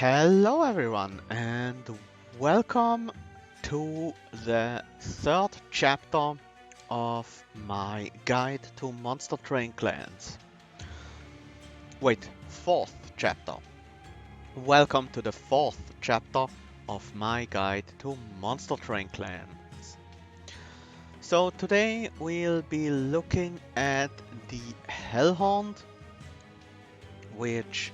Hello everyone and welcome to the third chapter of my guide to Monster Train Clans. Wait, fourth chapter. Welcome to the fourth chapter of my guide to Monster Train Clans. So today we'll be looking at the Hellhorned, which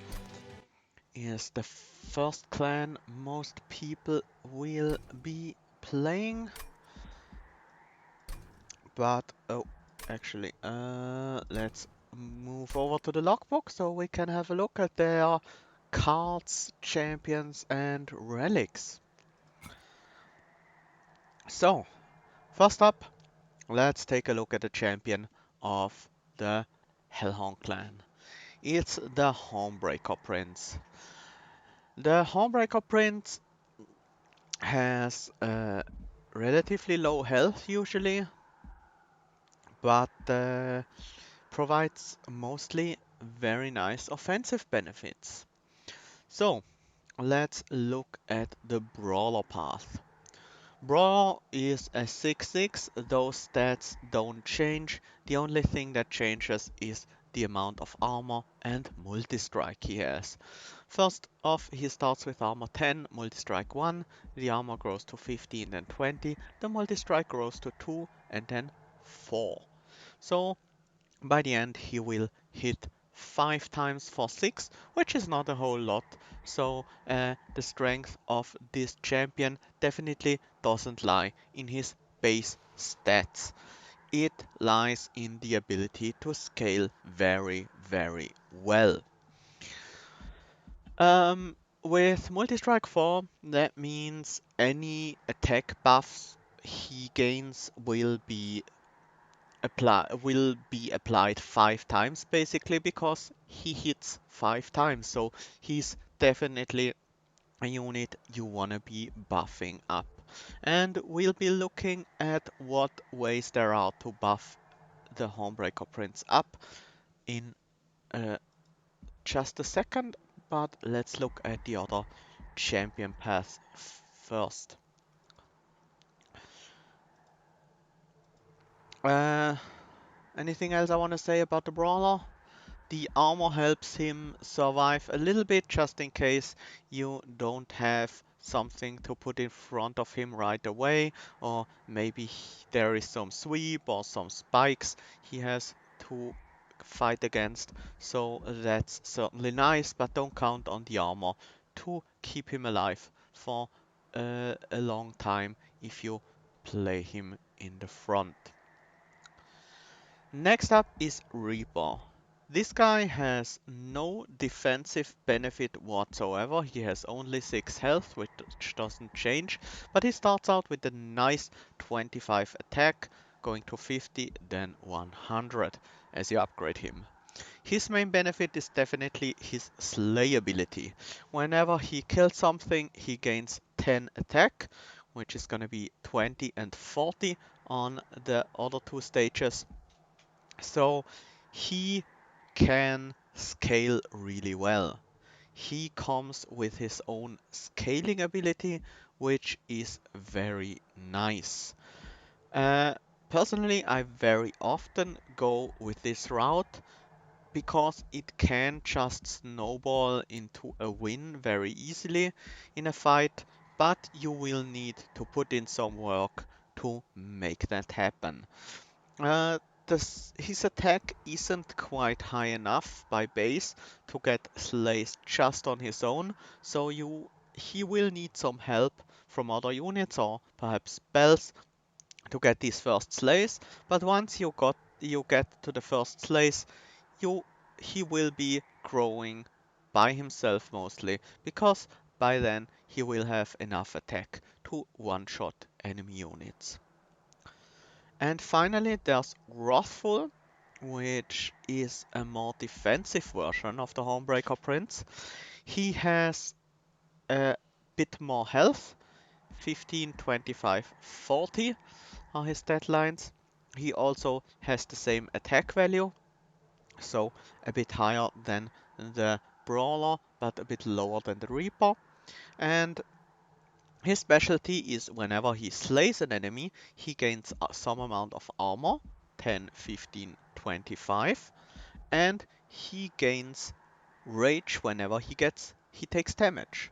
is the first clan most people will be playing. But actually, let's move over to the logbook so we can have a look at their cards, champions, and relics. So, first up, let's take a look at the champion of the Hellhorned clan. It's the Homebreaker Prince. The Homebreaker Prince has relatively low health usually, but provides mostly very nice offensive benefits. So let's look at the Brawler path. Brawler is a 6-6, those stats don't change. The only thing that changes is the amount of armor and multi-strike he has. First off, he starts with armor 10, multi-strike 1, the armor grows to 15 and 20, the multi-strike grows to 2 and then 4. So by the end he will hit 5 times for 6, which is not a whole lot. So the strength of this champion definitely doesn't lie in his base stats. It lies in the ability to scale very, very well. With Multi-Strike 4, that means any attack buffs he gains will be applied 5 times basically, because he hits 5 times. So he's definitely a unit you wanna be buffing up. And we'll be looking at what ways there are to buff the Homebreaker Prince up in just a second, but let's look at the other champion paths first. Anything else I want to say about the Brawler? The armor helps him survive a little bit, just in case you don't have something to put in front of him right away, or maybe there is some sweep or some spikes he has to fight against. So that's certainly nice, but don't count on the armor to keep him alive for a long time if you play him in the front. Next up is Reaper. This guy has no defensive benefit whatsoever. He has only 6 health, which doesn't change, but he starts out with a nice 25 attack, going to 50, then 100 as you upgrade him. His main benefit is definitely his slay ability. Whenever he kills something, he gains 10 attack, which is going to be 20 and 40 on the other 2 stages. So he can scale really well. He comes with his own scaling ability, which is very nice. Uh, Personally, I very often go with this route because it can just snowball into a win very easily in a fight, but you will need to put in some work to make that happen. Uh, his attack isn't quite high enough by base to get slays just on his own, so he will need some help from other units or perhaps spells to get these first slays. But once you get to the first slays, you he will be growing by himself mostly, because by then he will have enough attack to one-shot enemy units. And finally, there's Wrathful, which is a more defensive version of the Homebreaker Prince. He has a bit more health, 15, 25, 40 are his stat lines. He also has the same attack value, so a bit higher than the brawler, but a bit lower than the Reaper. And his specialty is whenever he slays an enemy, he gains some amount of armor, 10, 15, 25, and he gains rage whenever he takes damage.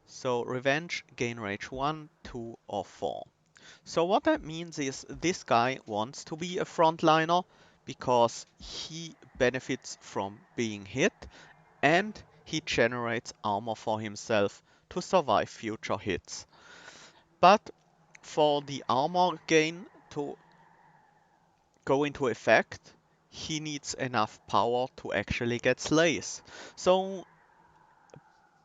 So revenge, gain rage 1, 2, or 4. So what that means is this guy wants to be a frontliner because he benefits from being hit and he generates armor for himself to survive future hits. But for the armor gain to go into effect, he needs enough power to actually get slays. So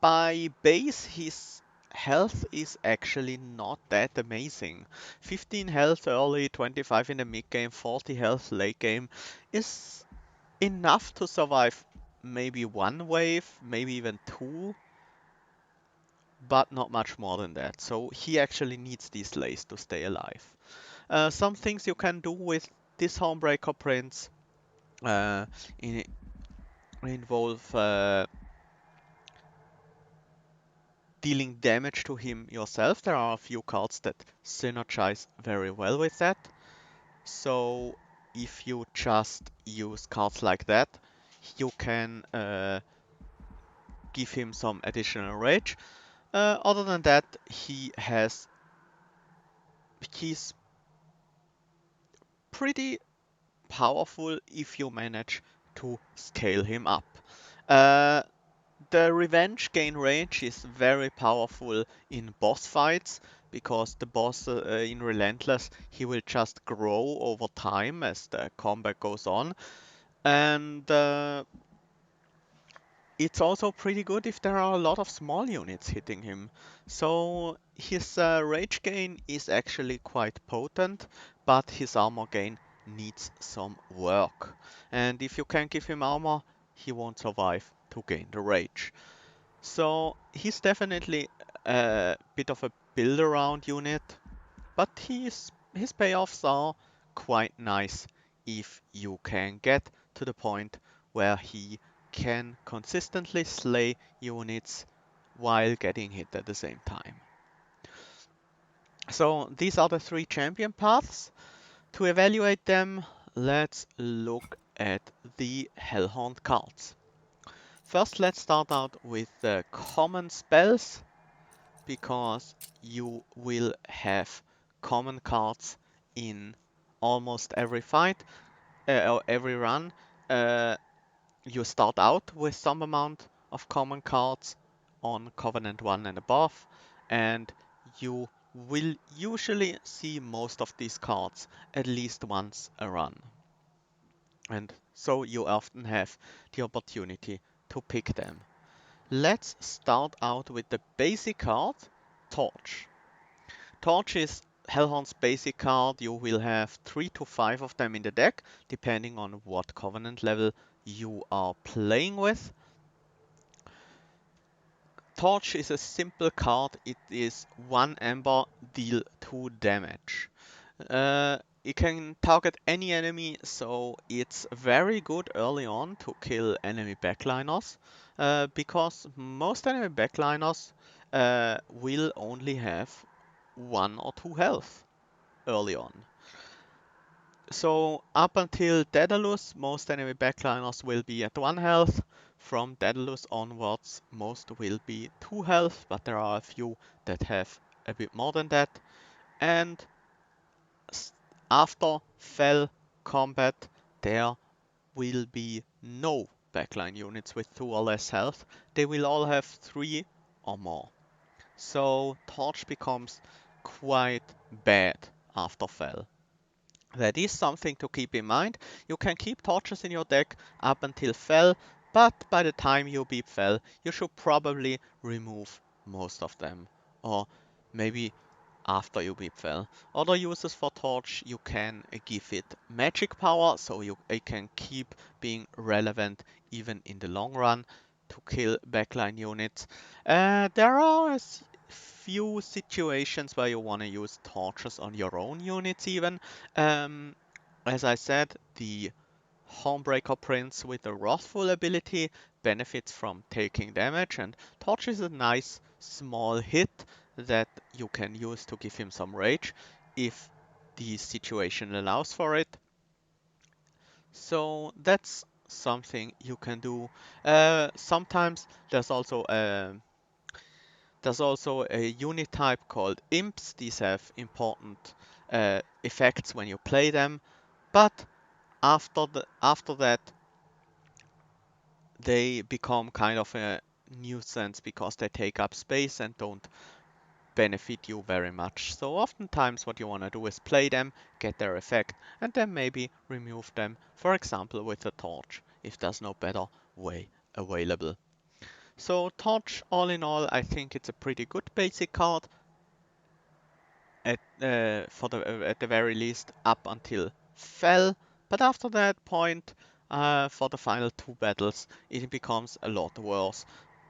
by base, his health is actually not that amazing. 15 health early, 25 in the mid game, 40 health late game is enough to survive maybe one wave, maybe even two, but not much more than that. So he actually needs these slays to stay alive. Some things you can do with this Homebreaker Prince uh, in, involve dealing damage to him yourself. There are a few cards that synergize very well with that. So if you just use cards like that, you can give him some additional rage. Other than that, he's pretty powerful if you manage to scale him up. Uh, the revenge gain rage is very powerful in boss fights because the boss in Relentless, he will just grow over time as the combat goes on. And it's also pretty good if there are a lot of small units hitting him. So his rage gain is actually quite potent, but his armor gain needs some work. And if you can give him armor, he won't survive to gain the rage. So he's definitely a bit of a build around unit, but his payoffs are quite nice if you can get to the point where he can consistently slay units while getting hit at the same time. So these are the three champion paths. To evaluate them, let's look at the Hellhorned cards. First, let's start out with the common spells, because you will have common cards in almost every fight or every run. Uh, you start out with some amount of common cards on Covenant 1 and above, and you will usually see most of these cards at least once a run. And so you often have the opportunity to pick them. Let's start out with the basic card, Torch. Torch is Hellhorn's basic card. You will have 3 to 5 of them in the deck, depending on what Covenant level you are playing with. Torch is a simple card. It is 1 Ember, deal 2 damage. It can target any enemy, so it's very good early on to kill enemy backliners, because most enemy backliners will only have 1 or 2 health early on. So up until Daedalus, most enemy backliners will be at 1 health. From Daedalus onwards, most will be 2 health, but there are a few that have a bit more than that. And after Fell combat, there will be no backline units with 2 or less health. They will all have 3 or more. So Torch becomes quite bad after Fell. That is something to keep in mind. You can keep torches in your deck up until Fell, but by the time you beat Fell, you should probably remove most of them. Or maybe after you beat Fell. Other uses for Torch, you can give it magic power, so it can keep being relevant even in the long run to kill backline units. There are a few situations where you want to use torches on your own units even. As I said, the Hornbreaker Prince with the Wrathful ability benefits from taking damage, and Torch is a nice small hit that you can use to give him some rage if the situation allows for it. So that's something you can do. Sometimes there's also a unit type called imps. These have important effects when you play them, but after that they become kind of a nuisance because they take up space and don't benefit you very much. So oftentimes what you want to do is play them, get their effect, and then maybe remove them, for example with a torch, if there's no better way available. So torch, all in all, I think it's a pretty good basic card at the very least up until Fell, but after that point, for the final two battles, it becomes a lot worse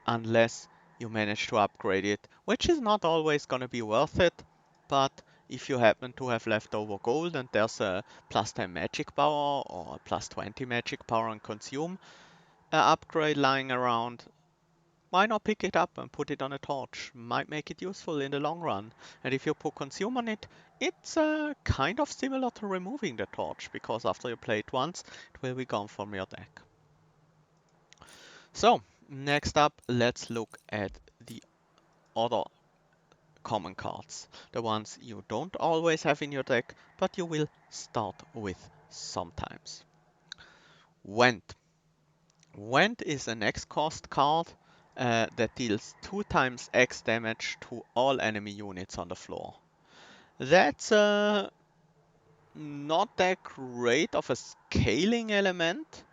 unless you manage to upgrade it, which is not always gonna be worth it, but if you happen to have leftover gold and there's a plus 10 magic power or a plus 20 magic power and consume upgrade lying around, why not pick it up and put it on a torch? Might make it useful in the long run. And if you put consume on it, it's kind of similar to removing the torch, because after you play it once, it will be gone from your deck. So, next up, let's look at the other common cards. The ones you don't always have in your deck, but you will start with sometimes. Went. Went is an X cost card that deals 2 times X damage to all enemy units on the floor. That's not that great of a scaling element,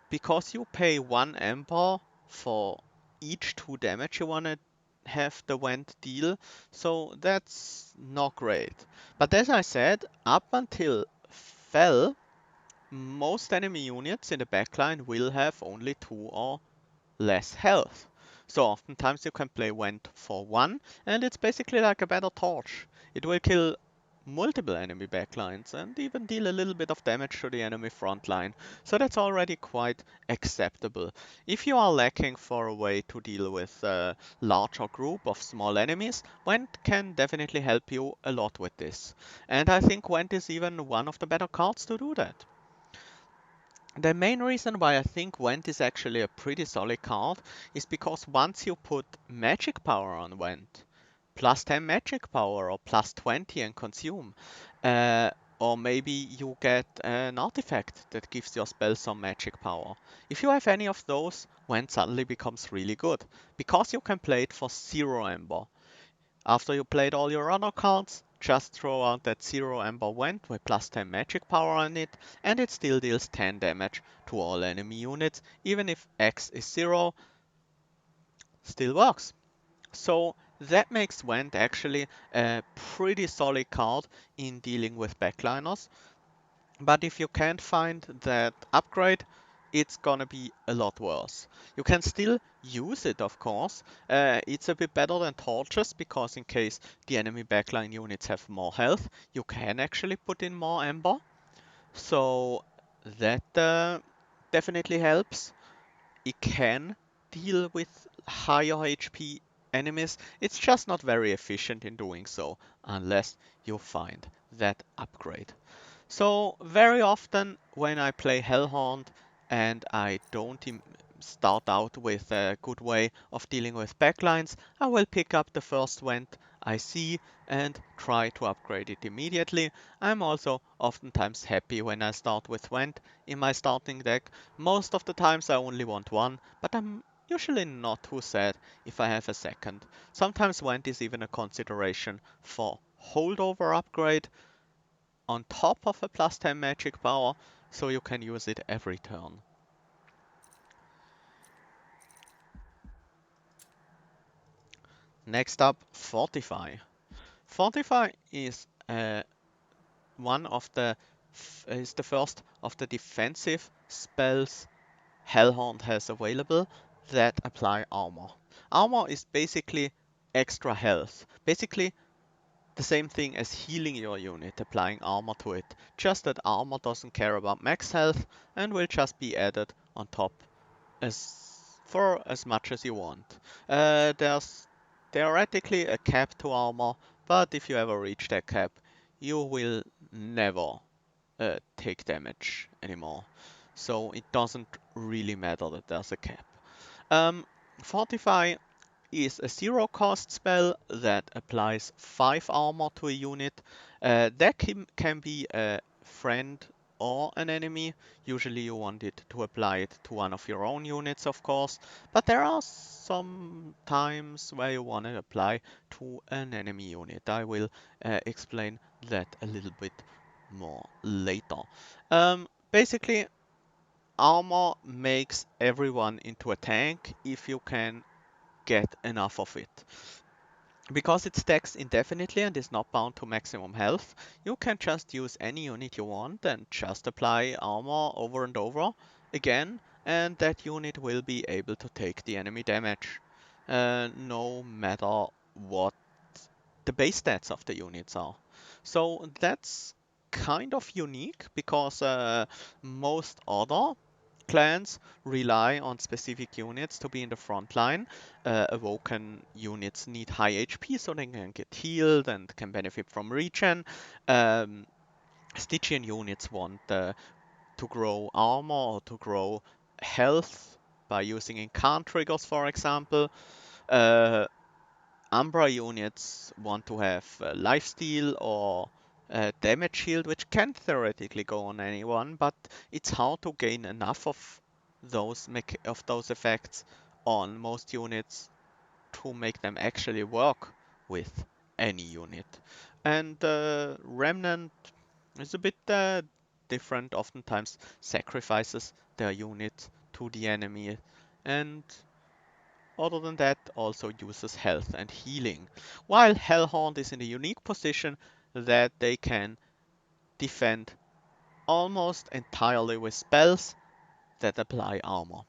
because you pay 1 Ember for each 2 damage you want to have the Went deal, so that's not great. But as I said, up until Fell, most enemy units in the backline will have only 2 or less health. So oftentimes you can play Went for 1, and it's basically like a better torch. It will kill multiple enemy backlines and even deal a little bit of damage to the enemy front line. So that's already quite acceptable. If you are lacking for a way to deal with a larger group of small enemies, Went can definitely help you a lot with this. And I think Went is even one of the better cards to do that. The main reason why I think Went is actually a pretty solid card is because once you put magic power on Went, plus 10 magic power or plus 20 and consume, uh, or maybe you get an artifact that gives your spell some magic power. If you have any of those, Went suddenly becomes really good, because you can play it for 0 Ember. After you played all your other cards, just throw out that 0 Ember Went with plus 10 magic power on it, and it still deals 10 damage to all enemy units, even if X is 0, still works. So that makes Went actually a pretty solid card in dealing with backliners. But if you can't find that upgrade, it's gonna be a lot worse. You can still use it, of course. It's a bit better than torches, because in case the enemy backline units have more health, you can actually put in more ember. So that definitely helps. It can deal with higher HP enemies. It's just not very efficient in doing so unless you find that upgrade. So very often when I play Hellhorned and I don't start out with a good way of dealing with backlines, I will pick up the first Went I see and try to upgrade it immediately. I'm also oftentimes happy when I start with Went in my starting deck. Most of the times I only want one, but I'm usually not too sad if I have a second. Sometimes Went is even a consideration for holdover upgrade on top of a plus 10 magic power, so you can use it every turn. Next up, Fortify. Fortify is one of the is the first of the defensive spells Hellhorned has available that apply armor. Armor is basically extra health. Basically, the same thing as healing your unit, applying armor to it. Just that armor doesn't care about max health and will just be added on top as for as much as you want. There's theoretically a cap to armor, but if you ever reach that cap, you will never take damage anymore. So it doesn't really matter that there's a cap. Um, Fortify is a zero cost spell that applies 5 armor to a unit. That can be a friend or an enemy. Usually you want it to apply it to one of your own units, of course, but there are some times where you want to apply to an enemy unit. I will explain that a little bit more later. Basically, armor makes everyone into a tank if you can get enough of it. Because it stacks indefinitely and is not bound to maximum health, you can just use any unit you want and just apply armor over and over again, and that unit will be able to take the enemy damage, no matter what the base stats of the units are. So that's kind of unique because most other clans rely on specific units to be in the front line. Awoken units need high HP so they can get healed and can benefit from regen. Um, Stygian units want to grow armor or to grow health by using incant triggers, for example. Uh, Umbra units want to have lifesteal or damage shield, which can theoretically go on anyone, but it's hard to gain enough of those effects on most units to make them actually work with any unit. And Remnant is a bit different, oftentimes sacrifices their unit to the enemy, and other than that, also uses health and healing, while Hellhorned is in a unique position that they can defend almost entirely with spells that apply armor.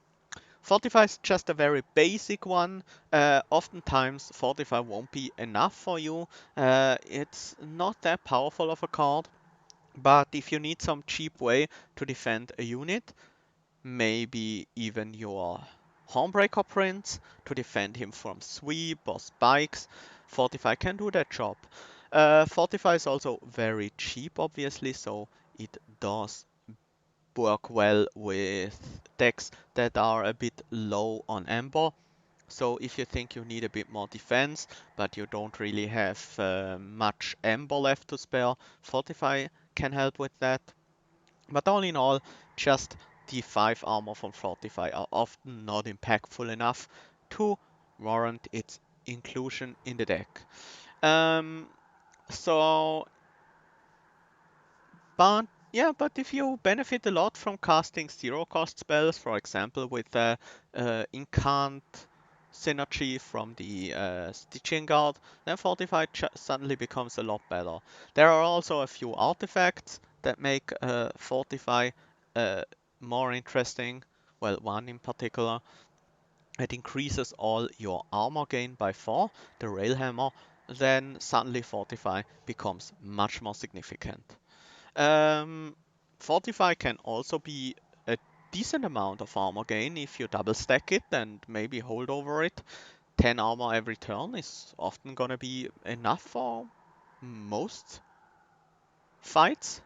Fortify is just a very basic one. Oftentimes, Fortify won't be enough for you. It's not that powerful of a card, but if you need some cheap way to defend a unit, maybe even your Hornbreaker Prince to defend him from sweep or spikes. Fortify can do that job. Fortify is also very cheap, obviously, so it does work well with decks that are a bit low on Ember. So if you think you need a bit more defense, but you don't really have much Ember left to spare, Fortify can help with that. But all in all, just the 5 armor from Fortify are often not impactful enough to warrant its inclusion in the deck. Um, so, but yeah, but if you benefit a lot from casting zero cost spells, for example, with Incant synergy from the Stygian Guard, then Fortify suddenly becomes a lot better. There are also a few artifacts that make Fortify uh, more interesting. Well, one in particular. It increases all your armor gain by 4, the Railhammer, then suddenly Fortify becomes much more significant. Um, Fortify can also be a decent amount of armor gain if you double stack it and maybe hold over it. 10 armor every turn is often gonna be enough for most fights.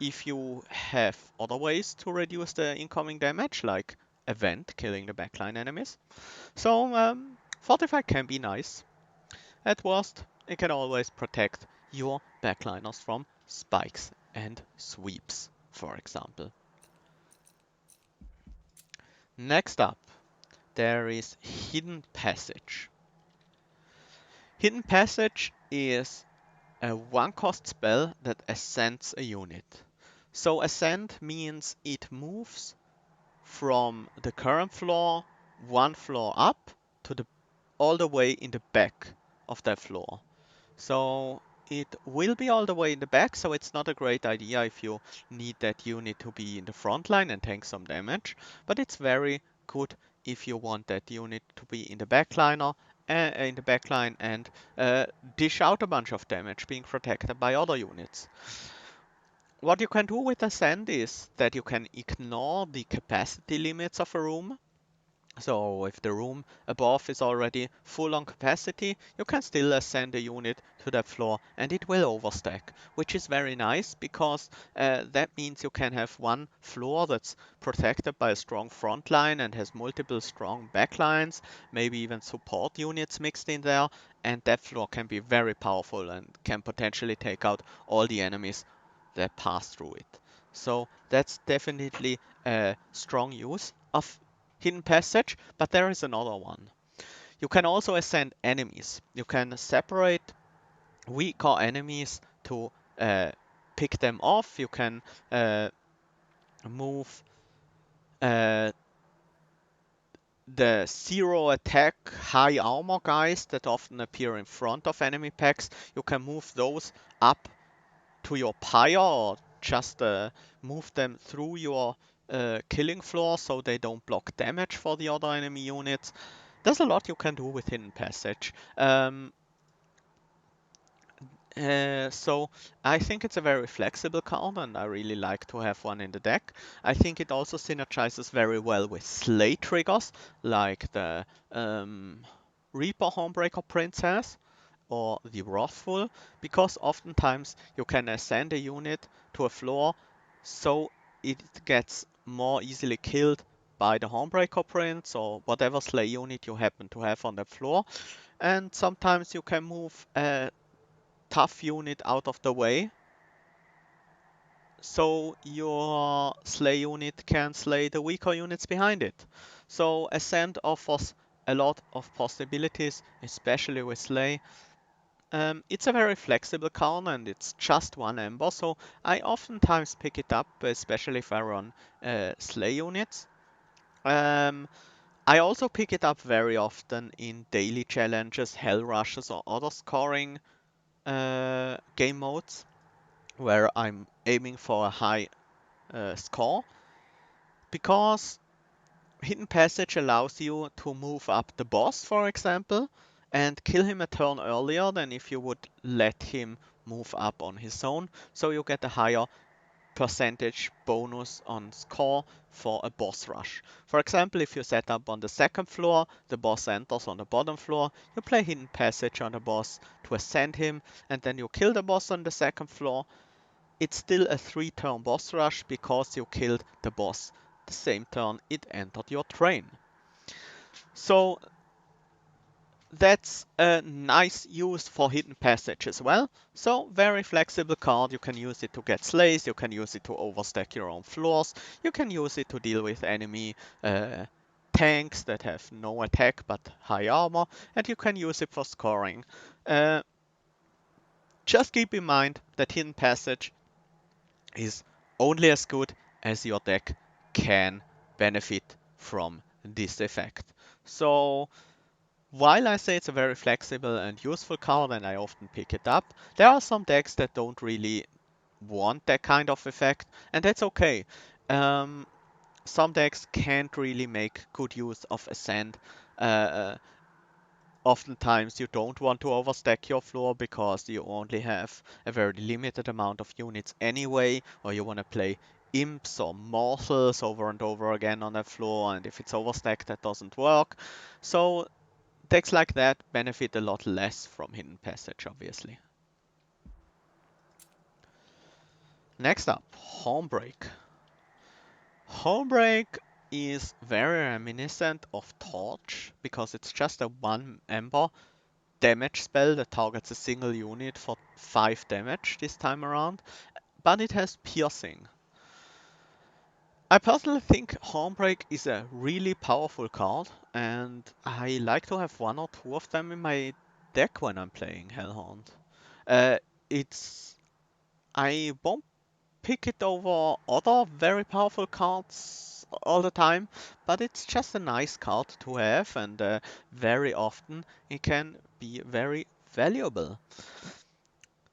If you have other ways to reduce the incoming damage, like Event killing the backline enemies. So Fortify can be nice. At worst, it can always protect your backliners from spikes and sweeps, for example. Next up, there is Hidden Passage. Hidden Passage is a one-cost spell that ascends a unit. So ascend means it moves from the current floor one floor up to the all the way in the back of that floor. So it will be all the way in the back, so it's not a great idea if you need that unit to be in the front line and tank some damage, but it's very good if you want that unit to be in the backliner in the backline and uh, dish out a bunch of damage being protected by other units. What you can do with Ascend is that you can ignore the capacity limits of a room. So if the room above is already full on capacity, you can still ascend a unit to that floor and it will overstack, which is very nice because that means you can have one floor that's protected by a strong front line and has multiple strong backlines, maybe even support units mixed in there, and that floor can be very powerful and can potentially take out all the enemies that pass through it. So that's definitely a strong use of hidden passage, but there is another one. You can also ascend enemies. You can separate weaker enemies to pick them off. You can move uh, the zero attack high armor guys that often appear in front of enemy packs. You can move those up to your pyre or just move them through your killing floor so they don't block damage for the other enemy units. There's a lot you can do with Hidden Passage. So I think it's a very flexible card and I really like to have one in the deck. I think it also synergizes very well with Slay triggers like the Reaper Homebreaker Princess or the Wrathful, because oftentimes you can ascend a unit to a floor so it gets more easily killed by the Homebreaker Prince or whatever Slay unit you happen to have on the floor. And sometimes you can move a tough unit out of the way so your Slay unit can slay the weaker units behind it. So Ascent offers a lot of possibilities, especially with Slay. It's a very flexible card and it's just one ember, so I oftentimes pick it up, especially if I run Slay units. Um, I also pick it up very often in daily challenges, hell rushes, or other scoring game modes where I'm aiming for a high score, because Hidden Passage allows you to move up the boss, for example, and kill him a turn earlier than if you would let him move up on his own, so you get a higher percentage bonus on score for a boss rush. For example, if you set up on the second floor, the boss enters on the bottom floor, you play Hidden Passage on the boss to ascend him, and then you kill the boss on the second floor. It's still a 3-turn boss rush because you killed the boss the same turn it entered your train. So that's a nice use for Hidden Passage as well. So very flexible card. You can use it to get slays, you can use it to overstack your own floors, you can use it to deal with enemy tanks that have no attack but high armor, and you can use it for scoring. Uh, just keep in mind that Hidden Passage is only as good as your deck can benefit from this effect. So while I say it's a very flexible and useful card and I often pick it up, there are some decks that don't really want that kind of effect, and that's okay. Um, some decks can't really make good use of Ascend. Uh, Oftentimes you don't want to overstack your floor because you only have a very limited amount of units anyway, or you want to play imps or mortals over and over again on a floor, and if it's overstacked that doesn't work. So decks like that benefit a lot less from Hidden Passage, obviously. Next up, Homebreak. Homebreak is very reminiscent of Torch because it's just a 1 Ember damage spell that targets a single unit for 5 damage this time around, but it has piercing. I personally think Hornbreak is a really powerful card, and I like to have one or two of them in my deck when I'm playing Hellhorned. Uh, it's I won't pick it over other very powerful cards all the time, but it's just a nice card to have, and very often it can be very valuable.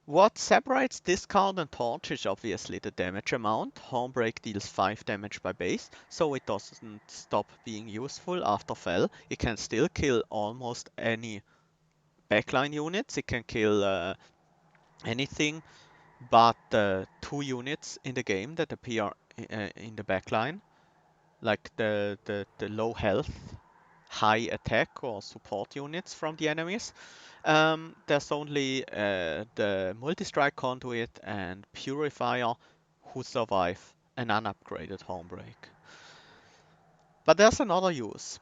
What separates Discard and Torch is obviously the damage amount. Hornbreak deals 5 damage by base, so it doesn't stop being useful after Fell. It can still kill almost any backline units. It can kill anything but the 2 units in the game that appear in the backline, like the low health, high attack or support units from the enemies. There's only the Multi-Strike Conduit and Purifier who survive an unupgraded Homebreak. But there's another use.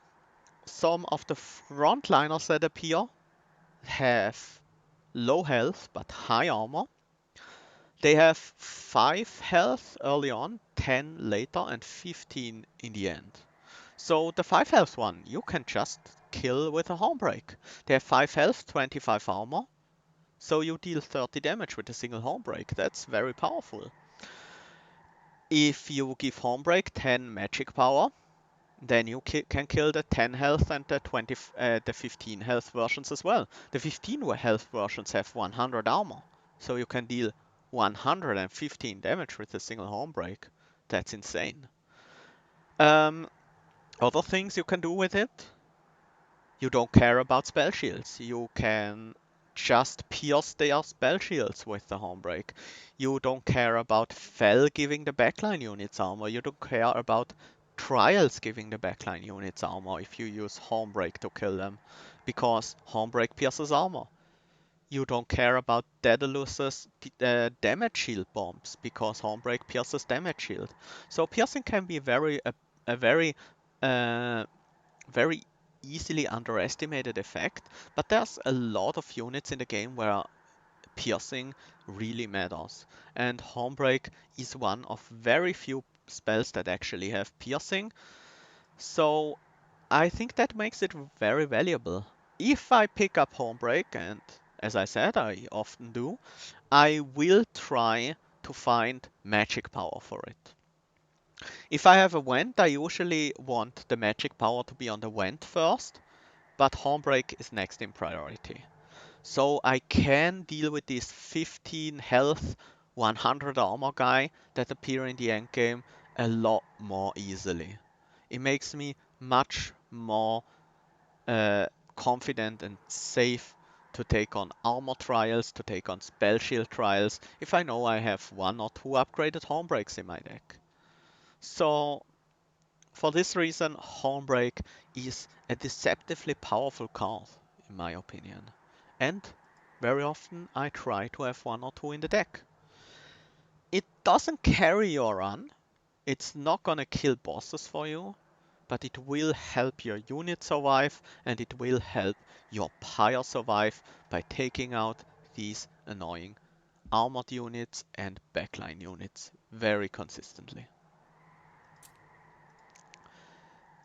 Some of the frontliners that appear have low health but high armor. They have 5 health early on, 10 later, and 15 in the end. So the 5 health one, you can just kill with a Homebreak. They have 5 health, 25 armor, so you deal 30 damage with a single Homebreak. That's very powerful. If you give Homebreak 10 magic power, then you can kill the 10 health and the 15 health versions as well. The 15 health versions have 100 armor, so you can deal 115 damage with a single Homebreak. That's insane. Other things you can do with it, you don't care about spell shields. You can just pierce their spell shields with the Homebreak. You don't care about Fel giving the backline units armor. You don't care about Trials giving the backline units armor if you use Homebreak to kill them, because Homebreak pierces armor. You don't care about Daedalus's damage shield bombs, because Homebreak pierces damage shield. So piercing can be a very uh, very easily underestimated effect, but there's a lot of units in the game where piercing really matters. And Homebreak is one of very few spells that actually have piercing, so I think that makes it very valuable. If I pick up Homebreak, and as I said, I often do, I will try to find magic power for it. If I have a Vent, I usually want the magic power to be on the Vent first, but Hornbreak is next in priority. So I can deal with this 15 health, 100 armor guy that appear in the endgame a lot more easily. It makes me much more uh, confident and safe to take on armor trials, to take on spell shield trials, if I know I have 1 or 2 upgraded Hornbreaks in my deck. So for this reason, Hornbreak is a deceptively powerful card, in my opinion. And very often I try to have 1 or 2 in the deck. It doesn't carry your run, it's not gonna kill bosses for you, but it will help your unit survive, and it will help your pyre survive by taking out these annoying armored units and backline units very consistently.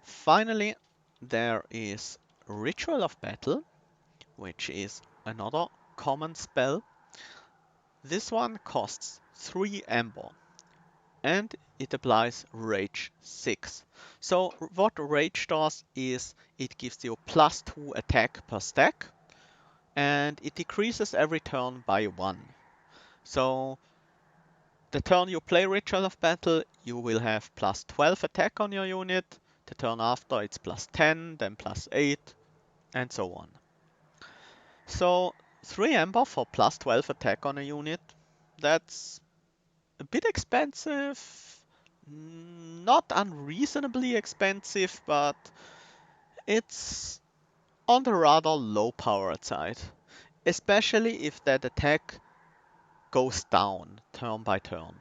Finally, there is Ritual of Battle, which is another common spell. This one costs 3 Ember, and it applies Rage 6. So what Rage does is it gives you +2 attack per stack, and it decreases every turn by 1. So the turn you play Ritual of Battle, you will have +12 attack on your unit. The turn after it's +10, then +8, and so on. So 3 Ember for +12 attack on a unit, that's a bit expensive. Not unreasonably expensive, but it's on the rather low powered side. Especially if that attack goes down turn by turn.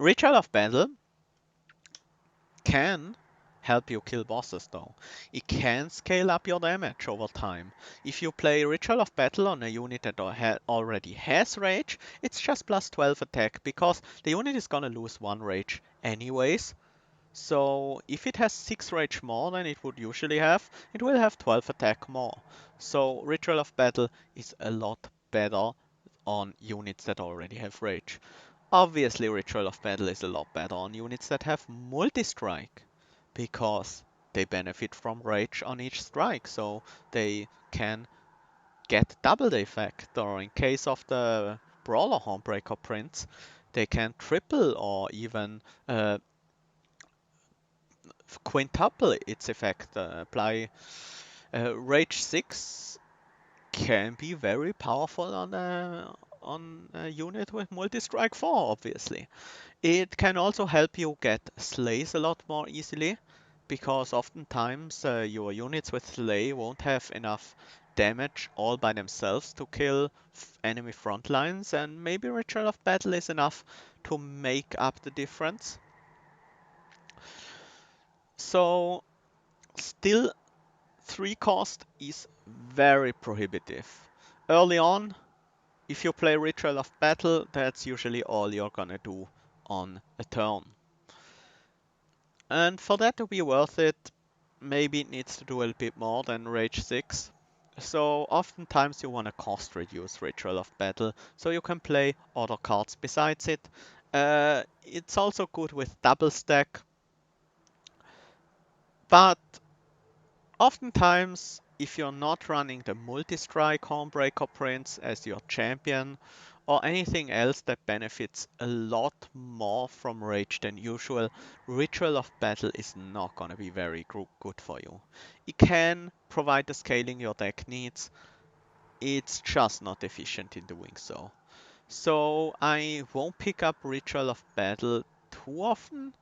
Ritual of Battle can help you kill bosses though. It can scale up your damage over time. If you play Ritual of Battle on a unit that already has rage, it's just +12 attack because the unit is gonna lose 1 rage anyways. So if it has 6 rage more than it would usually have, it will have 12 attack more. So Ritual of Battle is a lot better on units that already have rage. Obviously, Ritual of Battle is a lot better on units that have multi-strike, because they benefit from rage on each strike, so they can get double the effect, or in case of the Brawler Hornbreaker prints, they can triple or even quintuple its effect. Apply Rage 6 can be very powerful on a unit with multi-strike 4, obviously. It can also help you get slays a lot more easily, because oftentimes your units with slay won't have enough damage all by themselves to kill enemy front lines, and maybe Ritual of Battle is enough to make up the difference. So still, 3 cost is very prohibitive. Early on, if you play Ritual of Battle, that's usually all you're gonna do on a turn. And for that to be worth it, maybe it needs to do a little bit more than Rage 6. So oftentimes you want to cost reduce Ritual of Battle, so you can play other cards besides it. It's also good with double stack, but oftentimes if you're not running the multi-strike Hornbreaker prints as your champion, or anything else that benefits a lot more from Rage than usual, Ritual of Battle is not gonna be very good for you. It can provide the scaling your deck needs, it's just not efficient in doing so. So I won't pick up Ritual of Battle too often,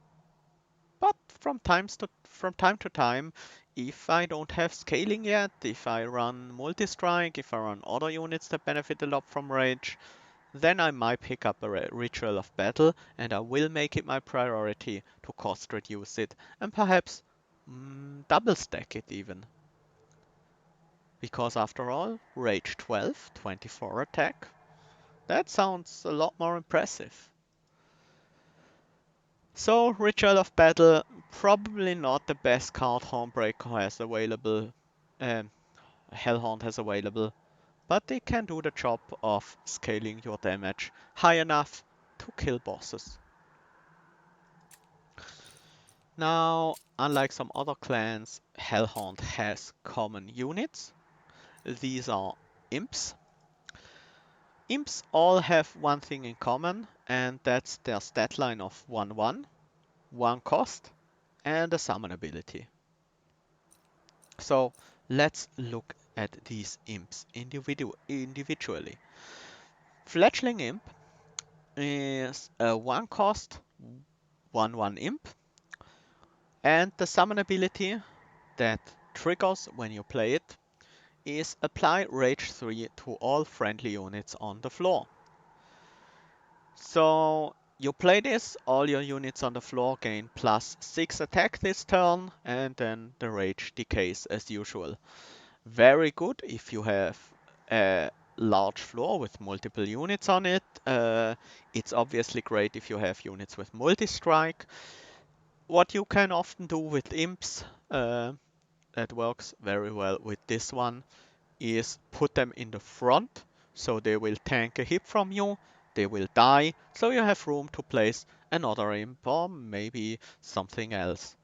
but from time to time, if I don't have scaling yet, if I run multi-strike, if I run other units that benefit a lot from Rage, then I might pick up a Ritual of Battle, and I will make it my priority to cost reduce it, and perhaps double stack it even. Because after all, Rage 12, 24 attack, that sounds a lot more impressive. So, Ritual of Battle, probably not the best card Hornbreaker has available, um, Hellhorned has available, but they can do the job of scaling your damage high enough to kill bosses. Now, unlike some other clans, Hellhorned has common units. These are imps. Imps all have one thing in common, and that's their stat line of 1/1, 1 cost, and a summon ability. So let's look at these imps individually. Fledgling Imp is a 1 cost, 1/1 imp, and the summon ability that triggers when you play it is apply Rage 3 to all friendly units on the floor. So you play this, all your units on the floor gain +6 attack this turn, and then the rage decays as usual. Very good if you have a large floor with multiple units on it. It's obviously great if you have units with multi-strike. What you can often do with imps, that works very well with this one, is put them in the front, so they will tank a hit from you, they will die, so you have room to place another imp or maybe something else.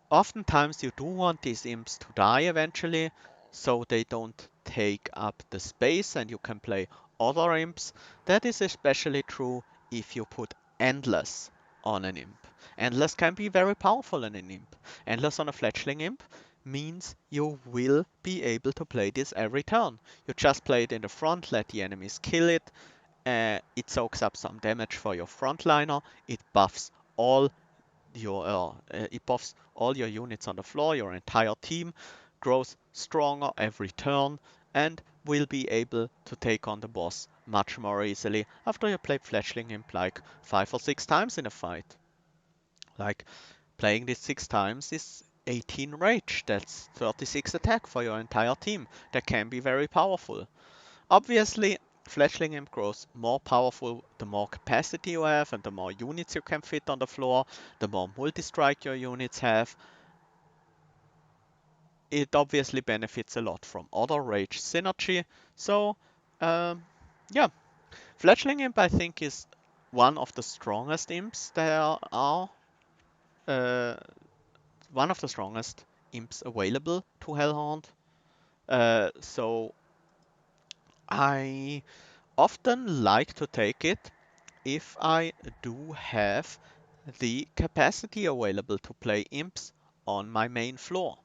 Oftentimes you do want these imps to die eventually, so they don't take up the space and you can play other imps. That is especially true if you put Endless on an imp. Endless can be very powerful in an imp. Endless on a fledgling imp means you will be able to play this every turn. You just play it in the front, let the enemies kill it. It soaks up some damage for your frontliner. It buffs all it buffs all your units on the floor. Your entire team grows stronger every turn and will be able to take on the boss much more easily after you play Fledgling Imp like 5 or 6 times in a fight. Like, playing this 6 times is 18 rage, that's 36 attack for your entire team. That can be very powerful. Obviously, Fledgling Imp grows more powerful the more capacity you have and the more units you can fit on the floor, the more multi-strike your units have. It obviously benefits a lot from other rage synergy. So, um, yeah, Fledgling Imp I think is one of the strongest imps there are. Uh, one of the strongest imps available to Hellhorned. So I often like to take it if I do have the capacity available to play imps on my main floor.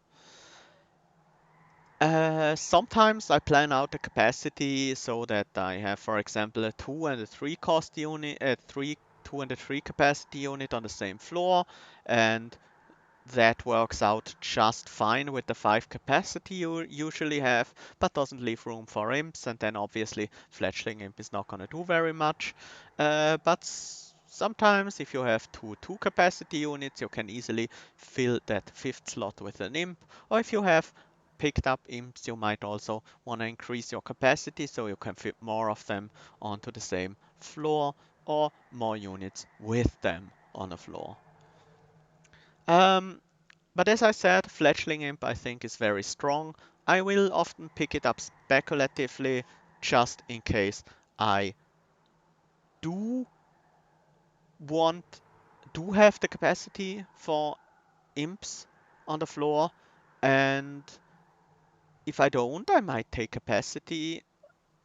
Sometimes I plan out the capacity so that I have, for example, a 2 and a 3 cost unit, a 3, 2 and a 3 capacity unit on the same floor, and that works out just fine with the 5 capacity you usually have, but doesn't leave room for imps, and then obviously fledgling imp is not going to do very much. But sometimes if you have 2 capacity units, you can easily fill that 5th slot with an imp, or if you have picked up imps, you might also want to increase your capacity so you can fit more of them onto the same floor, or more units with them on a floor. Um, but as I said, Fledgling Imp I think is very strong. I will often pick it up speculatively just in case I do want, do have the capacity for imps on the floor, and if I don't, I might take capacity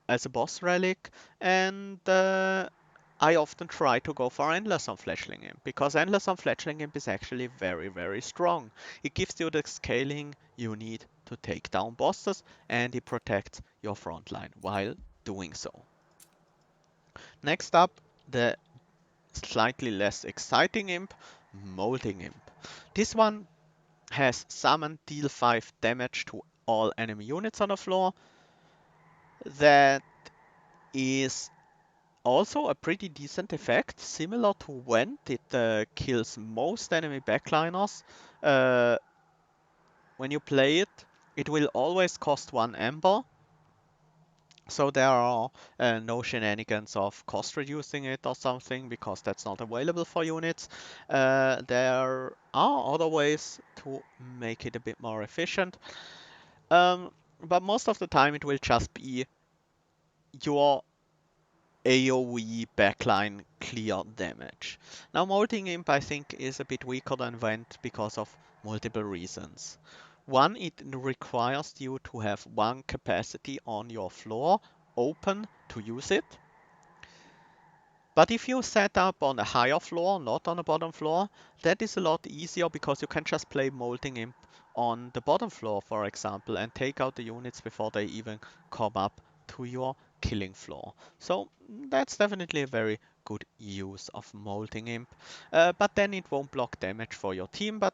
as a boss relic, and I often try to go for Endless on Fledgling Imp, because Endless on Fledgling Imp is actually very, very strong. It gives you the scaling you need to take down bosses, and it protects your front line while doing so. Next up, the slightly less exciting imp, Molding Imp. This one has summon deal 5 damage to all enemy units on the floor. That is also a pretty decent effect, similar to when it kills most enemy backliners. Uh, when you play it, it will always cost 1 Ember, so there are no shenanigans of cost reducing it or something, because that's not available for units. There are other ways to make it a bit more efficient, but most of the time it will just be your AoE backline clear damage. Now Molting Imp I think is a bit weaker than Vent because of multiple reasons. One, it requires you to have 1 capacity on your floor open to use it. But if you set up on a higher floor, not on a bottom floor, that is a lot easier because you can just play Molting Imp on the bottom floor, for example, and take out the units before they even come up to your killing floor. So that's definitely a very good use of Molting Imp. But then it won't block damage for your team, but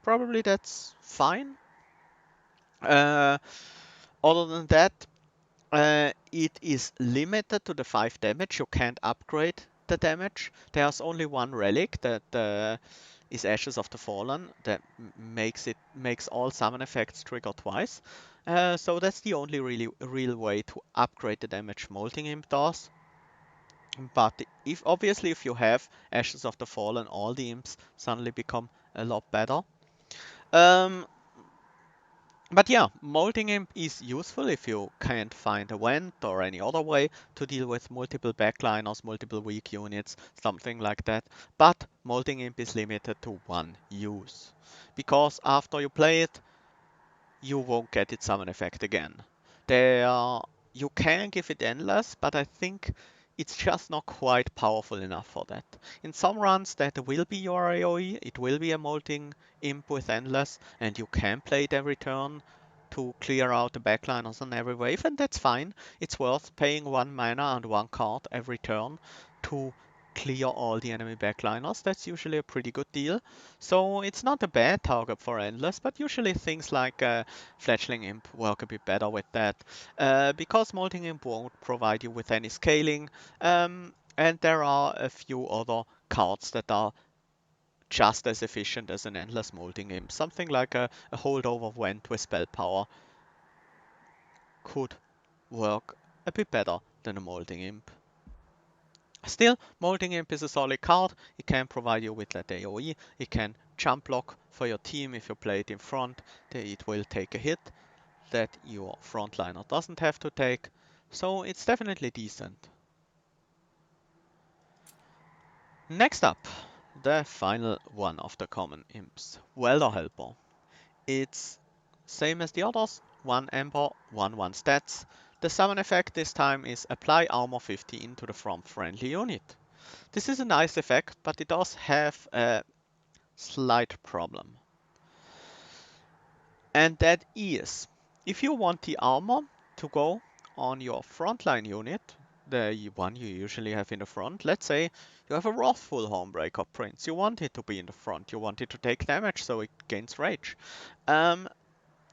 probably that's fine. Other than that, it is limited to the 5 damage. You can't upgrade the damage. There's only one relic that is Ashes of the Fallen that makes all summon effects trigger twice. So that's the only real way to upgrade the damage Molting Imp does. But if you have Ashes of the Fallen, all the imps suddenly become a lot better. Um, But yeah, Molding Imp is useful if you can't find a vent or any other way to deal with multiple backliners, multiple weak units, something like that. But Molding Imp is limited to 1 use, because after you play it, you won't get its summon effect again. There, you can give it endless, but I think it's just not quite powerful enough for that. In some runs that will be your AoE, it will be a Molting Imp with endless, and you can play it every turn to clear out the backliners on every wave, and that's fine. It's worth paying 1 mana and 1 card every turn to clear all the enemy backliners. That's usually a pretty good deal. So it's not a bad target for endless, but usually things like Fledgling Imp work a bit better with that, because Molting Imp won't provide you with any scaling, and there are a few other cards that are just as efficient as an endless Molting Imp. Something like a holdover Vent with spell power could work a bit better than a Molting Imp. Still, Molting Imp is a solid card. It can provide you with that AoE. It can jump block for your team if you play it in front. It will take a hit that your frontliner doesn't have to take. So it's definitely decent. Next up, the final one of the common imps, Welder Helper. It's same as the others, 1 Ember, 1 stats. The summon effect this time is apply armor 15 to the front friendly unit. This is a nice effect, but it does have a slight problem. And that is, if you want the armor to go on your frontline unit, the one you usually have in the front, let's say you have a Wrathful Homebreaker Prince, you want it to be in the front, you want it to take damage so it gains rage.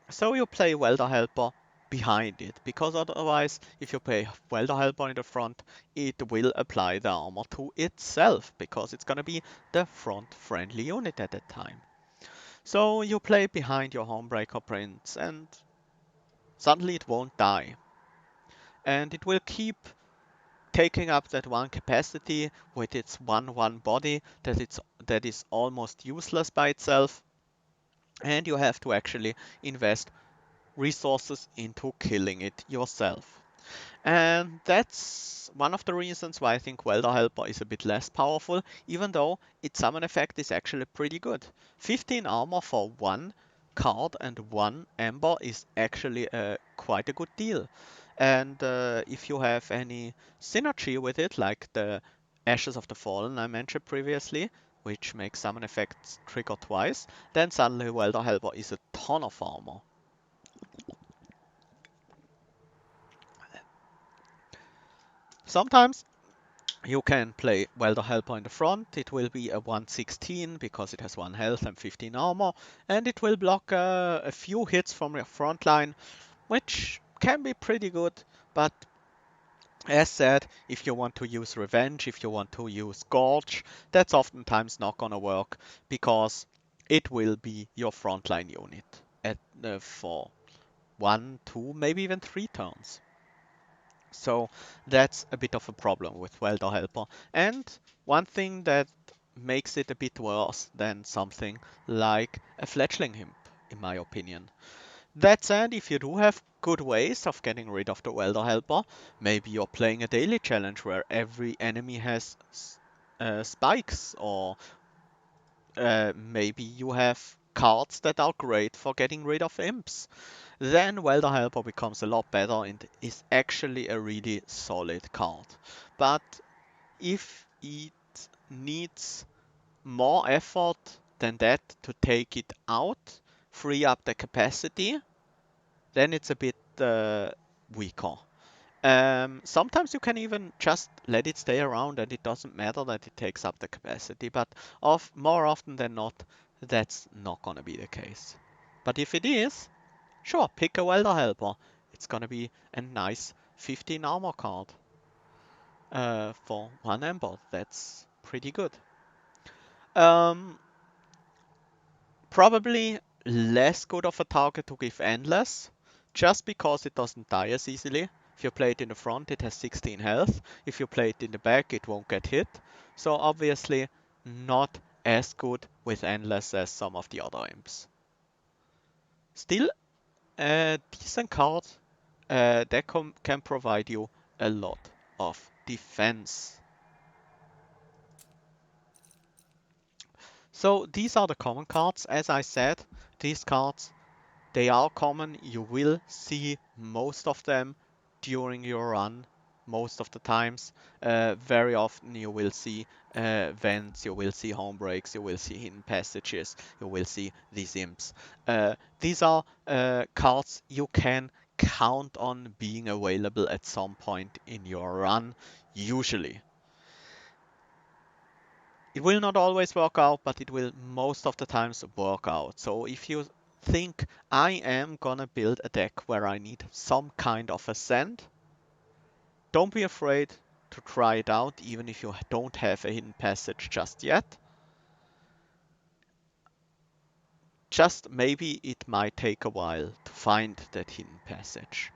So you play Welder Helper behind it, because otherwise, if you play Welder Helper in the front, it will apply the armor to itself, because it's gonna be the front friendly unit at that time. So you play behind your Homebreaker Prince, and suddenly it won't die. And it will keep taking up that one capacity with its 1/1 body that is almost useless by itself, and you have to actually invest resources into killing it yourself. And that's one of the reasons why I think Welder Helper is a bit less powerful, even though its summon effect is actually pretty good. 15 armor for 1 card and 1 ember is actually quite a good deal. And if you have any synergy with it, like the Ashes of the Fallen I mentioned previously, which makes summon effects trigger twice, then suddenly Welder Helper is a ton of armor. Sometimes you can play Welder Helper in the front. It will be a 116 because it has 1 health and 15 armor, and it will block a few hits from your front line, which can be pretty good. But as said, if you want to use Revenge, if you want to use Gorge, that's oftentimes not gonna work because it will be your frontline unit for 1, 2, maybe even 3 turns. So that's a bit of a problem with Welder Helper. And one thing that makes it a bit worse than something like a fledgling imp, in my opinion. That said, if you do have good ways of getting rid of the Welder Helper, maybe you're playing a daily challenge where every enemy has spikes, or maybe you have cards that are great for getting rid of imps, then Welder Helper becomes a lot better and is actually a really solid card. But if it needs more effort than that to take it out, free up the capacity, then it's a bit weaker. Sometimes you can even just let it stay around and it doesn't matter that it takes up the capacity, but more often than not, that's not gonna be the case. But if it is, sure, pick a Welder Helper. It's gonna be a nice 15 armor card for 1 Ember. That's pretty good. Um, Probably less good of a target to give Endless, just because it doesn't die as easily. If you play it in the front, it has 16 health. If you play it in the back, it won't get hit. So obviously not as good with Endless as some of the other imps. Still a decent card that can provide you a lot of defense. So these are the common cards. As I said, these cards, they are common. You will see most of them during your run, most of the times. Very often you will see vents, you will see home breaks, you will see hidden passages, you will see these imps. These are cards you can count on being available at some point in your run, usually. It will not always work out, but it will most of the times work out. So if you think I am gonna build a deck where I need some kind of ascent, don't be afraid to try it out, even if you don't have a hidden passage just yet. Just maybe it might take a while to find that hidden passage.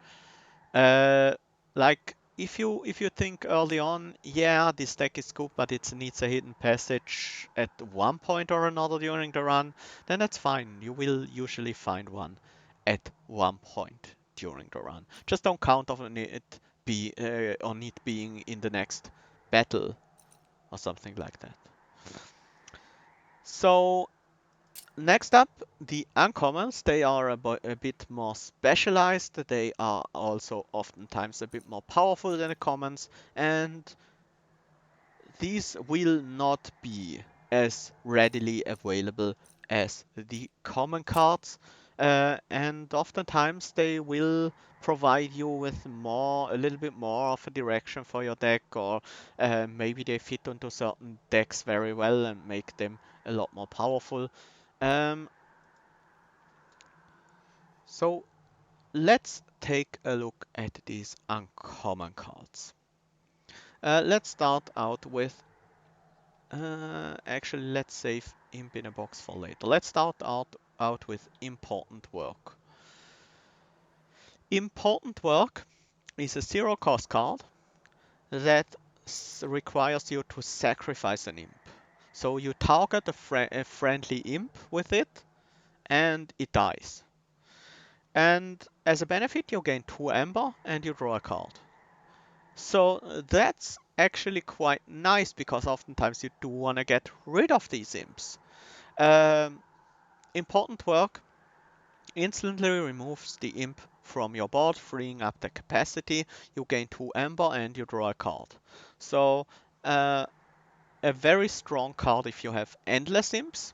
Uh, like if you think early on, yeah, this deck is good, but it needs a hidden passage at one point or another during the run, then that's fine. You will usually find one at one point during the run. Just don't count on it being in the next battle or something like that. So next up, the uncommons. They are a bit more specialized. They are also oftentimes a bit more powerful than the commons, and these will not be as readily available as the common cards, and oftentimes they will provide you with a little bit more of a direction for your deck, or maybe they fit into certain decks very well and make them a lot more powerful. Um, so let's take a look at these uncommon cards. Let's start out with actually, let's save imp in a box for later. Let's start out with important work. Important work is a zero cost card that requires you to sacrifice an imp. So you target a friendly imp with it and it dies. And as a benefit, you gain 2 amber and you draw a card. So that's actually quite nice because oftentimes you do want to get rid of these imps. Um, Important work instantly removes the imp from your board, freeing up the capacity. You gain 2 amber and you draw a card. So a very strong card if you have endless imps,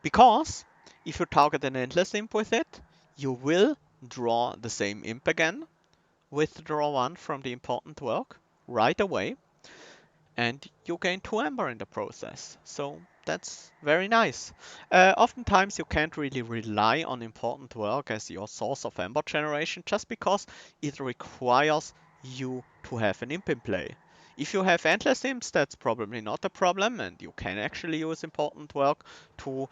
because if you target an endless imp with it, you will draw the same imp again, withdraw 1 from the important work right away, and you gain 2 amber in the process. So that's very nice. Oftentimes you can't really rely on important work as your source of amber generation just because it requires you to have an imp in play. If you have endless imps, that's probably not a problem, and you can actually use important work to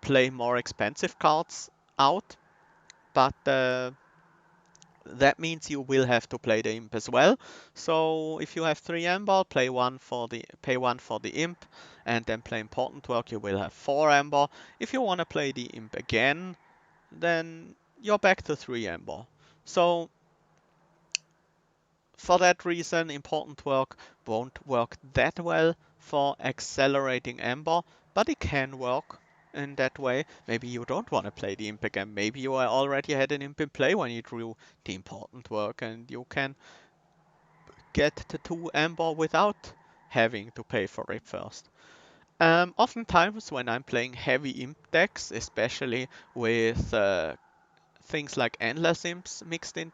play more expensive cards out. But that means you will have to play the imp as well. So if you have 3 amber, pay 1 for the imp, and then play important work, you will have 4 amber. If you want to play the imp again, then you're back to 3 amber. So for that reason, important work won't work that well for accelerating amber, but it can work in that way. Maybe you don't want to play the imp again. Maybe you already had an imp in play when you drew the important work, and you can get the 2 amber without having to pay for it first. Oftentimes when I'm playing heavy imp decks, especially with things like endless imps mixed in,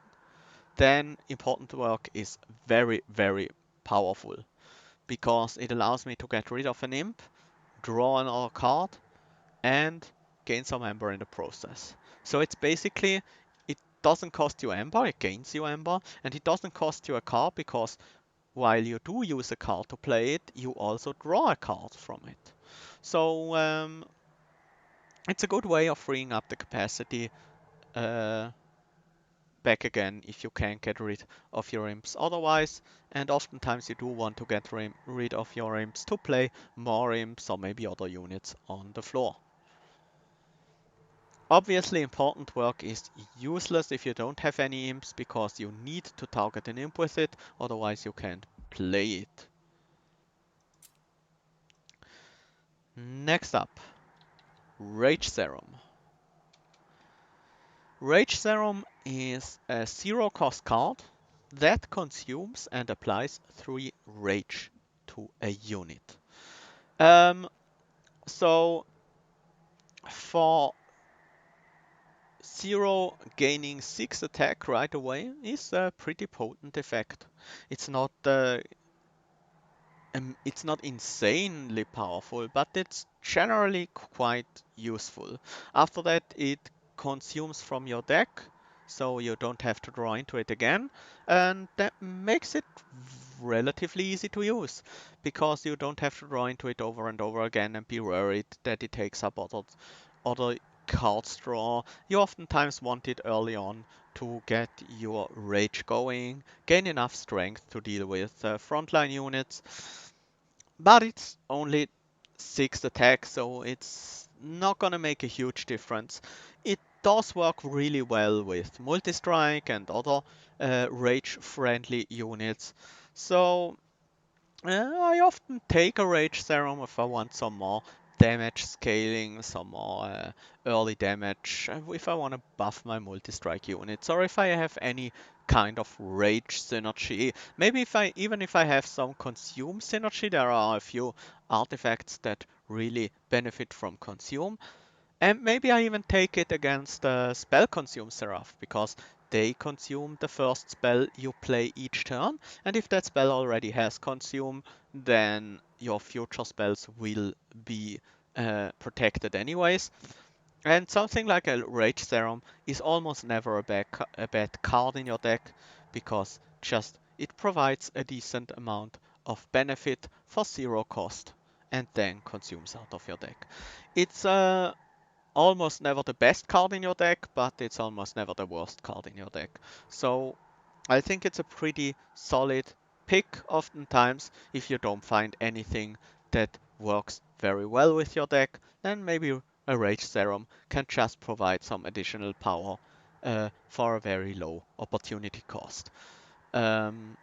then important work is very, very powerful because it allows me to get rid of an imp, draw another card, and gain some amber in the process. So it's basically, it doesn't cost you amber, it gains you amber, and it doesn't cost you a card because while you do use a card to play it, you also draw a card from it. So it's a good way of freeing up the capacity uh, back again if you can't get rid of your imps otherwise. And oftentimes you do want to get rid of your imps to play more imps or maybe other units on the floor. Obviously, important work is useless if you don't have any imps because you need to target an imp with it, otherwise you can't play it. Next up, Rage Serum. Rage Serum is a zero cost card that consumes and applies 3 rage to a unit. So for 0 gaining 6 attack right away is a pretty potent effect. It's not it's not insanely powerful, but it's generally quite useful. After that, it consumes from your deck, so you don't have to draw into it again, and that makes it relatively easy to use, because you don't have to draw into it over and over again and be worried that it takes up other cards draw. You oftentimes want it early on to get your rage going, gain enough strength to deal with frontline units, but it's only 6 attack, so it's not gonna make a huge difference. It does work really well with multi-strike and other rage-friendly units, so I often take a rage serum if I want some more damage scaling, some more early damage, if I want to buff my multi-strike units, or if I have any kind of rage synergy. Maybe even if I have some consume synergy, there are a few artifacts that really benefit from consume. And maybe I even take it against spell consume Seraph, because they consume the first spell you play each turn, and if that spell already has consume, then your future spells will be protected anyways. And something like a Rage Serum is almost never a bad card in your deck, because just it provides a decent amount of benefit for zero cost and then consumes out of your deck. It's almost never the best card in your deck, but it's almost never the worst card in your deck. So I think it's a pretty solid pick oftentimes. If you don't find anything that works very well with your deck, then maybe a Rage Serum can just provide some additional power for a very low opportunity cost. Um,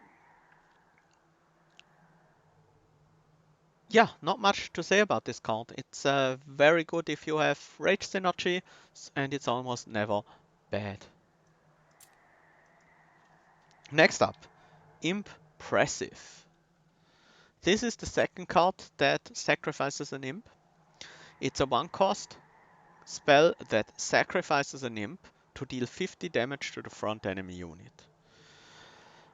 yeah, not much to say about this card. It's very good if you have Rage Synergy, and it's almost never bad. Next up, Impressive. This is the second card that sacrifices an imp. It's a 1-cost spell that sacrifices an imp to deal 50 damage to the front enemy unit.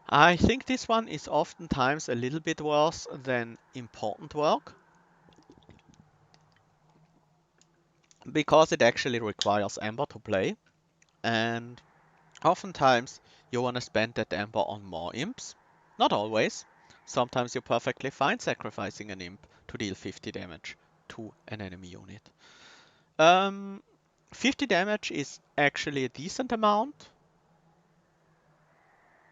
I think this one is oftentimes a little bit worse than Important Work, because it actually requires Ember to play, and oftentimes you want to spend that Ember on more imps. Not always. Sometimes you're perfectly fine sacrificing an imp to deal 50 damage to an enemy unit. 50 damage is actually a decent amount.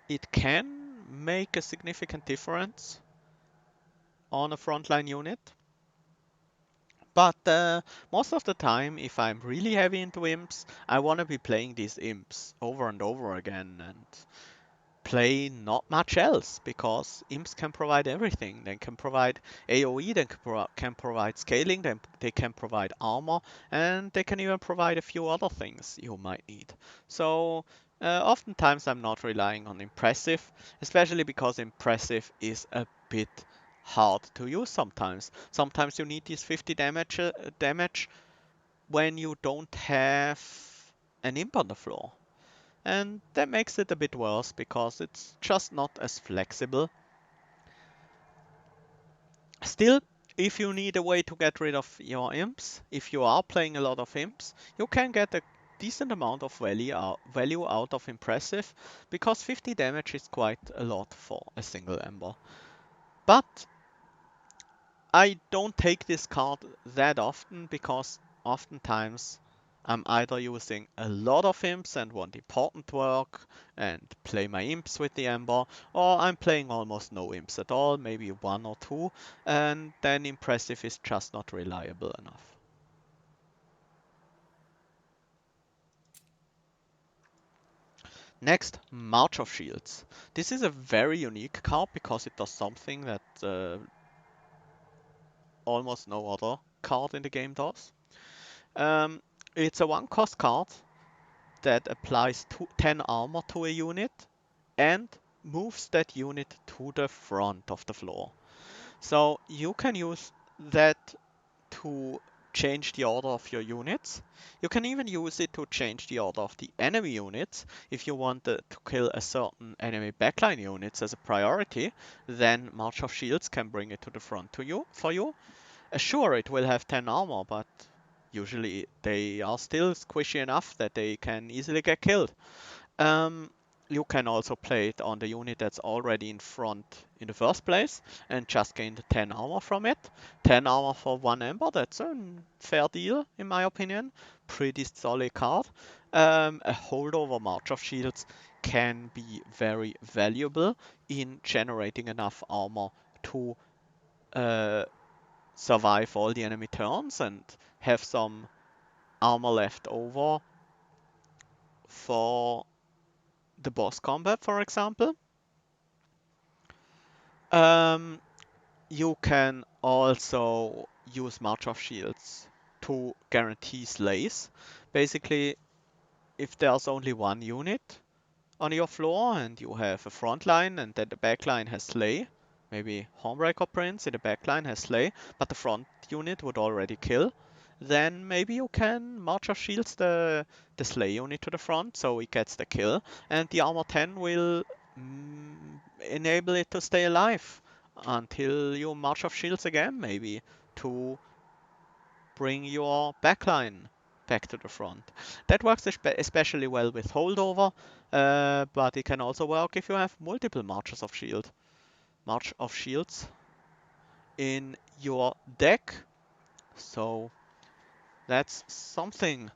It can make a significant difference on a frontline unit. But most of the time, if I'm really heavy into imps, I want to be playing these imps over and over again and play not much else, because imps can provide everything. They can provide AoE, they can provide scaling, they can provide armor, and they can even provide a few other things you might need. So oftentimes I'm not relying on impressive, especially because impressive is a bit hard to use sometimes. Sometimes you need these 50 damage when you don't have an imp on the floor. And that makes it a bit worse, because it's just not as flexible. Still, if you need a way to get rid of your imps, if you are playing a lot of imps, you can get a decent amount of value out of Impressive, because 50 damage is quite a lot for a single Ember. But I don't take this card that often, because oftentimes I'm either using a lot of imps and want important work and play my imps with the Ember, or I'm playing almost no imps at all, maybe one or two, and then Impressive is just not reliable enough. Next, March of Shields. This is a very unique card, because it does something that almost no other card in the game does. Um, it's a 1-cost card that applies 10 armor to a unit and moves that unit to the front of the floor. So you can use that to change the order of your units. You can even use it to change the order of the enemy units. If you want to kill a certain enemy backline units as a priority, then March of Shields can bring it to the front for you. Sure, it will have 10 armor, but usually they are still squishy enough that they can easily get killed. Um, you can also play it on the unit that's already in front in the first place and just gain the 10 armor from it. 10 armor for 1 Ember, that's a fair deal in my opinion. Pretty solid card. A holdover March of Shields can be very valuable in generating enough armor to uh, survive all the enemy turns and have some armor left over for the boss combat, for example. Um, you can also use March of Shields to guarantee slays. Basically, if there's only one unit on your floor and you have a front line and then the back line has slay, maybe Homebreaker Prince in the back line has slay, but the front unit would already kill, then maybe you can March of Shields the slay unit to the front so it gets the kill, and the armor 10 will enable it to stay alive until you March of Shields again, maybe, to bring your backline back to the front. That works especially well with holdover, but it can also work if you have multiple March of Shields in your deck. So that's something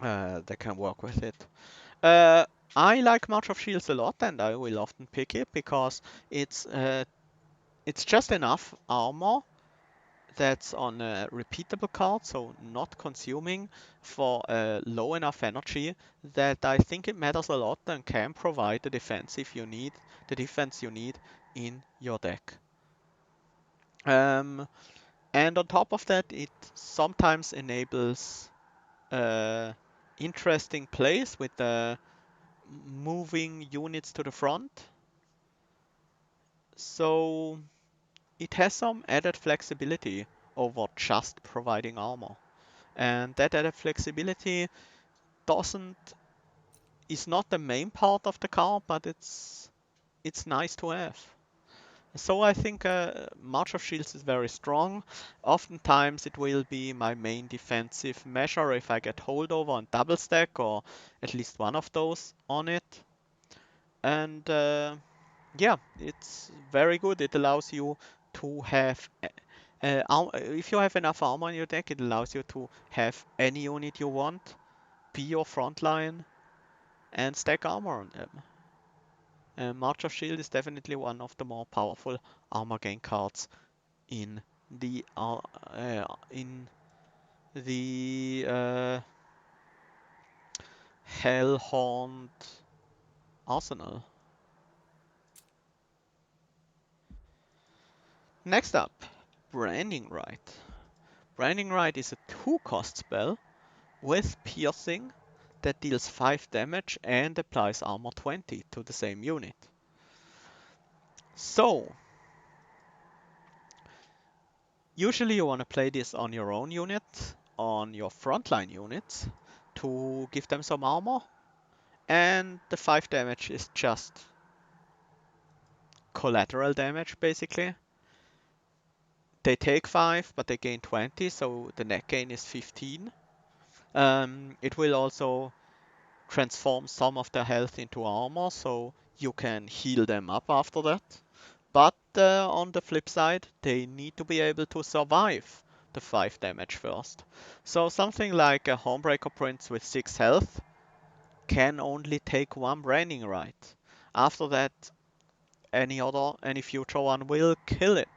that can work with it. Uh, I like March of Shields a lot, and I will often pick it because it's uh, it's just enough armor that's on a repeatable card, so not consuming for low enough energy that I think it matters a lot and can provide the defense you need in your deck. And on top of that, it sometimes enables interesting plays with moving units to the front. So it has some added flexibility over just providing armor. And that added flexibility doesn't is not the main part of the card, but it's nice to have. So I think March of Shields is very strong. Oftentimes it will be my main defensive measure if I get holdover and double stack or at least one of those on it. And yeah, it's very good. It allows you to have if you have enough armor in your deck, it allows you to have any unit you want be your front line and stack armor on them. March of Shield is definitely one of the more powerful armor gain cards in the Hellhorned arsenal. Next up, Branding Rite. Branding Rite is a 2-cost spell with piercing that deals 5 damage and applies armor 20 to the same unit. So, usually you want to play this on your own unit, on your frontline units, to give them some armor. And the 5 damage is just collateral damage, basically. They take 5, but they gain 20, so the net gain is 15. It will also transform some of their health into armor, so you can heal them up after that. But on the flip side, they need to be able to survive the 5 damage first. So something like a Homebreaker Prince with 6 health can only take 1 Branding Rite. After that, any future one will kill it.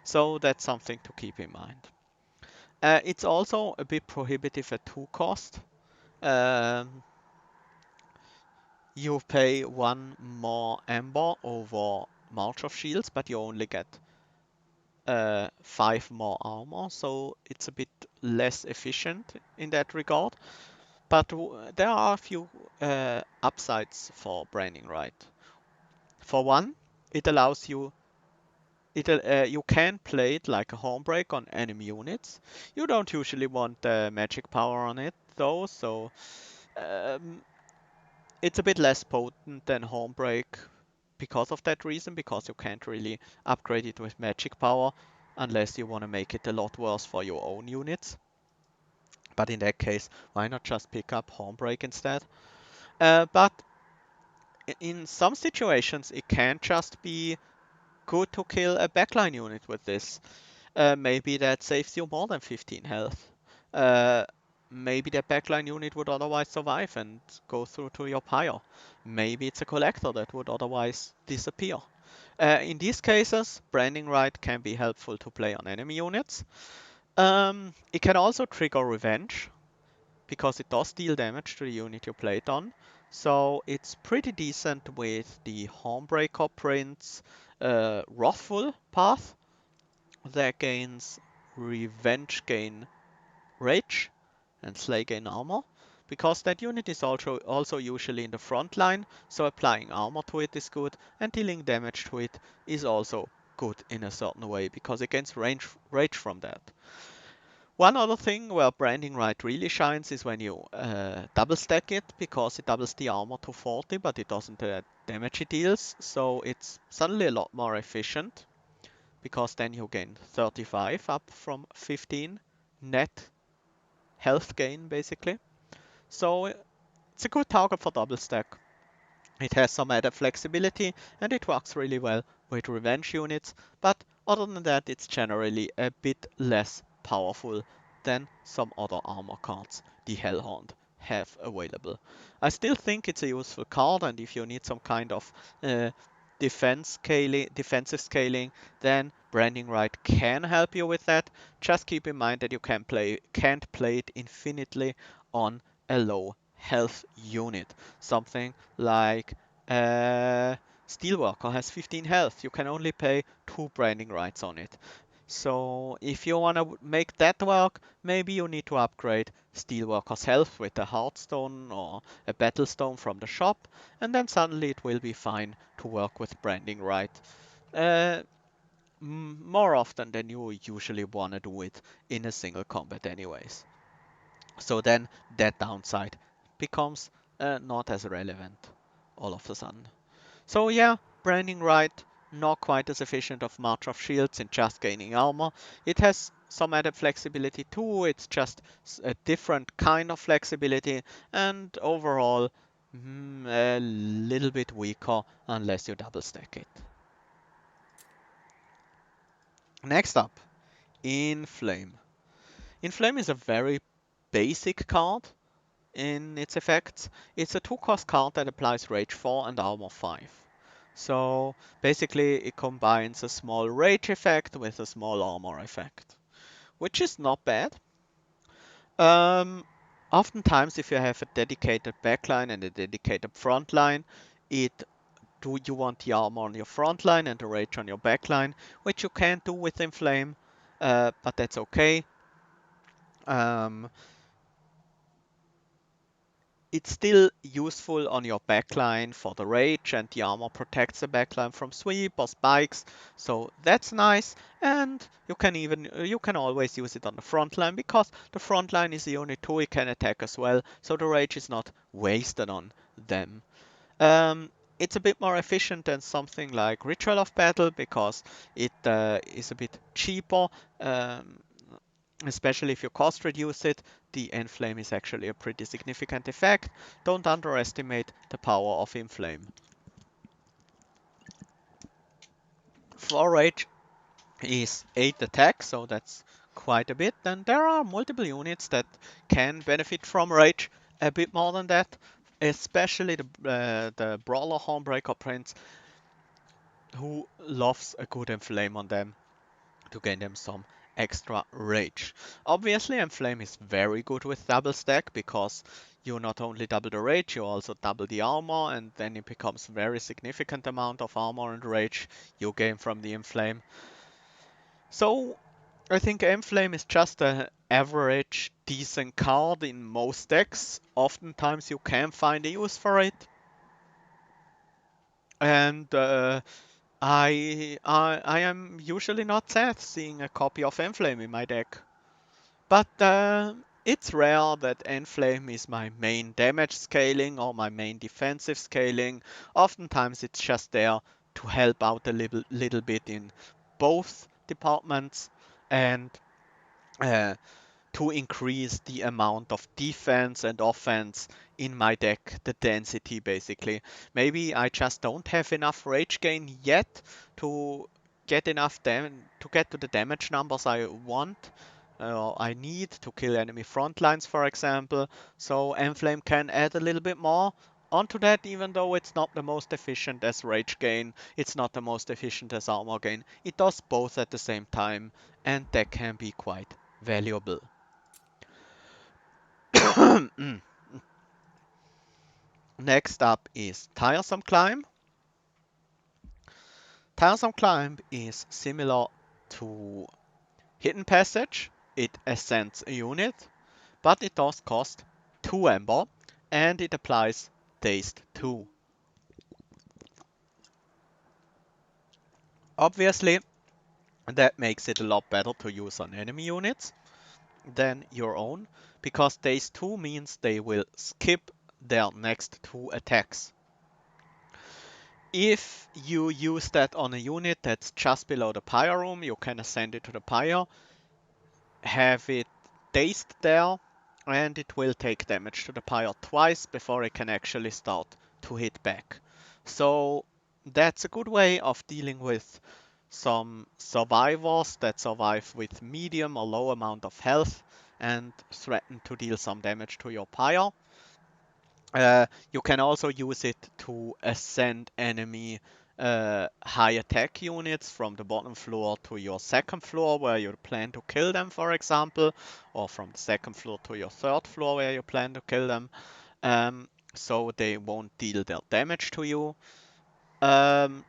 So that's something to keep in mind. It's also a bit prohibitive at 2 cost. Um, you pay 1 more Ember over March of Shields, but you only get 5 more armor, so it's a bit less efficient in that regard. But there are a few upsides for Branding Rite. For one, it allows you you can play it like a Homebreak on enemy units. You don't usually want magic power on it though, so um, it's a bit less potent than Homebreak because of that reason, because you can't really upgrade it with magic power unless you want to make it a lot worse for your own units. But in that case, why not just pick up Homebreak instead? But in some situations, it can just be good to kill a backline unit with this. Maybe that saves you more than 15 health. Uh, maybe that backline unit would otherwise survive and go through to your pyre. Maybe it's a collector that would otherwise disappear. In these cases, Branding Rite can be helpful to play on enemy units. It can also trigger Revenge, because it does deal damage to the unit you played on. So it's pretty decent with the Homebreaker Prince Wrathful path that gains Revenge gain Rage and Slay gain armor, because that unit is also usually in the front line, so applying armor to it is good, and dealing damage to it is also good in a certain way, because it gains rage from that. One other thing where Branding Right really shines is when you double stack it, because it doubles the armor to 40, but it doesn't damage it deals, so it's suddenly a lot more efficient, because then you gain 35 up from 15 net health gain, basically. So it's a good target for double stack. It has some added flexibility and it works really well with revenge units, but other than that it's generally a bit less powerful than some other armor cards the Hellhorned have available. I still think it's a useful card, and if you need some kind of uh, defensive scaling, then Branding Right can help you with that. Just keep in mind that you can't play it infinitely on a low health unit. Something like Steelworker has 15 health. You can only pay 2 Branding Rights on it. So if you want to make that work, maybe you need to upgrade Steelworker's health with a Heartstone or a Battlestone from the shop, and then suddenly it will be fine to work with Branding Right. Uh, More often than you usually want to do it in a single combat anyways. So then that downside becomes not as relevant all of a sudden. So yeah, Branding Right, not quite as efficient of March of Shields in just gaining armor. It has some added flexibility too, it's just a different kind of flexibility, and overall a little bit weaker unless you double stack it. Next up, Inflame. Inflame is a very basic card in its effects. It's a 2-cost card that applies Rage 4 and Armor 5. So basically it combines a small Rage effect with a small Armor effect, which is not bad. Um, Oftentimes if you have a dedicated backline and a dedicated front line, it do you want the armor on your front line and the rage on your backline, which you can't do with Inflame, but that's okay. Um, It's still useful on your backline for the rage, and the armor protects the backline from sweep or spikes, so that's nice. And you can always use it on the front line, because the front line is a unit too, it can attack as well, so the rage is not wasted on them. It's a bit more efficient than something like Ritual of Battle, because it is a bit cheaper. Um, Especially if you cost reduce it, the Enflame is actually a pretty significant effect. Don't underestimate the power of Inflame. For Rage is 8 attack, so that's quite a bit. And there are multiple units that can benefit from Rage a bit more than that, especially the Brawler Hornbreaker Prince, who loves a good Enflame on them to gain them some extra rage. Obviously, Enflame is very good with double stack, because you not only double the rage, you also double the armor, and then it becomes very significant amount of armor and rage you gain from the Enflame. So I think Enflame is just an average decent card in most decks. Oftentimes you can find a use for it. And I am usually not sad seeing a copy of Enflame in my deck. But it's rare that Enflame is my main damage scaling or my main defensive scaling. Oftentimes it's just there to help out a little bit in both departments, and uh, to increase the amount of defense and offense in my deck, the density basically. Maybe I just don't have enough rage gain yet to to get to the damage numbers I want. I need to kill enemy front lines, for example. So Enflame can add a little bit more onto that, even though it's not the most efficient as rage gain, it's not the most efficient as armor gain. It does both at the same time, and that can be quite valuable. Next up is Tiresome Climb. Tiresome Climb is similar to Hidden Passage, it ascends a unit, but it does cost 2 Ember, and it applies Dazed 2. Obviously, that makes it a lot better to use on enemy units than your own, because Dazed 2 means they will skip their next 2 attacks. If you use that on a unit that's just below the pyre room, you can ascend it to the pyre, have it dazed there, and it will take damage to the pyre twice before it can actually start to hit back. So that's a good way of dealing with some survivors that survive with medium or low amount of health and threaten to deal some damage to your pyre. You can also use it to ascend enemy high attack units from the bottom floor to your second floor where you plan to kill them, for example, or from the second floor to your third floor where you plan to kill them, so they won't deal their damage to you. Um,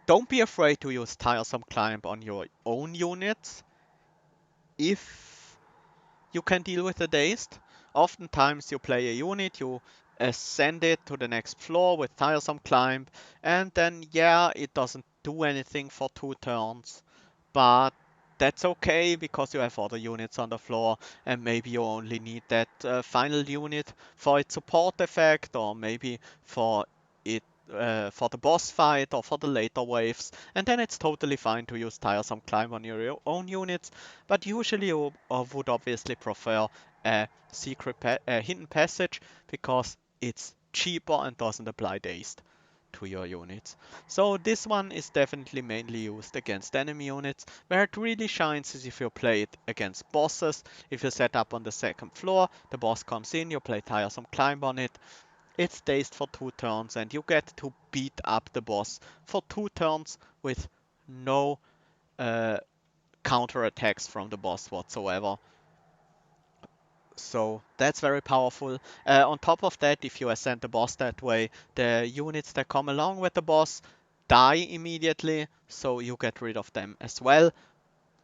don't be afraid to use Tiresome Climb on your own units if you can deal with the dazed. Oftentimes you play a unit, you ascend it to the next floor with tiresome climb, and then yeah, it doesn't do anything for 2 turns, but that's okay because you have other units on the floor, and maybe you only need that final unit for its support effect, or maybe for it for the boss fight or for the later waves, and then it's totally fine to use tiresome climb on your own units. But usually you would obviously prefer a a hidden passage because it's cheaper and doesn't apply dazed to your units. So this one is definitely mainly used against enemy units. Where it really shines is if you play it against bosses. If you set up on the second floor, the boss comes in, you play tiresome climb on it. It's dazed for 2 turns and you get to beat up the boss for 2 turns with no uh, counter attacks from the boss whatsoever. So that's very powerful. On top of that, if you ascend the boss that way, the units that come along with the boss die immediately, so you get rid of them as well,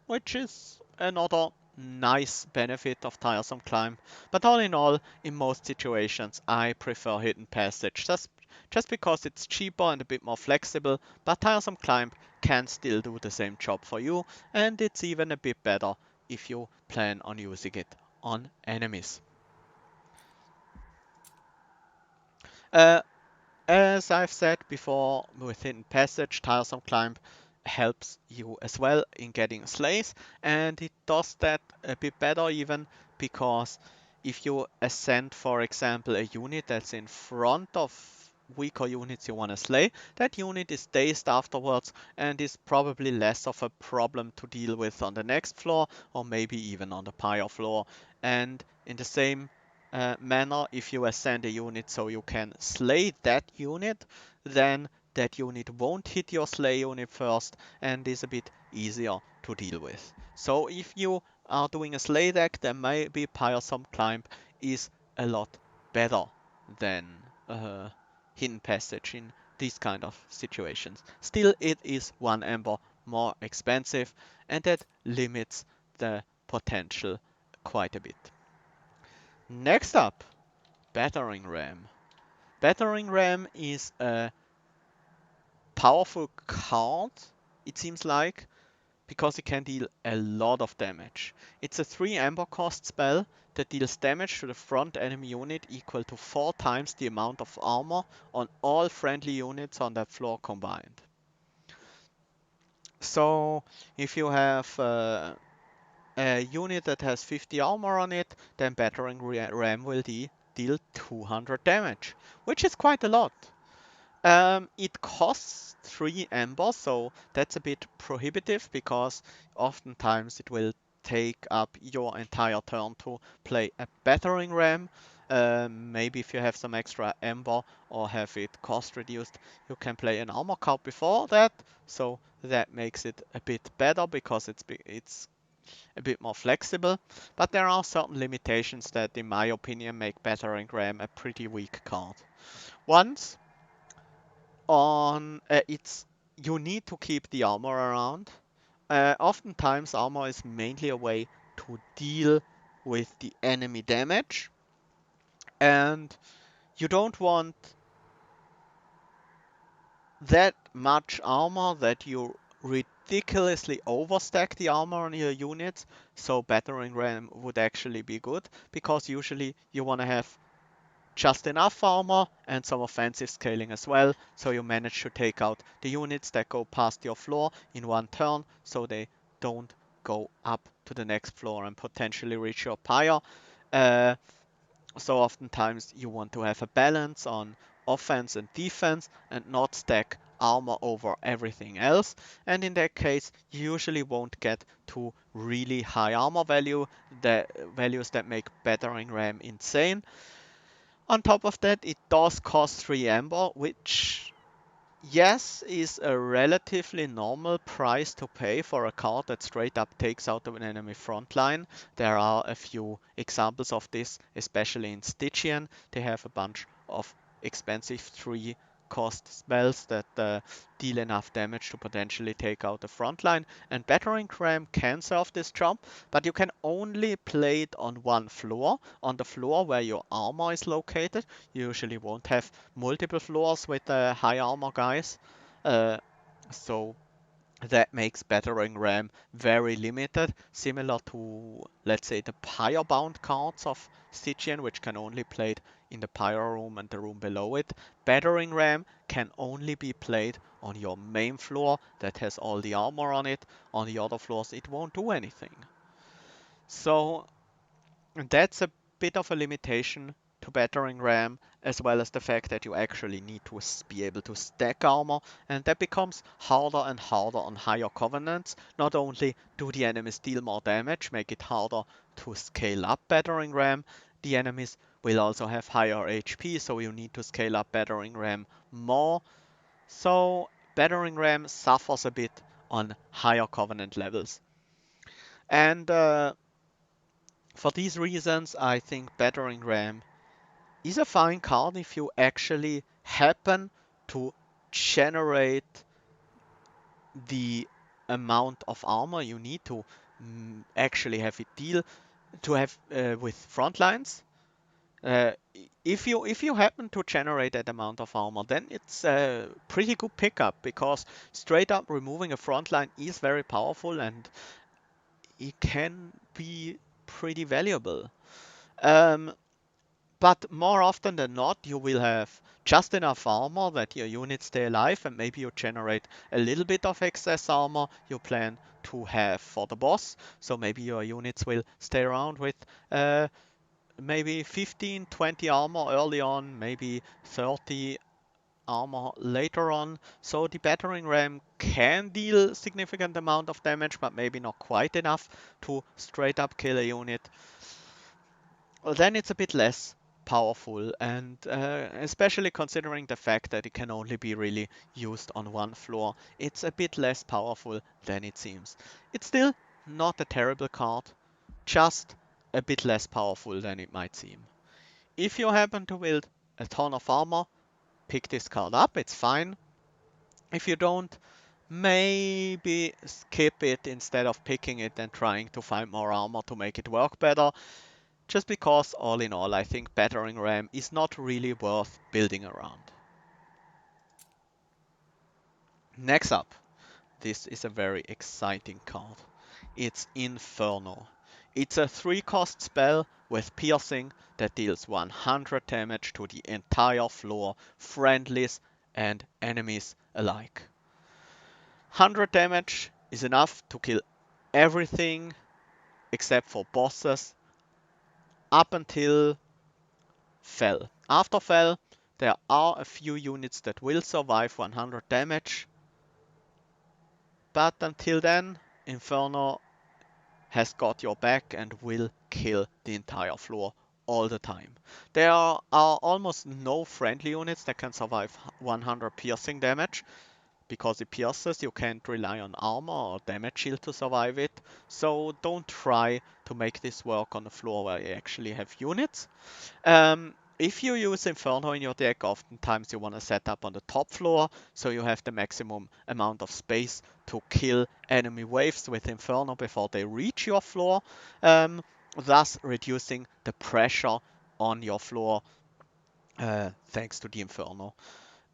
which is another nice benefit of Tiresome Climb. But all in all, in most situations, I prefer Hidden Passage just because it's cheaper and a bit more flexible, but Tiresome Climb can still do the same job for you, and it's even a bit better if you plan on using it on enemies. Uh, As I've said before, within Passage, Tiresome Climb helps you as well in getting slays, and it does that a bit better even because if you ascend, for example, a unit that's in front of weaker units you want to slay, that unit is dazed afterwards and is probably less of a problem to deal with on the next floor or maybe even on the pyre floor. And in the same manner, if you ascend a unit so you can slay that unit, then that unit won't hit your slay unit first and is a bit easier to deal with. So if you are doing a slay deck, then maybe Pyresome Climb is a lot better than Hidden Passage in these kind of situations. Still, it is 1 Ember more expensive, and that limits the potential quite a bit. Next up, Battering Ram. Battering Ram is a powerful card, it seems like, because it can deal a lot of damage. It's a 3 Ember cost spell that deals damage to the front enemy unit equal to 4 times the amount of armor on all friendly units on that floor combined. So if you have a unit that has 50 armor on it, then Battering Ram will deal 200 damage, which is quite a lot. It costs 3 Ember, so that's a bit prohibitive because oftentimes it will take up your entire turn to play a Battering Ram. Maybe if you have some extra Ember or have it cost reduced, you can play an armor card before that. So that makes it a bit better because it's a bit more flexible. But there are certain limitations that, in my opinion, make Battering Ram a pretty weak card. Once on it's you need to keep the armor around Oftentimes armor is mainly a way to deal with the enemy damage, and you don't want that much armor that you ridiculously overstack the armor on your units, so battering ram would actually be good, because usually you want to have just enough armor and some offensive scaling as well, so you manage to take out the units that go past your floor in one turn, so they don't go up to the next floor and potentially reach your pyre. Uh, so oftentimes you want to have a balance on offense and defense and not stack armor over everything else. And in that case, you usually won't get to really high armor values that make battering ram insane. On top of that, it does cost 3 amber, which, yes, is a relatively normal price to pay for a card that straight up takes out an enemy front line. There are a few examples of this, especially in Stygian. They have a bunch of expensive 3 cost spells that deal enough damage to potentially take out the front line. And Battering Ram can serve this job, but you can only play it on one floor, on the floor where your armor is located. You usually won't have multiple floors with high armor guys. Uh, so that makes battering ram very limited, similar to, let's say, the pyre bound cards of Stygian, which can only played in the pyre room and the room below it. Battering ram can only be played on your main floor that has all the armor on it. On the other floors it won't do anything. So that's a bit of a limitation to battering ram, as well as the fact that you actually need to be able to stack armor, and that becomes harder and harder on higher covenants. Not only do the enemies deal more damage, make it harder to scale up battering ram, the enemies will also have higher HP, so you need to scale up battering ram more. So battering ram suffers a bit on higher covenant levels. And for these reasons, I think battering ram is a fine card if you actually happen to generate the amount of armor you need to actually have it deal to have with front lines. Uh, if you happen to generate that amount of armor, then it's a pretty good pickup, because straight up removing a front line is very powerful and it can be pretty valuable. Um, But more often than not, you will have just enough armor that your units stay alive, and maybe you generate a little bit of excess armor you plan to have for the boss. So maybe your units will stay around with uh, maybe 15, 20 armor early on, maybe 30 armor later on. So the battering ram can deal significant amount of damage, but maybe not quite enough to straight up kill a unit. Well, then it's a bit less powerful, and especially considering the fact that it can only be really used on one floor, it's a bit less powerful than it seems. It's still not a terrible card, just a bit less powerful than it might seem. If you happen to build a ton of armor, pick this card up, it's fine. If you don't, maybe skip it instead of picking it and trying to find more armor to make it work better. Just because, all in all, I think battering ram is not really worth building around. Next up, this is a very exciting card. It's Inferno. It's a 3-cost spell with piercing that deals 100 damage to the entire floor, friendlies and enemies alike. 100 damage is enough to kill everything except for bosses up until Fell. After Fell, there are a few units that will survive 100 damage, but until then, Inferno has got your back and will kill the entire floor all the time. There are almost no friendly units that can survive 100 piercing damage. Because it pierces, you can't rely on armor or damage shield to survive it, so don't try to make this work on the floor where you actually have units. If you use Inferno in your deck, oftentimes you want to set up on the top floor, so you have the maximum amount of space to kill enemy waves with Inferno before they reach your floor, thus reducing the pressure on your floor thanks to the Inferno.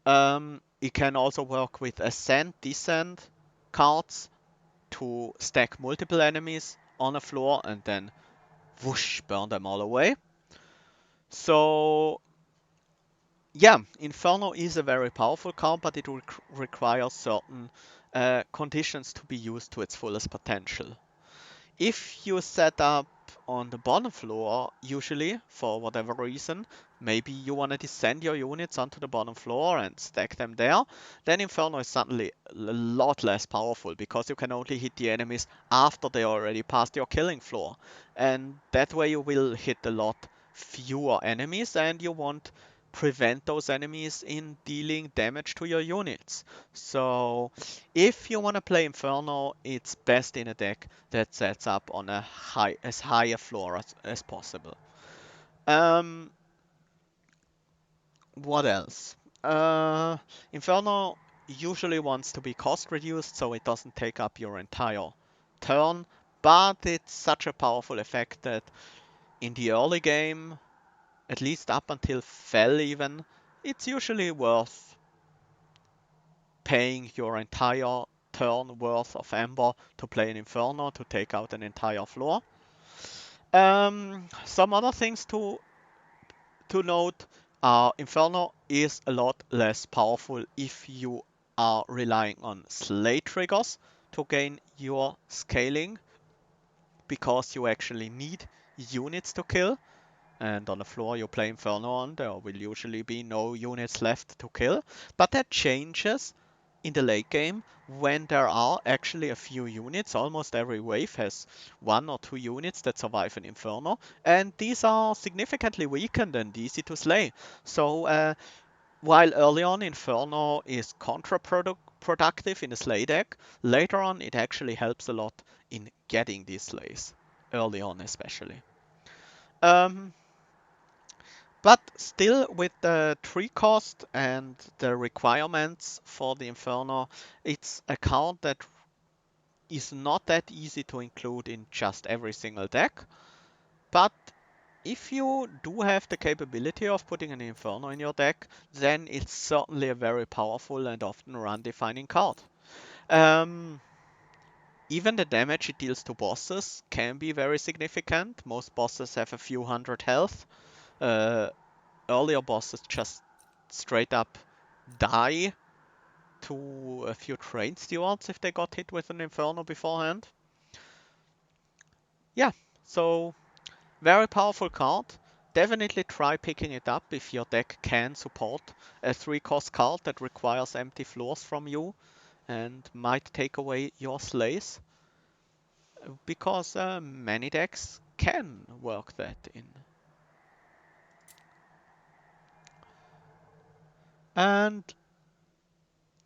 It can also work with Ascent, Descent cards to stack multiple enemies on a floor and then whoosh, burn them all away. So yeah, Inferno is a very powerful card, but it requires certain conditions to be used to its fullest potential. If you set up on the bottom floor, usually, for whatever reason, maybe you want to descend your units onto the bottom floor and stack them there, then Inferno is suddenly a lot less powerful because you can only hit the enemies after they already passed your killing floor. And that way you will hit a lot fewer enemies and you won't prevent those enemies in dealing damage to your units. So if you want to play Inferno, it's best in a deck that sets up on as high a floor as possible. Um, what else? Inferno usually wants to be cost reduced so it doesn't take up your entire turn, but it's such a powerful effect that in the early game, at least up until Fell even, it's usually worth paying your entire turn worth of Ember to play an Inferno to take out an entire floor. Some other things to note are Inferno is a lot less powerful if you are relying on Slay triggers to gain your scaling because you actually need units to kill. And on the floor you play Inferno on, there will usually be no units left to kill. But that changes in the late game when there are actually a few units. Almost every wave has 1 or 2 units that survive an Inferno, and these are significantly weakened and easy to slay. So while early on Inferno is counterproductive in a slay deck, later on it actually helps a lot in getting these slays, early on especially. Um, but still, with the tree cost and the requirements for the Inferno, it's a card that is not that easy to include in just every single deck. But if you do have the capability of putting an Inferno in your deck, then it's certainly a very powerful and often run-defining card. Um, Even the damage it deals to bosses can be very significant. Most bosses have a few hundred health. Uh, Earlier bosses just straight up die to a few train stewards if they got hit with an Inferno beforehand. Yeah, so very powerful card. Definitely try picking it up if your deck can support a 3-cost card that requires empty floors from you and might take away your slays, because many decks can work that in. And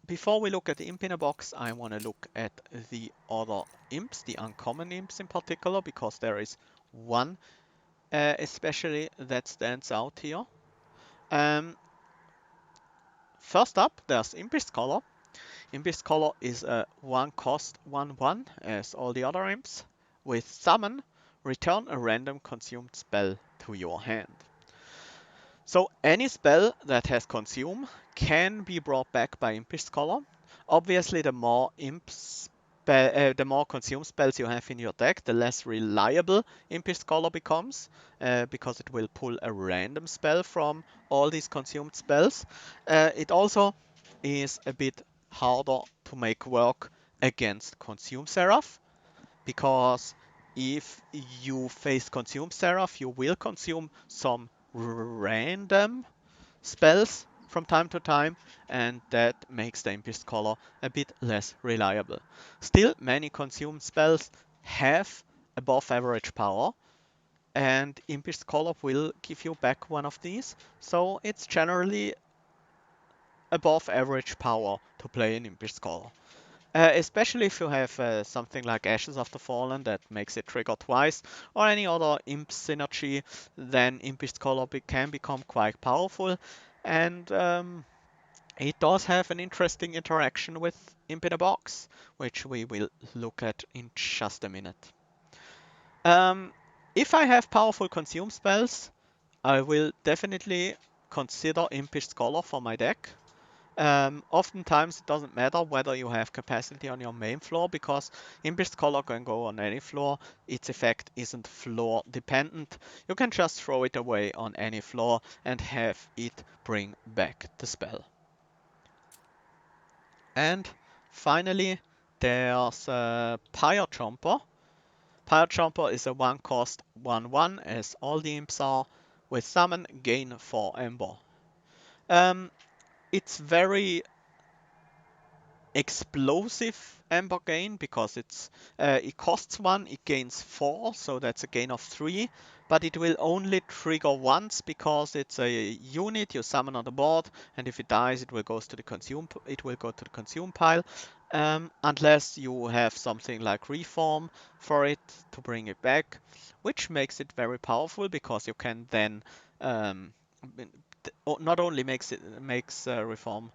before we look at the imp in a box, I want to look at the other imps, the uncommon imps in particular, because there is one especially that stands out here. Um, First up, there's Imp's Scholar. Imp's Scholar is a 1-cost 1/1 as all the other imps. With Summon, return a random consumed spell to your hand. So any spell that has Consume can be brought back by Impish Scholar. Obviously, the more Consume spells you have in your deck, the less reliable Impish Scholar becomes, because it will pull a random spell from all these consumed spells. It also is a bit harder to make work against Consume Seraph, because if you face Consume Seraph, you will consume some random spells from time to time, and that makes the Impish Scholar a bit less reliable. Still, many consumed spells have above average power, and Impish Scholar will give you back one of these, so it's generally above average power to play an Impish Scholar. Especially if you have something like Ashes of the Fallen that makes it trigger twice, or any other imp synergy, then Impish Scholar can become quite powerful. And it does have an interesting interaction with Imp in a Box, which we will look at in just a minute. If I have powerful consume spells, I will definitely consider Impish Scholar for my deck. Oftentimes it doesn't matter whether you have capacity on your main floor, because Impish Scholar can go on any floor. Its effect isn't floor dependent. You can just throw it away on any floor and have it bring back the spell. And finally, there's Pyre Chomper. Pyre Chomper is a 1-cost 1/1, as all the imps are, with summon, gain 4 Ember. It's very explosive Ember gain, because it costs 1, it gains 4, so that's a gain of 3, but it will only trigger once because it's a unit you summon on the board, and if it dies it will go to the consume pile, unless you have something like Reform for it to bring it back, which makes it very powerful, because you can then not only makes Reform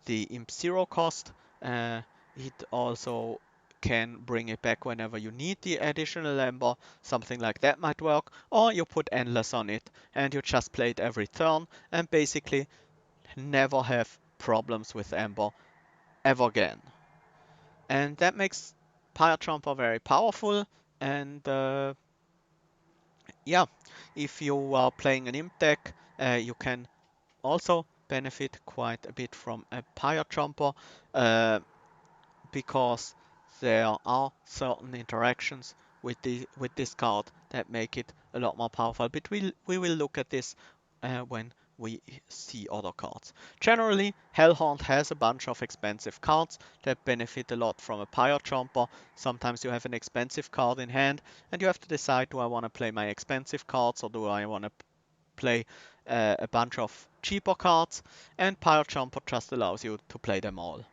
the imp 0 cost, it also can bring it back whenever you need the additional Ember. Something like that might work. Or you put Endless on it and you just play it every turn and basically never have problems with Ember ever again. And that makes Pyre Trumper very powerful. And yeah, if you are playing an imp deck, you can also benefit quite a bit from a Pyre Trumper. Because there are certain interactions with this card that make it a lot more powerful. But we will look at this when we see other cards. Generally, Hellhorned has a bunch of expensive cards that benefit a lot from a Pyre Chomper. Sometimes you have an expensive card in hand and you have to decide, do I want to play my expensive cards or do I want to play a bunch of cheaper cards? And Pyre Chomper just allows you to play them all.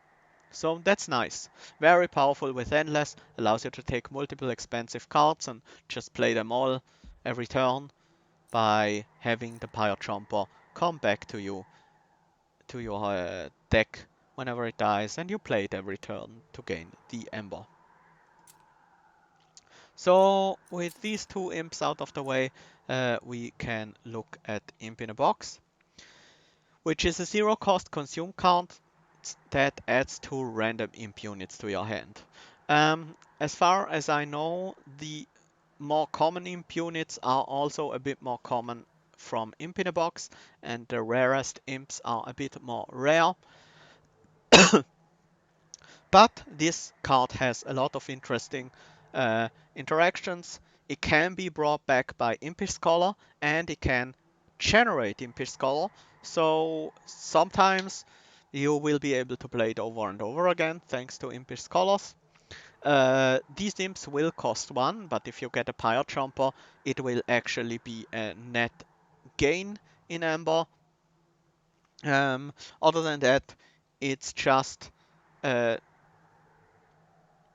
So that's nice. Very powerful with Endless, allows you to take multiple expensive cards and just play them all every turn by having the Pyre Chomper come back to you, to your deck whenever it dies, and you play it every turn to gain the Ember. So with these two imps out of the way, we can look at Imp in a Box, which is a 0-cost consume card that adds 2 random imp units to your hand. As far as I know, the more common imp units are also a bit more common from Imp in a Box, and the rarest imps are a bit more rare. But this card has a lot of interesting interactions. It can be brought back by Impish Scholar, and it can generate Impish Scholar. So sometimes you will be able to play it over and over again thanks to Impish Scholars. These imps will cost 1, but if you get a Pyre Jumper, it will actually be a net gain in Ember. Other than that, it's just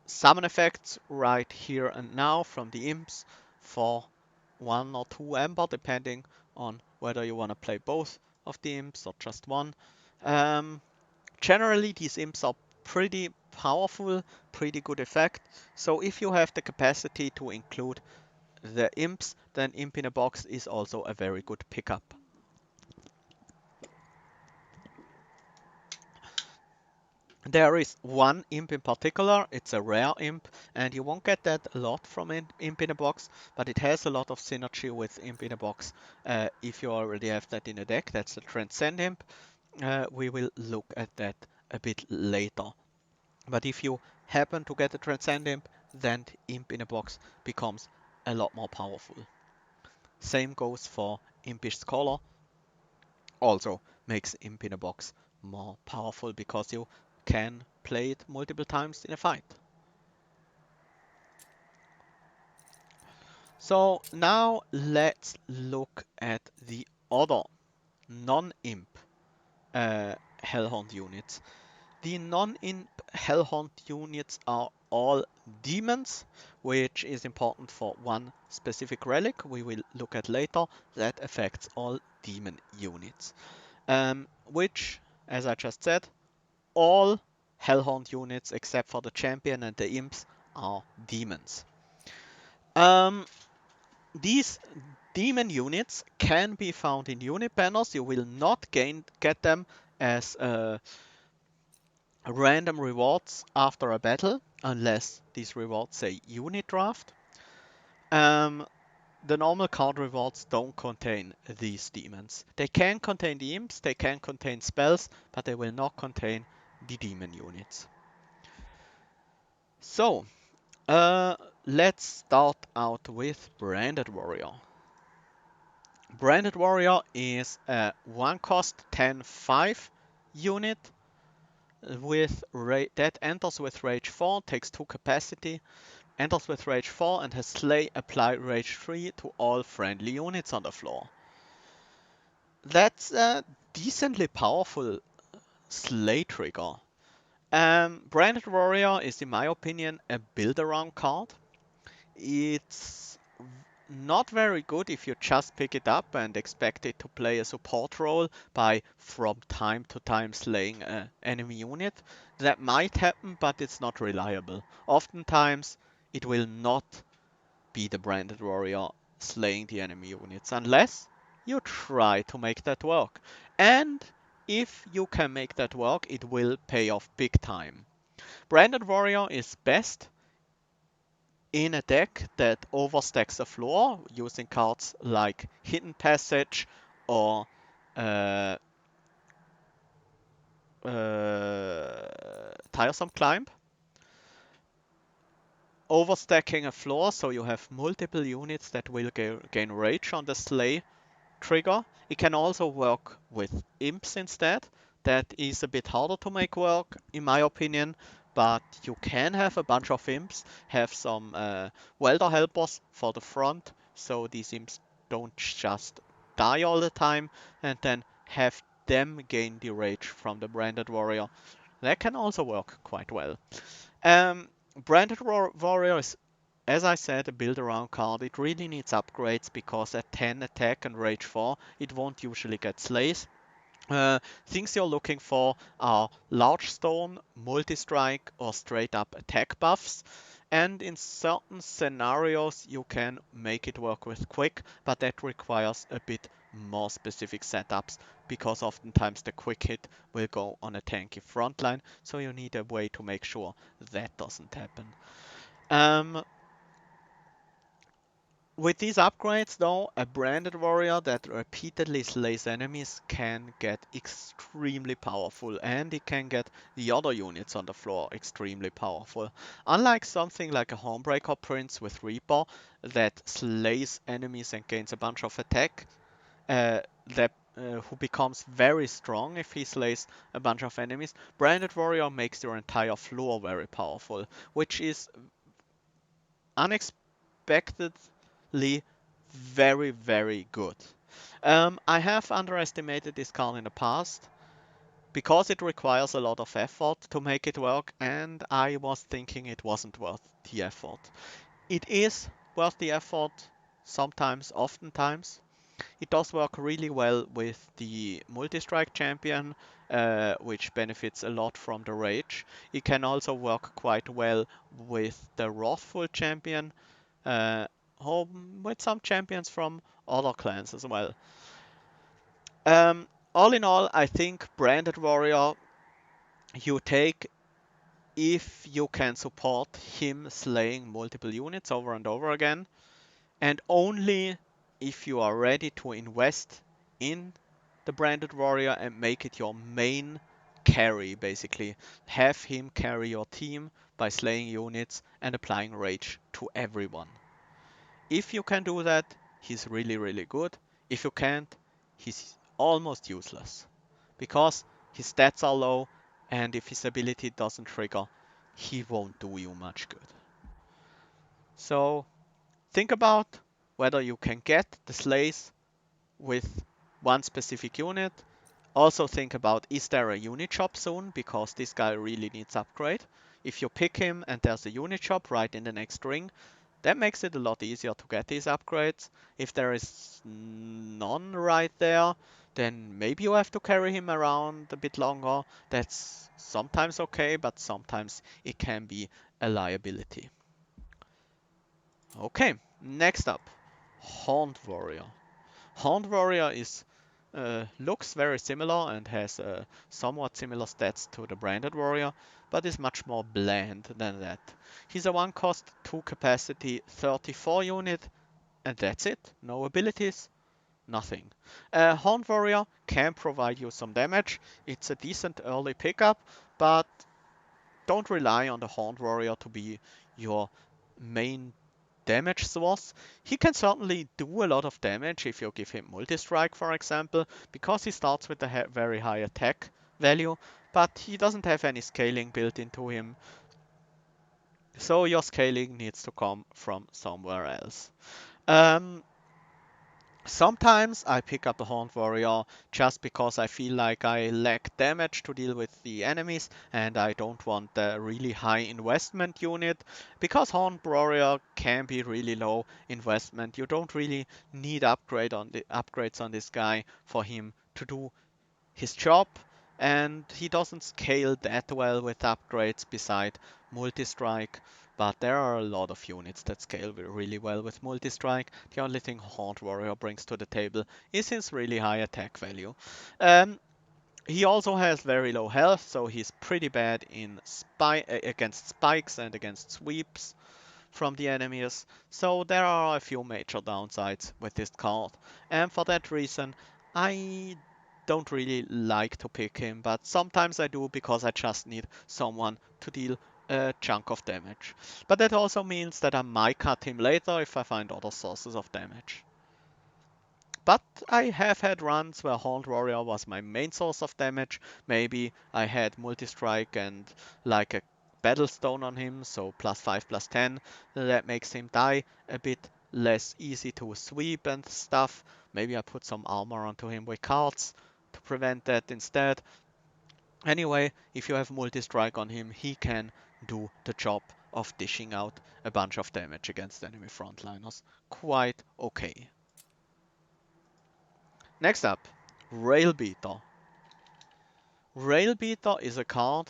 summon effects right here and now from the imps for 1 or 2 Ember, depending on whether you want to play both of the imps or just one. Generally, these imps are pretty powerful, pretty good effect. So if you have the capacity to include the imps, then Imp in a Box is also a very good pickup. There is one imp in particular, it's a rare imp, and you won't get that a lot from Imp in a Box, but it has a lot of synergy with Imp in a Box if you already have that in a deck. That's the Transcend Imp. We will look at that a bit later. But if you happen to get a Transcend Imp, then Imp in a Box becomes a lot more powerful. Same goes for Impish Scholar. Also makes Imp in a Box more powerful because you can play it multiple times in a fight. So now let's look at the other non-imp Hellhound units. The non-imp Hellhorned units are all demons, which is important for one specific relic we will look at later that affects all demon units. Which, as I just said, all Hellhorned units except for the champion and the imps are demons. Um, these demon units can be found in unit banners. You will not get them as random rewards after a battle, unless these rewards say unit draft. Um, the normal card rewards don't contain these demons. They can contain the imps, they can contain spells, but they will not contain the demon units. So, let's start out with Branded Warrior. Branded Warrior is a 1 cost 10/5 unit that enters with Rage 4, takes 2 capacity, enters with Rage 4 and has Slay apply Rage 3 to all friendly units on the floor. That's a decently powerful Slay trigger. Branded Warrior is, in my opinion, a build-around card. It's not very good if you just pick it up and expect it to play a support role by from time to time slaying an enemy unit. That might happen, but it's not reliable. Oftentimes, it will not be the Branded Warrior slaying the enemy units unless you try to make that work. And if you can make that work, it will pay off big time. Branded Warrior is best in a deck that overstacks the floor using cards like Hidden Passage or uh, Tiresome Climb. Overstacking a floor so you have multiple units that will gain rage on the Slay trigger. It can also work with imps instead. That is a bit harder to make work, in my opinion, but you can have a bunch of imps, have some welder helpers for the front, so these imps don't just die all the time, and then have them gain the rage from the branded warrior. That can also work quite well. Um, Branded Warrior is, as I said, a build around card. It really needs upgrades because at 10 attack and rage 4, it won't usually get slays. Things you're looking for are large stone, multi-strike, or straight up attack buffs. And in certain scenarios, you can make it work with quick, but that requires a bit more specific setups because oftentimes the quick hit will go on a tanky frontline, so you need a way to make sure that doesn't happen. Um, with these upgrades though, a branded warrior that repeatedly slays enemies can get extremely powerful, and it can get the other units on the floor extremely powerful. Unlike something like a Homebreaker Prince with Reaper that slays enemies and gains a bunch of attack, who becomes very strong if he slays a bunch of enemies, Branded Warrior makes your entire floor very powerful, which is unexpectedly very, very good. I have underestimated this card in the past because it requires a lot of effort to make it work, and I was thinking it wasn't worth the effort. It is worth the effort sometimes, oftentimes. It does work really well with the multi-strike champion, which benefits a lot from the rage. It can also work quite well with the wrathful champion, uh, or with some champions from other clans as well. All in all, I think Branded Warrior you take if you can support him slaying multiple units over and over again, and only if you are ready to invest in the Branded Warrior and make it your main carry, basically. Have him carry your team by slaying units and applying rage to everyone. If you can do that, he's really, really good. If you can't, he's almost useless. Because his stats are low, and if his ability doesn't trigger, he won't do you much good. So think about whether you can get the slays with one specific unit, Also think about, is there a unit shop soon? Because this guy really needs upgrade. If you pick him and there's a unit shop right in the next ring, that makes it a lot easier to get these upgrades. If there is none right there, then maybe you have to carry him around a bit longer. That's sometimes okay, but sometimes it can be a liability. Okay, next up, Horned Warrior. Horned Warrior is looks very similar and has somewhat similar stats to the Branded Warrior, but is much more bland than that. He's a 1 cost, 2 capacity, 34 unit, and that's it. No abilities, nothing. Horned Warrior can provide you some damage. It's a decent early pickup, but don't rely on the Horned Warrior to be your main damage source. He can certainly do a lot of damage if you give him multi-strike, for example, because he starts with a very high attack value, but he doesn't have any scaling built into him, so your scaling needs to come from somewhere else. Um, Sometimes I pick up a Horned Warrior just because I feel like I lack damage to deal with the enemies and I don't want a really high investment unit. Because Horned Warrior can be really low investment, you don't really need upgrades on this guy for him to do his job, and he doesn't scale that well with upgrades beside multi-strike, but there are a lot of units that scale really well with multi-strike. The only thing Horned Warrior brings to the table is his really high attack value. Um, he also has very low health, so he's pretty bad in against spikes and against sweeps from the enemies, so there are a few major downsides with this card, and for that reason I don't really like to pick him, but sometimes I do because I just need someone to deal a chunk of damage. But that also means that I might cut him later if I find other sources of damage. But I have had runs where Horned Warrior was my main source of damage. Maybe I had multi-strike and like a Battlestone on him, so +5, +10. That makes him die a bit less easy to sweep and stuff. Maybe I put some armor onto him with cards to prevent that instead. Anyway, if you have multi-strike on him, he can do the job of dishing out a bunch of damage against enemy frontliners. Quite okay. Next up, Rail Beater. Rail Beater is a card,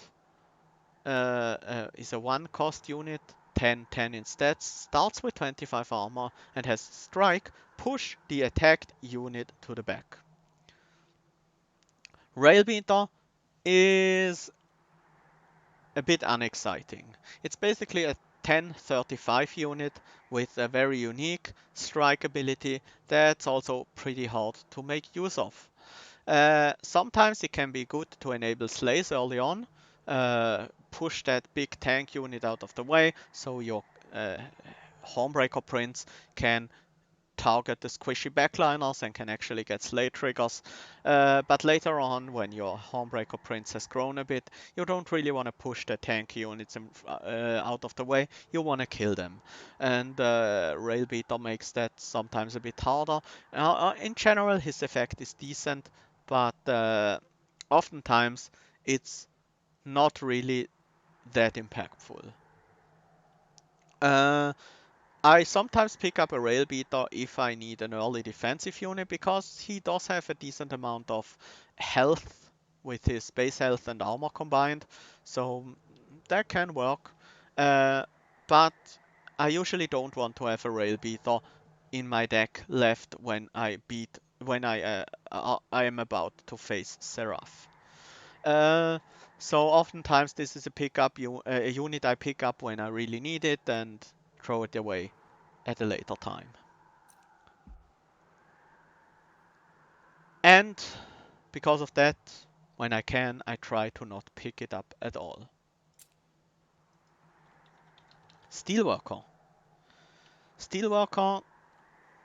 is a 1 cost unit, 10/10 in stats, starts with 25 armor, and has strike, push the attacked unit to the back. Rail Beater is a bit unexciting. It's basically a 10/35 unit with a very unique strike ability that's also pretty hard to make use of. Sometimes it can be good to enable slays early on, push that big tank unit out of the way so your Hornbreaker Prince can target the squishy backliners and can actually get slay triggers. But later on, when your Hornbreaker Prince has grown a bit, you don't really want to push the tank units out of the way, you want to kill them. And Rail Beater makes that sometimes a bit harder. In general, his effect is decent, but oftentimes it's not really that impactful. Uh, I sometimes pick up a Rail Beater if I need an early defensive unit because he does have a decent amount of health with his base health and armor combined, so that can work. But I usually don't want to have a Rail Beater in my deck left when I am about to face Seraph. Uh, so oftentimes this is a unit I pick up when I really need it and throw it away at a later time. And because of that, when I can, I try to not pick it up at all. Steelworker. Steelworker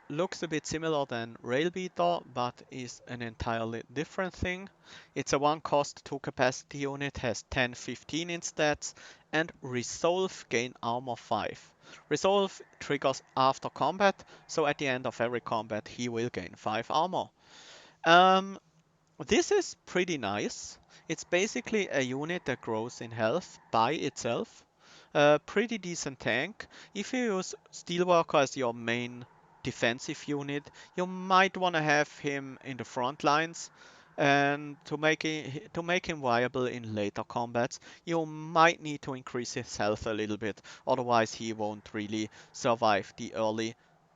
looks a bit similar than Railbeater, but is an entirely different thing. It's a 1 cost, 2 capacity unit, has 10/15 in stats, and Resolve gain armor 5. Resolve triggers after combat, so at the end of every combat he will gain 5 armor. Um, This is pretty nice. It's basically a unit that grows in health by itself. A pretty decent tank. If you use Steelworker as your main defensive unit, you might want to have him in the front lines. And to make him viable in later combats, you might need to increase his health a little bit. Otherwise, he won't really survive the early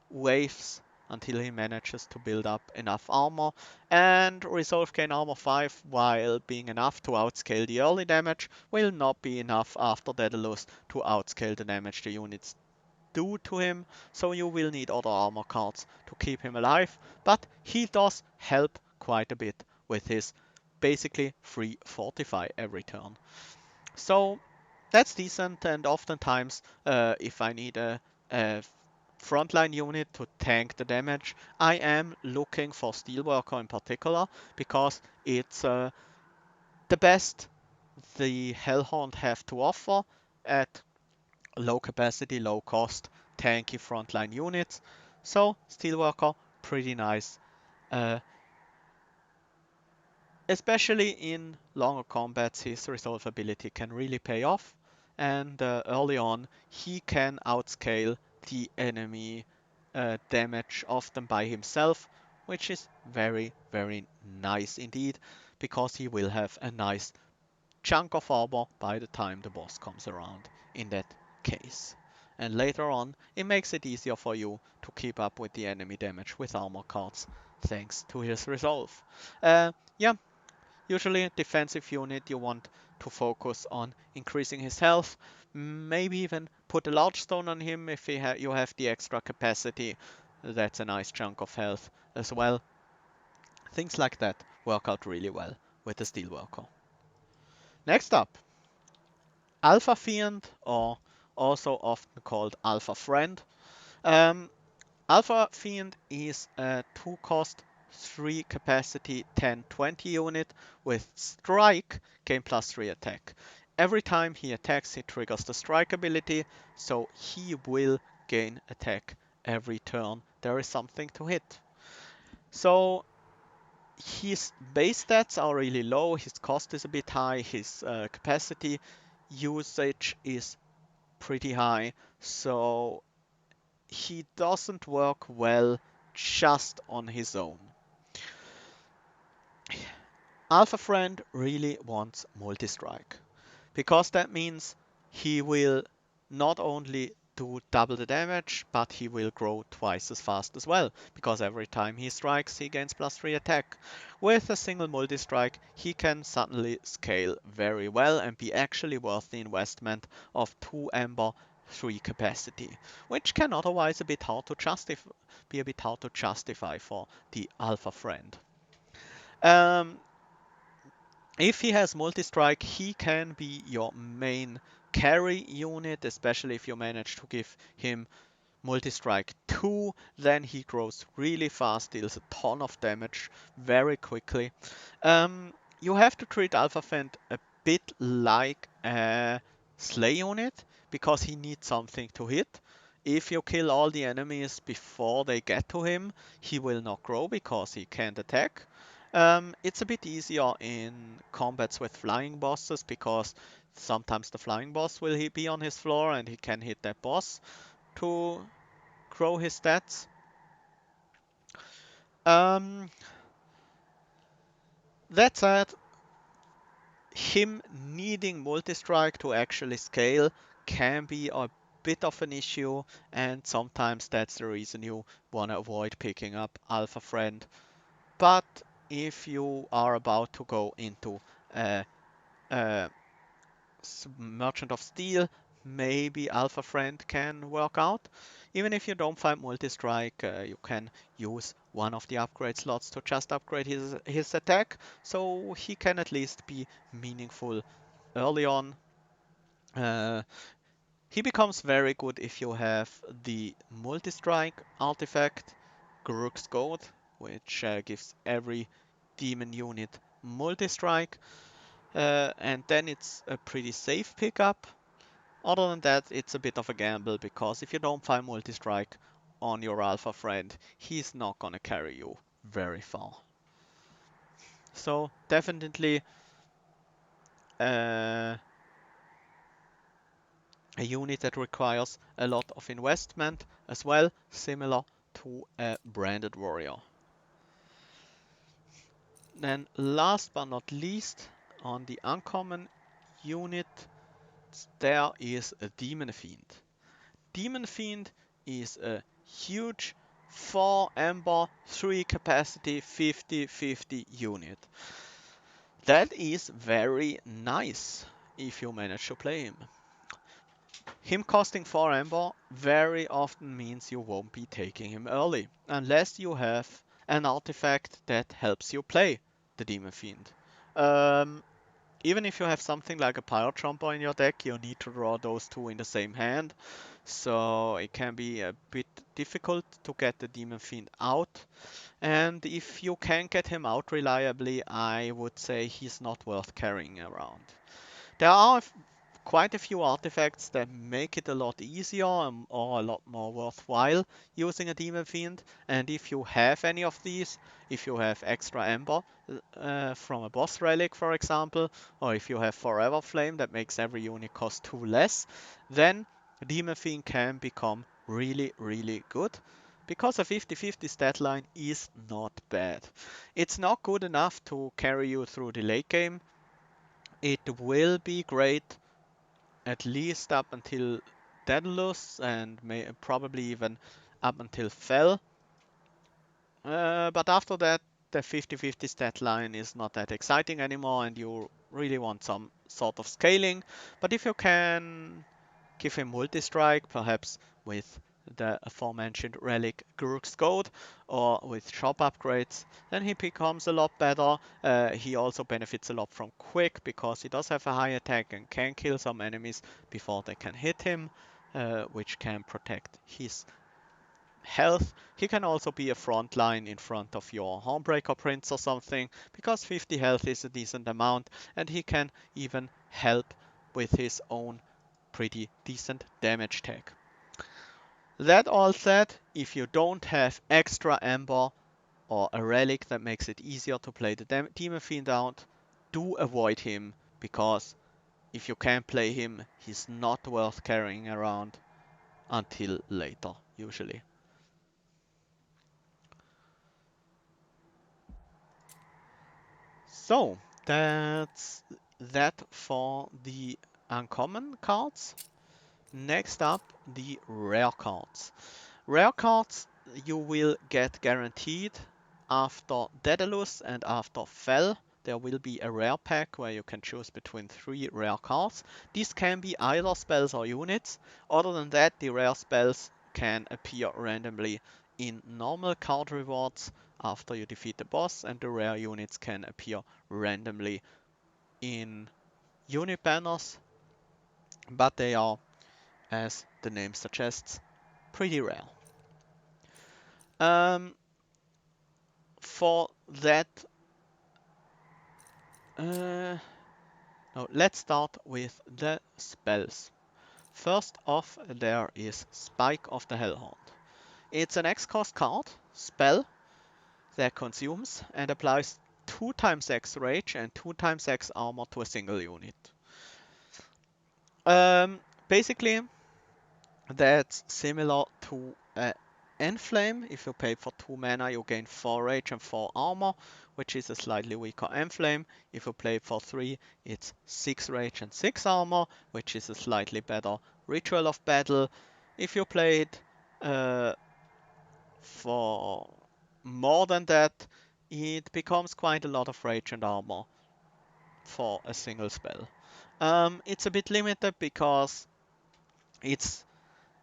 waves until he manages to build up enough armor, and Resolve gain armor 5, while being enough to outscale the early damage, will not be enough after Daedalus to outscale the damage the units do to him, so you will need other armor cards to keep him alive, but he does help quite a bit with his basically free fortify every turn. So that's decent, and oftentimes if I need a frontline unit to tank the damage, I am looking for Steelworker in particular because it's the best the Hellhorned have to offer at low capacity, low cost, tanky frontline units. So Steelworker, pretty nice. Uh, Especially in longer combats, his resolve ability can really pay off, and early on he can outscale the enemy damage often by himself, which is very, very nice indeed, because he will have a nice chunk of armor by the time the boss comes around in that case. And later on, it makes it easier for you to keep up with the enemy damage with armor cards, thanks to his resolve. Yeah, usually defensive unit you want to focus on increasing his health, maybe even put a large stone on him if you have the extra capacity. That's a nice chunk of health as well. Things like that work out really well with the Steelworker. Next up, Alpha Fiend, or also often called Alpha Friend. Um, Alpha Fiend is a 2 cost, 3 capacity 10-20 unit with Strike, gain plus 3 attack. Every time he attacks, he triggers the Strike ability, so he will gain attack every turn there is something to hit. So his base stats are really low, his cost is a bit high, his capacity usage is pretty high, so he doesn't work well just on his own. Alpha Friend really wants multi-strike, because that means he will not only do double the damage, but he will grow twice as fast as well, because every time he strikes, he gains plus 3 attack. With a single multi-strike, he can suddenly scale very well and be actually worth the investment of 2 Ember, 3 capacity, which can otherwise be a bit hard to justify for the Alpha Friend. Um, if he has multi-strike, he can be your main carry unit, especially if you manage to give him multi-strike 2, then he grows really fast, deals a ton of damage very quickly. You have to treat Alpha Fend a bit like a slay unit, because he needs something to hit. If you kill all the enemies before they get to him, he will not grow because he can't attack. It's a bit easier in combats with flying bosses, because sometimes the flying boss will be on his floor and he can hit that boss to grow his stats. Um, that said, him needing multi-strike to actually scale can be a bit of an issue, and sometimes that's the reason you want to avoid picking up Alpha Friend. But if you are about to go into a, a Merchant of Steel, maybe Alpha Friend can work out. Even if you don't find multi-strike, you can use one of the upgrade slots to just upgrade his attack, so he can at least be meaningful early on. Uh, he becomes very good if you have the multi-strike artifact, Garruk's Goad, which gives every demon unit multi-strike, and then it's a pretty safe pickup. Other than that, it's a bit of a gamble, because if you don't find multi-strike on your Alpha Friend, he's not gonna carry you very far. So definitely uh, a unit that requires a lot of investment as well, similar to a branded warrior. Then last but not least, on the uncommon unit, there is a Demon Fiend. Demon Fiend is a huge 4 Ember, 3 capacity, 50-50 unit. That is very nice if you manage to play him. Him costing 4 Ember very often means you won't be taking him early, unless you have an artifact that helps you play the Demon Fiend. Um, Even if you have something like a Pirate Jumper in your deck, you need to draw those two in the same hand, so it can be a bit difficult to get the Demon Fiend out. And if you can get him out reliably, I would say he's not worth carrying around. There are quite a few artifacts that make it a lot easier or a lot more worthwhile using a Demon Fiend. And if you have any of these, if you have extra Ember from a boss relic, for example, or if you have Forever Flame that makes every unit cost 2 less, then Demon Fiend can become really, really good. Because a 50-50 stat line is not bad. It's not good enough to carry you through the late game. It will be great at least up until Daedalus and probably even up until Fell. But after that, the 50-50 stat line is not that exciting anymore, and you really want some sort of scaling. But if you can give him multi-strike, perhaps with the aforementioned relic Gurk's Goad or with shop upgrades, then he becomes a lot better. He also benefits a lot from quick because he does have a high attack and can kill some enemies before they can hit him, which can protect his health. He can also be a front line in front of your Hornbreaker Prince or something, because 50 health is a decent amount, and he can even help with his own pretty decent damage tag. That all said, if you don't have extra Ember or a relic that makes it easier to play the Demon Fiend out, do avoid him, because if you can play him, he's not worth carrying around until later, usually. So, that's that for the uncommon cards. Next up, the rare cards. Rare cards you will get guaranteed after Daedalus and after Fell. There will be a rare pack where you can choose between 3 rare cards. These can be either spells or units. Other than that, the rare spells can appear randomly in normal card rewards after you defeat the boss, and the rare units can appear randomly in unit banners, but they are, as the name suggests, pretty rare. Um, for that, no, let's start with the spells. First off, there is Spike of the Hellhorned. It's an X-cost card, spell, that consumes and applies 2 times X rage and 2 times X armor to a single unit. Basically, that's similar to Enflame. If you pay for 2 mana, you gain 4 rage and 4 armor, which is a slightly weaker Enflame. If you play for 3, it's 6 rage and 6 armor, which is a slightly better Ritual of Battle. If you played for more than that, it becomes quite a lot of rage and armor for a single spell. It's a bit limited because it's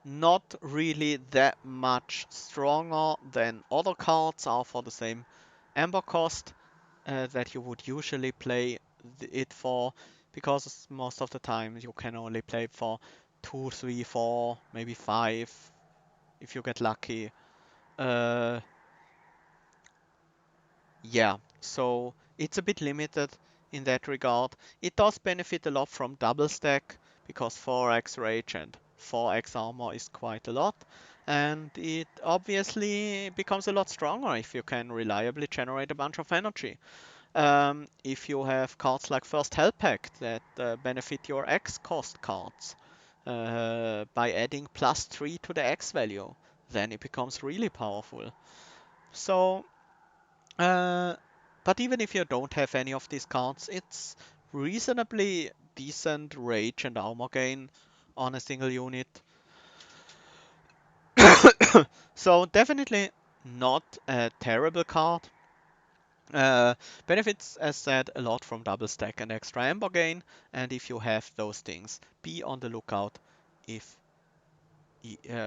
not really that much stronger than other cards are for the same Ember cost that you would usually play it for, because most of the time you can only play for 2, 3, 4, maybe 5 if you get lucky. Yeah, so it's a bit limited in that regard. It does benefit a lot from double stack because 4x rage and 4x armor is quite a lot. And it obviously becomes a lot stronger if you can reliably generate a bunch of energy. If you have cards like First Help Pact that benefit your X cost cards by adding +3 to the X value, then it becomes really powerful. So, but even if you don't have any of these cards, it's reasonably decent rage and armor gain on a single unit. So definitely not a terrible card. Benefits, as said, a lot from double stack and extra amber gain, and if you have those things, be on the lookout if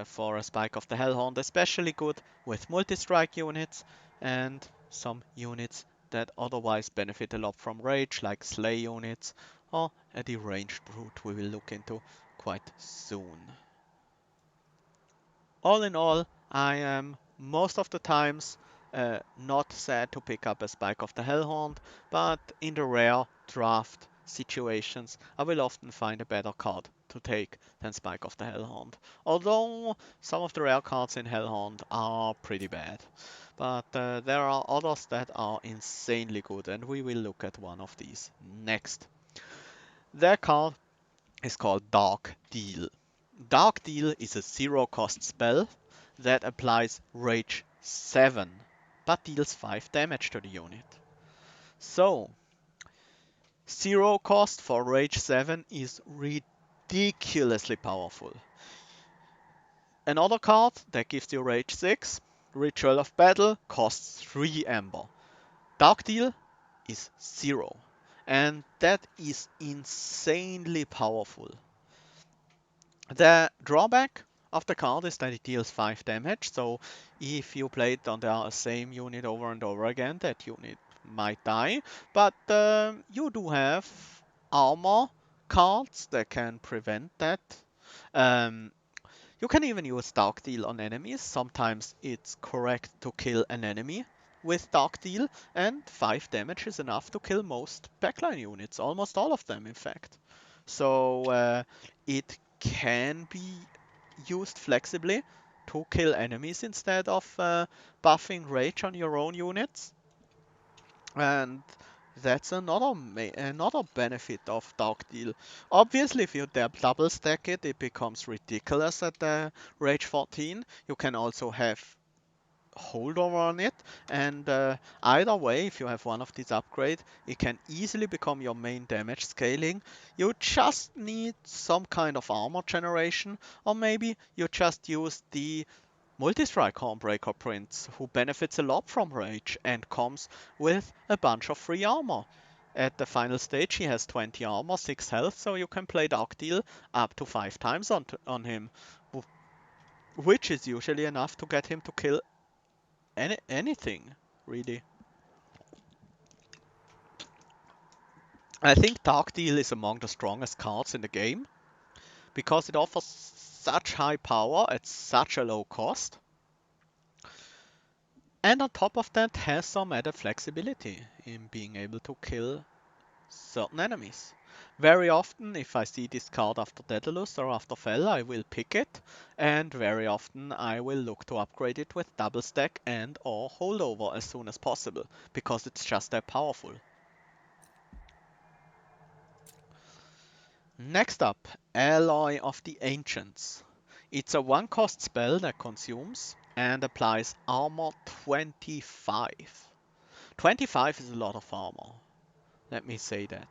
for a spike of the Hellhorned, especially good with multi-strike units and some units that otherwise benefit a lot from rage, like slay units or a deranged brute we will look into quite soon. All in all, I am most of the times not sad to pick up a Spike of the Hellhorned, but in the rare draft situations, I will often find a better card to take than Spike of the Hellhorned. Although some of the rare cards in Hellhorned are pretty bad. But there are others that are insanely good, and we will look at one of these next. Their card is called Dark Deal. Dark Deal is a zero cost spell that applies Rage 7, but deals 5 damage to the unit. So, zero cost for Rage 7 is ridiculously powerful. Another card that gives you Rage 6, Ritual of Battle, costs 3 Amber. Dark Deal is 0, and that is insanely powerful. The drawback of the card is that it deals 5 damage, so if you play it on the same unit over and over again, that unit might die. But you do have armor cards that can prevent that. Um, you can even use Dark Deal on enemies. Sometimes it's correct to kill an enemy with Dark Deal, and 5 damage is enough to kill most backline units, almost all of them in fact. So it can be used flexibly to kill enemies instead of buffing rage on your own units. And that's another benefit of Dark Deal. Obviously, if you double stack it, it becomes ridiculous at the Rage 14. You can also have holdover on it, and either way, if you have one of these upgrades, it can easily become your main damage scaling. You just need some kind of armor generation, or maybe you just use the Multi-Strike Hornbreaker Prince, who benefits a lot from Rage and comes with a bunch of free armor. At the final stage he has 20 armor, 6 health, so you can play Dark Deal up to 5 times on him, which is usually enough to get him to kill anything, really. I think Dark Deal is among the strongest cards in the game, because it offers such high power at such a low cost. And on top of that has some added flexibility in being able to kill certain enemies. Very often, if I see this card after Daedalus or after Fel, I will pick it, and very often I will look to upgrade it with double stack and or holdover as soon as possible, because it's just that powerful. Next up, Alloy of the Ancients. It's a 1-cost spell that consumes and applies armor 25. 25 is a lot of armor, let me say that.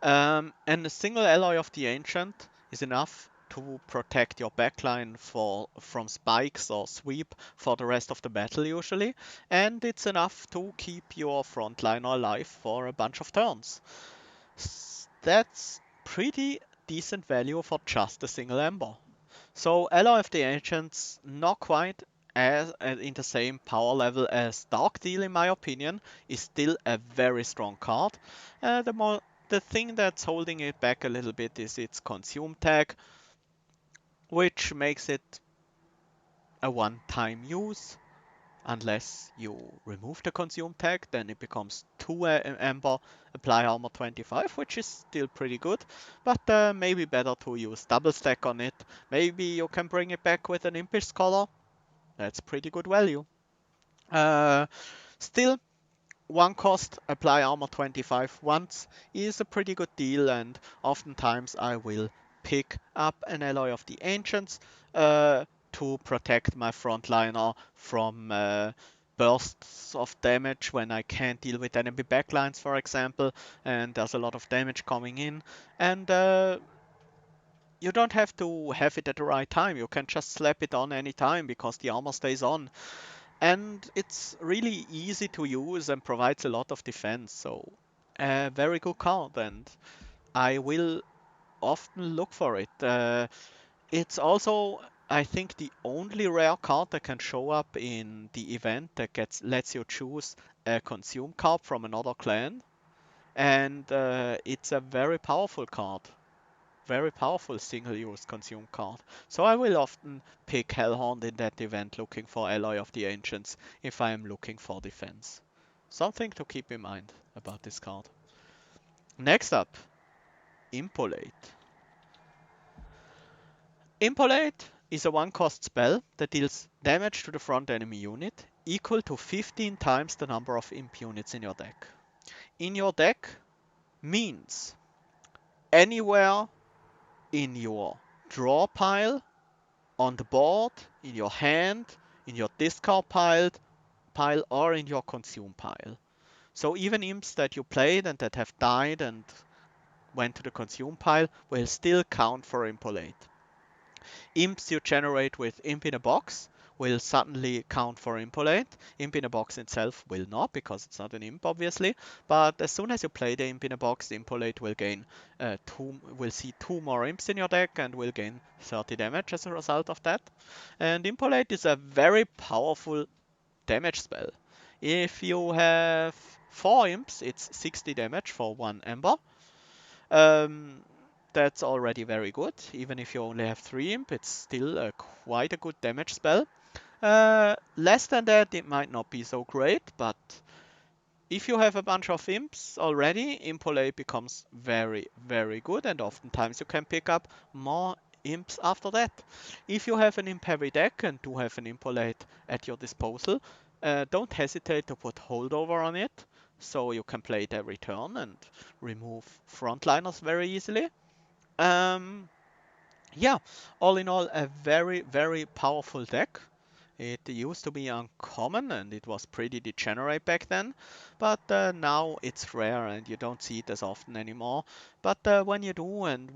And a single Alloy of the Ancient is enough to protect your backline from spikes or sweep for the rest of the battle usually, and it's enough to keep your frontliner alive for a bunch of turns. That's pretty decent value for just a single Ember. So Alloy of the Ancients, not quite as in the same power level as Dark Deal in my opinion, is still a very strong card. The thing that's holding it back a little bit is its consume tag, which makes it a one-time use. Unless you remove the consume tag, then it becomes 2 Ember, apply armor 25, which is still pretty good, but maybe better to use double stack on it. Maybe you can bring it back with an Impish Scholar. That's pretty good value. Still, one cost, apply armor 25 once is a pretty good deal, and oftentimes I will pick up an Alloy of the Ancients to protect my frontliner from bursts of damage when I can't deal with enemy backlines, for example, and there's a lot of damage coming in. And you don't have to have it at the right time. You can just slap it on any time because the armor stays on. And it's really easy to use and provides a lot of defense. So a very good card, and I will often look for it. It's also, I think, the only rare card that can show up in the event that lets you choose a consume card from another clan. And it's a very powerful card. Very powerful single-use consume card. So I will often pick Hellhorned in that event looking for Alloy of the Ancients if I am looking for defense. Something to keep in mind about this card. Next up, Impolate. Impolate is a one-cost spell that deals damage to the front enemy unit equal to 15 times the number of imp units in your deck. In your deck means anywhere in your draw pile, on the board, in your hand, in your discard pile, or in your consume pile. So even imps that you played and that have died and went to the consume pile will still count for Impolate. Imps you generate with Imp in a Box will suddenly count for Impolate. Imp in a Box itself will not, because it's not an imp, obviously. But as soon as you play the Imp in a Box, Impolate will gain will see 2 more imps in your deck and will gain 30 damage as a result of that. And Impolate is a very powerful damage spell. If you have 4 imps, it's 60 damage for 1 ember. Um, that's already very good. Even if you only have 3 imp, it's still quite a good damage spell. Less than that, it might not be so great, but if you have a bunch of imps already, Impolate becomes very, very good, and oftentimes you can pick up more imps after that. If you have an imp heavy deck and do have an Impolate at your disposal, don't hesitate to put holdover on it, so you can play it every turn and remove frontliners very easily. Um, yeah, all in all, a very, very powerful deck. It used to be uncommon and it was pretty degenerate back then, but now it's rare and you don't see it as often anymore. But when you do, and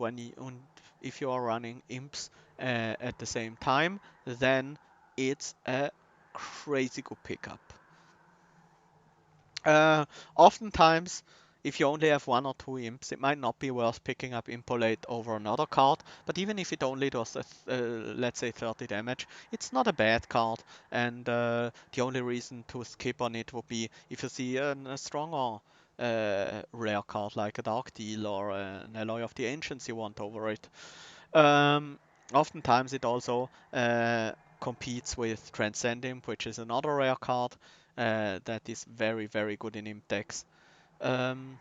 if you are running imps at the same time, then it's a crazy good pickup. Oftentimes, if you only have 1 or 2 imps, it might not be worth picking up Impolate over another card, but even if it only does, let's say 30 damage, it's not a bad card, and the only reason to skip on it would be if you see a stronger rare card like a Dark Deal or an Alloy of the Ancients you want over it. Um, Oftentimes it also competes with Transcend Imp, which is another rare card that is very, very good in imp decks. Um,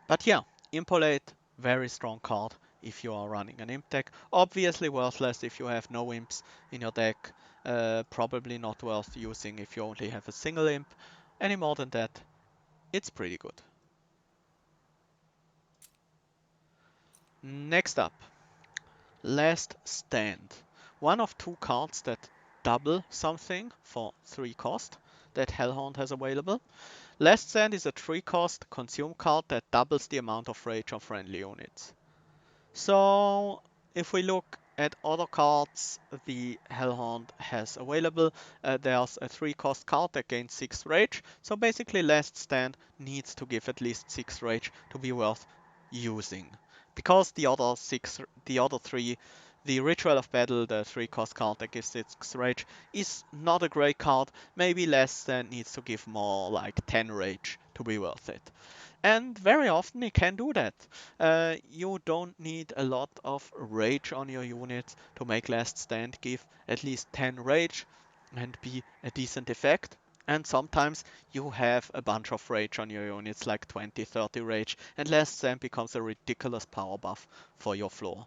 but yeah, Impolate, very strong card if you are running an imp deck. Obviously worthless if you have no imps in your deck. Probably not worth using if you only have a single imp. Any more than that, it's pretty good. Next up, Last Stand. One of 2 cards that double something for 3 cost that Hellhorned has available. Last Stand is a 3 cost consume card that doubles the amount of rage of friendly units. So if we look at other cards the Hellhorned has available, there's a 3 cost card that gains 6 rage. So basically Last Stand needs to give at least 6 rage to be worth using. Because the other 3, the Ritual of Battle, the 3 cost card that gives 6 rage, is not a great card. Maybe Last Stand needs to give more, like 10 rage to be worth it. And very often it can do that. You don't need a lot of rage on your units to make Last Stand give at least 10 rage and be a decent effect. And sometimes you have a bunch of rage on your units, like 20, 30 rage, and Last Stand becomes a ridiculous power buff for your floor.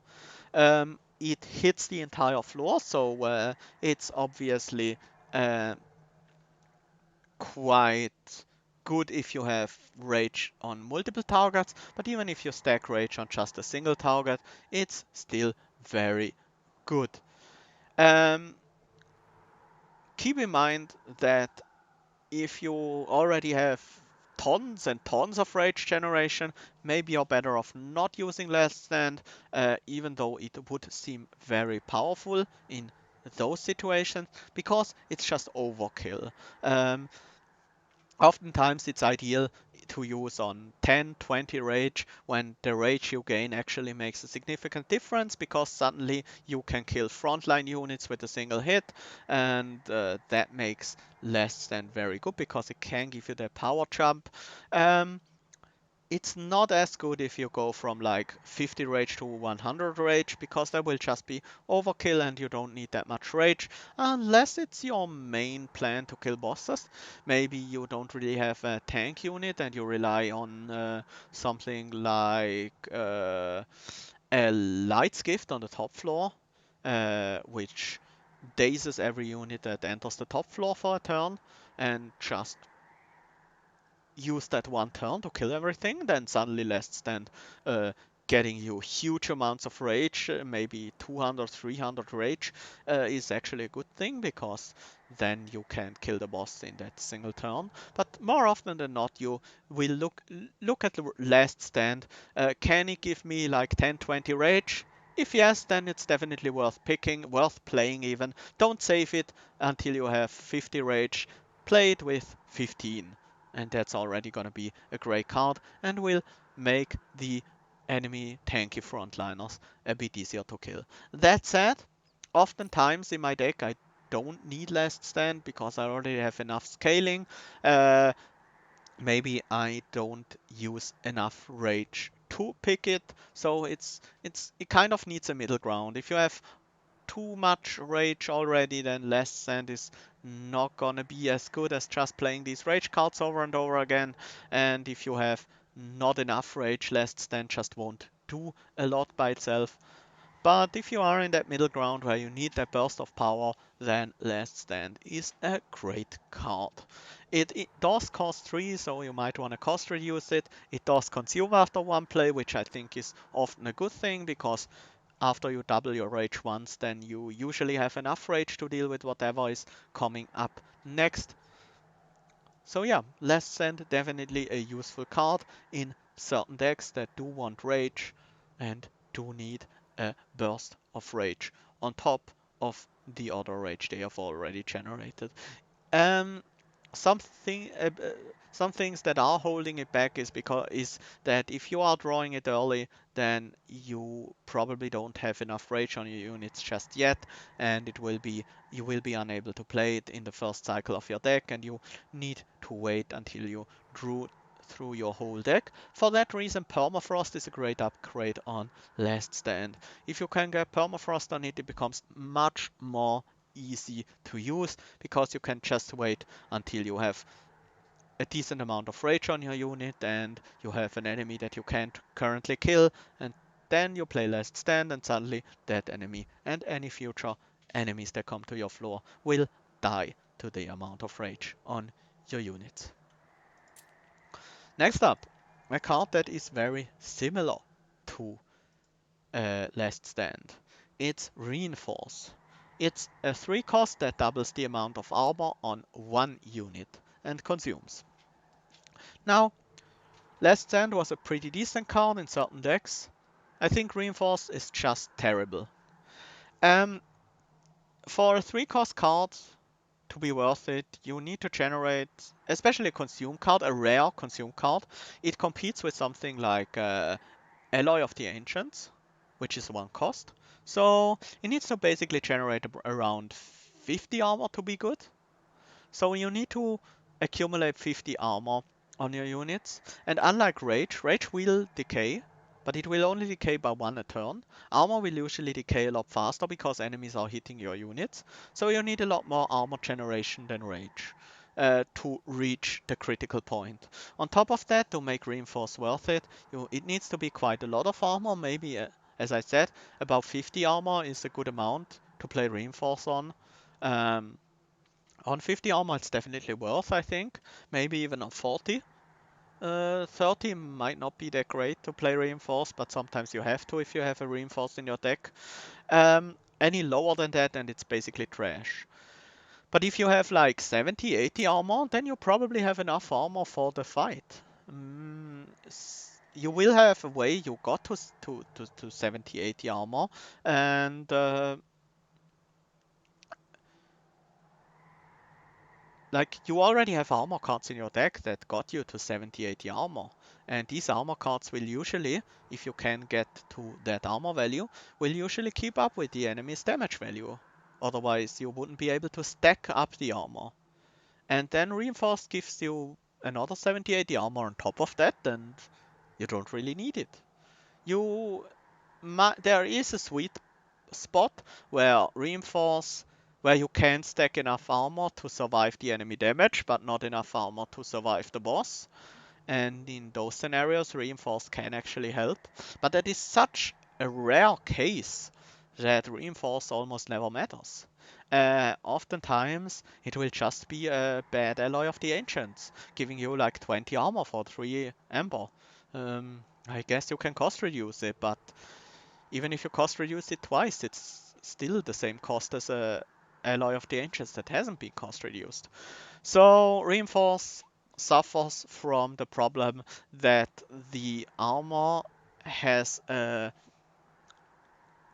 It hits the entire floor, so it's obviously uh, quite good if you have rage on multiple targets, but even if you stack rage on just a single target, it's still very good. Um, Keep in mind that if you already have tons and tons of rage generation, maybe you're better off not using Last Stand, even though it would seem very powerful in those situations, because it's just overkill. Um, Oftentimes it's ideal to use on 10, 20 rage when the rage you gain actually makes a significant difference, because suddenly you can kill frontline units with a single hit, and that makes less than very good because it can give you the power jump. Um, it's not as good if you go from like 50 rage to 100 rage, because that will just be overkill and you don't need that much rage unless it's your main plan to kill bosses. Maybe you don't really have a tank unit and you rely on something like a Light's Gift on the top floor, which dazes every unit that enters the top floor for a turn and just use that one turn to kill everything, then suddenly Last Stand getting you huge amounts of rage, maybe 200, 300 rage, is actually a good thing, because then you can kill the boss in that single turn. But more often than not, you will look at the Last Stand. Can it give me like 10, 20 rage? If yes, then it's definitely worth picking, worth playing even. Don't save it until you have 50 rage. Play it with 15, and that's already gonna be a great card and will make the enemy tanky frontliners a bit easier to kill. That said, oftentimes in my deck I don't need Last Stand because I already have enough scaling. Uh, Maybe I don't use enough rage to pick it, so it kind of needs a middle ground. If you have too much rage already, then Last Stand is not gonna be as good as just playing these rage cards over and over again. And if you have not enough rage, Last Stand just won't do a lot by itself. But if you are in that middle ground where you need that burst of power, then Last Stand is a great card. It does cost 3, so you might want to cost reduce it. It does consume after one play, which I think is often a good thing, because after you double your rage once, then you usually have enough rage to deal with whatever is coming up next. So yeah, Last Stand definitely a useful card in certain decks that do want rage and do need a burst of rage on top of the other rage they have already generated. Um, something, some things that are holding it back is that if you are drawing it early, then you probably don't have enough rage on your units just yet, and you will be unable to play it in the first cycle of your deck, and you need to wait until you drew through your whole deck. For that reason, Permafrost is a great upgrade on Last Stand. If you can get Permafrost on it, it becomes much more easy to use, because you can just wait until you have a decent amount of rage on your unit and you have an enemy that you can't currently kill, and then you play Last Stand, and suddenly that enemy and any future enemies that come to your floor will die to the amount of rage on your units. Next up, a card that is very similar to Last Stand. It's Reinforce. It's a 3 cost that doubles the amount of armor on one unit and consumes. Now, Last Stand was a pretty decent card in certain decks. I think Reinforce is just terrible. Um, for a 3 cost card to be worth it, you need to generate, especially a consume card, a rare consume card. It competes with something like Alloy of the Ancients, which is 1 cost. So it needs to basically generate around 50 armor to be good. So you need to accumulate 50 armor on your units. And unlike Rage, Rage will decay, but it will only decay by 1 a turn. Armor will usually decay a lot faster because enemies are hitting your units. So you need a lot more armor generation than Rage to reach the critical point. On top of that, to make Reinforce worth it, it needs to be quite a lot of armor. Maybe, as I said, about 50 armor is a good amount to play Reinforce on. Um, On 50 armor, it's definitely worth, I think. Maybe even on 40. 30 might not be that great to play reinforced, but sometimes you have to if you have a reinforced in your deck. Any lower than that, and it's basically trash. But if you have like 70, 80 armor, then you probably have enough armor for the fight. You will have a way you got to 70, 80 armor, and like you already have armor cards in your deck that got you to 70, 80 armor. And these armor cards will usually, if you can get to that armor value, will usually keep up with the enemy's damage value. Otherwise, you wouldn't be able to stack up the armor. And then Reinforced gives you another 70, 80 armor on top of that, and you don't really need it. There is a sweet spot where where you can stack enough armor to survive the enemy damage, but not enough armor to survive the boss. And in those scenarios, Reinforced can actually help. But that is such a rare case that Reinforced almost never matters. Oftentimes, it will just be a bad ally of the Ancients, giving you like 20 armor for 3 Ember. I guess you can cost reduce it, but even if you cost reduce it twice, it's still the same cost as a ally of the Ancients that hasn't been cost reduced. So Reinforce suffers from the problem that the armor has a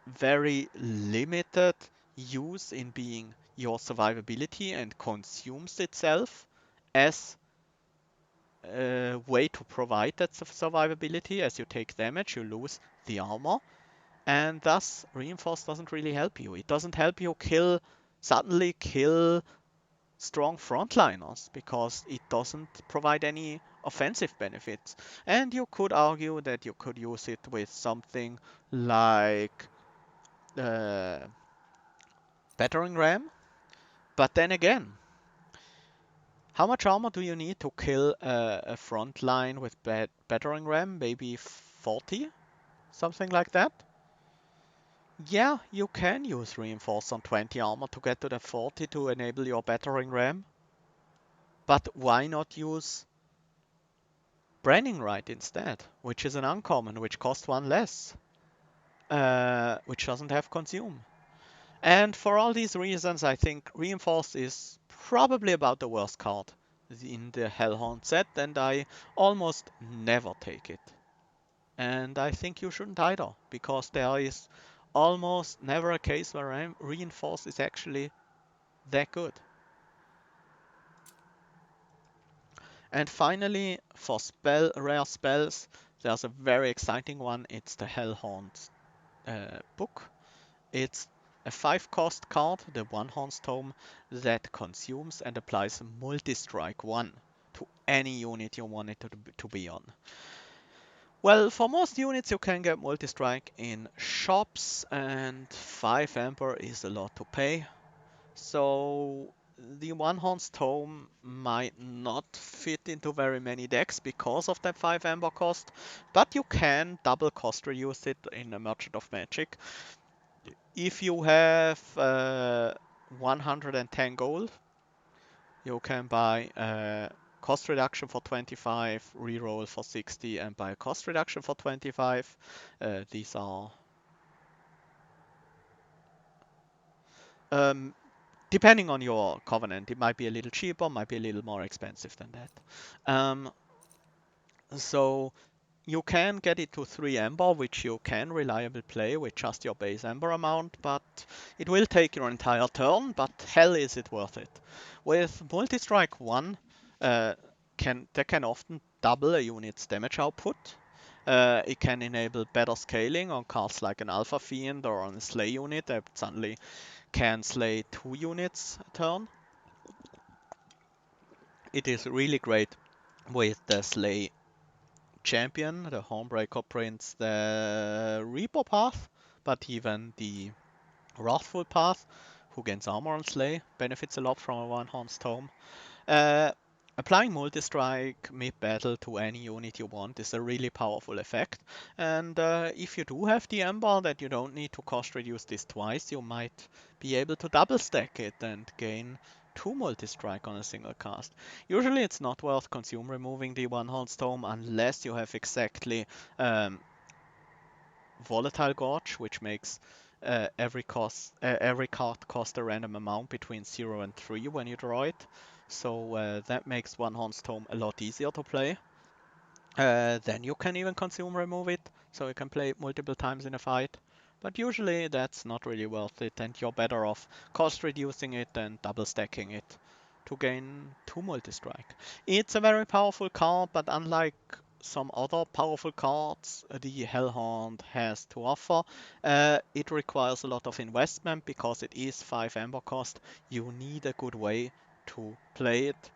very limited use in being your survivability and consumes itself as a way to provide that survivability. As you take damage, you lose the armor, and thus Reinforce doesn't really help you. It doesn't help you suddenly kill strong frontliners because it doesn't provide any offensive benefits. And you could argue that you could use it with something like uh, battering ram, but then again, how much armor do you need to kill a front line with battering ram? Maybe 40, something like that. Yeah, you can use reinforce on 20 armor to get to the 40 to enable your battering ram, but why not use Branding Right instead, which is an uncommon, which costs 1 less, which doesn't have Consume. And for all these reasons, I think Reinforce is probably about the worst card in the Hellhorned set, and I almost never take it. And I think you shouldn't either, because there is almost never a case where Reinforce is actually that good. And finally, for rare spells, there's a very exciting one. It's the Hellhorned book. It's a 5-cost card, the One Horn's Tome, that consumes and applies Multi-Strike 1 to any unit you want it to be on. Well, for most units you can get Multi-Strike in shops, and 5 Ember is a lot to pay. So the One Horn's Tome might not fit into very many decks because of that 5 Ember cost, but you can double cost reuse it in a Merchant of Magic. If you have 110 gold, you can buy cost reduction for 25, reroll for 60, and buy cost reduction for 25. These are depending on your covenant, it might be a little cheaper, might be a little more expensive than that. So you can get it to 3 Ember, which you can reliably play with just your base Ember amount, but it will take your entire turn, but hell is it worth it. With Multi-Strike 1, that can often double a unit's damage output. It can enable better scaling on cards like an Alpha Fiend or on a Slay unit that suddenly can slay 2 units a turn. It is really great with the Slay champion, the Homebreaker Prince, the Reaper path, but even the Wrathful path, who gains armor on Slay, benefits a lot from a One Horn's Tome. Uh, Applying Multi-Strike mid-battle to any unit you want is a really powerful effect, and if you do have the Ember that you don't need to cost reduce this twice, you might be able to double stack it and gain 2 multi-strike on a single cast. Usually it's not worth consume removing the one-horn tome unless you have exactly um, Volatile Gorge, which makes every card cost a random amount between 0 and 3 when you draw it. So that makes one horn tome a lot easier to play. Then you can even consume remove it, so you can play it multiple times in a fight. But usually that's not really worth it, and you're better off cost reducing it and double stacking it to gain 2 multi-strike. It's a very powerful card, but unlike some other powerful cards the Hellhorned has to offer, it requires a lot of investment because it is 5 amber cost. You need a good way to play it.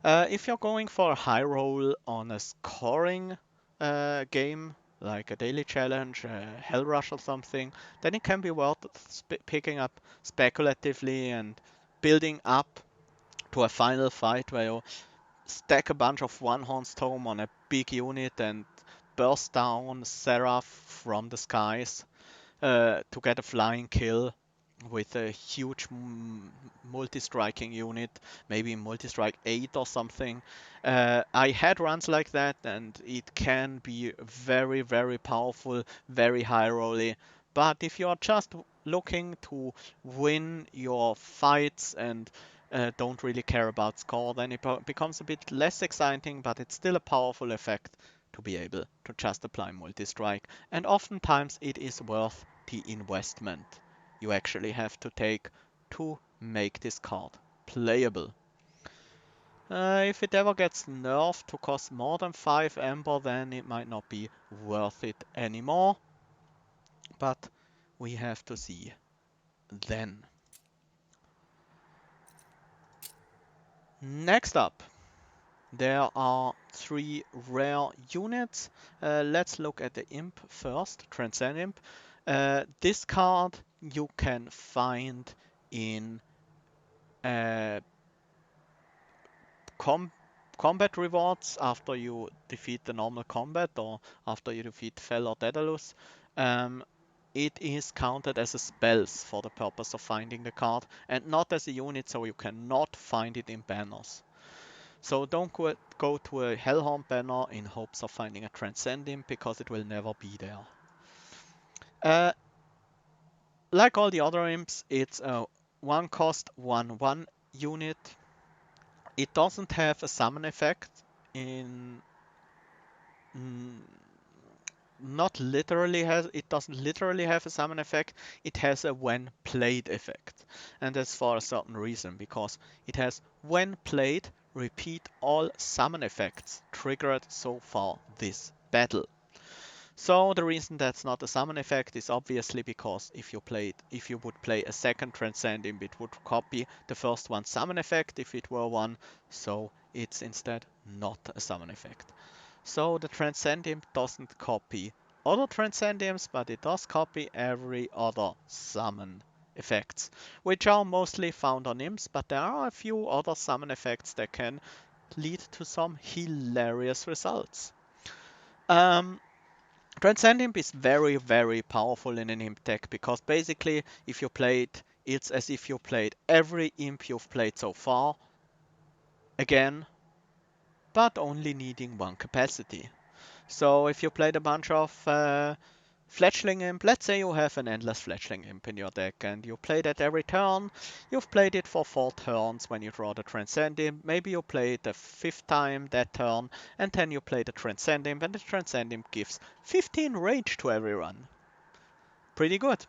If you're going for a high roll on a scoring game, like a daily challenge, Hell Rush or something, then it can be worth picking up speculatively and building up to a final fight where you stack a bunch of one horn tome on a big unit and burst down Seraph from the skies to get a flying kill with a huge multi-striking unit, maybe multi-strike 8 or something. I had runs like that, and it can be very, very powerful, very high rolly. But if you are just looking to win your fights and don't really care about score, then it becomes a bit less exciting, but it's still a powerful effect to be able to just apply multi-strike. And oftentimes it is worth the investment you actually have to take to make this card playable. If it ever gets nerfed to cost more than 5 Amber, then it might not be worth it anymore. But we have to see then. Next up, there are 3 rare units. Let's look at the Imp first, Transcend Imp. This card you can find in uh, combat rewards after you defeat the normal combat or after you defeat Fel or Daedalus. Um, it is counted as a spells for the purpose of finding the card and not as a unit, so you cannot find it in banners. So don't go to a Hellhorn banner in hopes of finding a Transcending because it will never be there. Like all the other imps, it's a 1 cost 1/1 unit. It doesn't have a summon effect in mm, not literally has it doesn't literally have a summon effect. It has a when played effect, and that's for a certain reason, because it has when played repeat all summon effects triggered so far this battle. So the reason that's not a summon effect is obviously because if you would play a second Transcending, it would copy the first one summon effect if it were one, so it's instead not a summon effect. So the Transcendium doesn't copy other Transcendiums, but it does copy every other summon effects, which are mostly found on imps, but there are a few other summon effects that can lead to some hilarious results. Transcend Imp is very, very powerful in an imp deck because basically if you play it, it's as if you played every imp you've played so far again, but only needing 1 capacity. So if you played a bunch of Fletchling Imp, let's say you have an endless Fletchling Imp in your deck and you play that every turn, you've played it for 4 turns when you draw the Transcend Imp, maybe you play it a 5th time that turn, and then you play the Transcend Imp, and the Transcend Imp gives 15 rage to every run. Pretty good.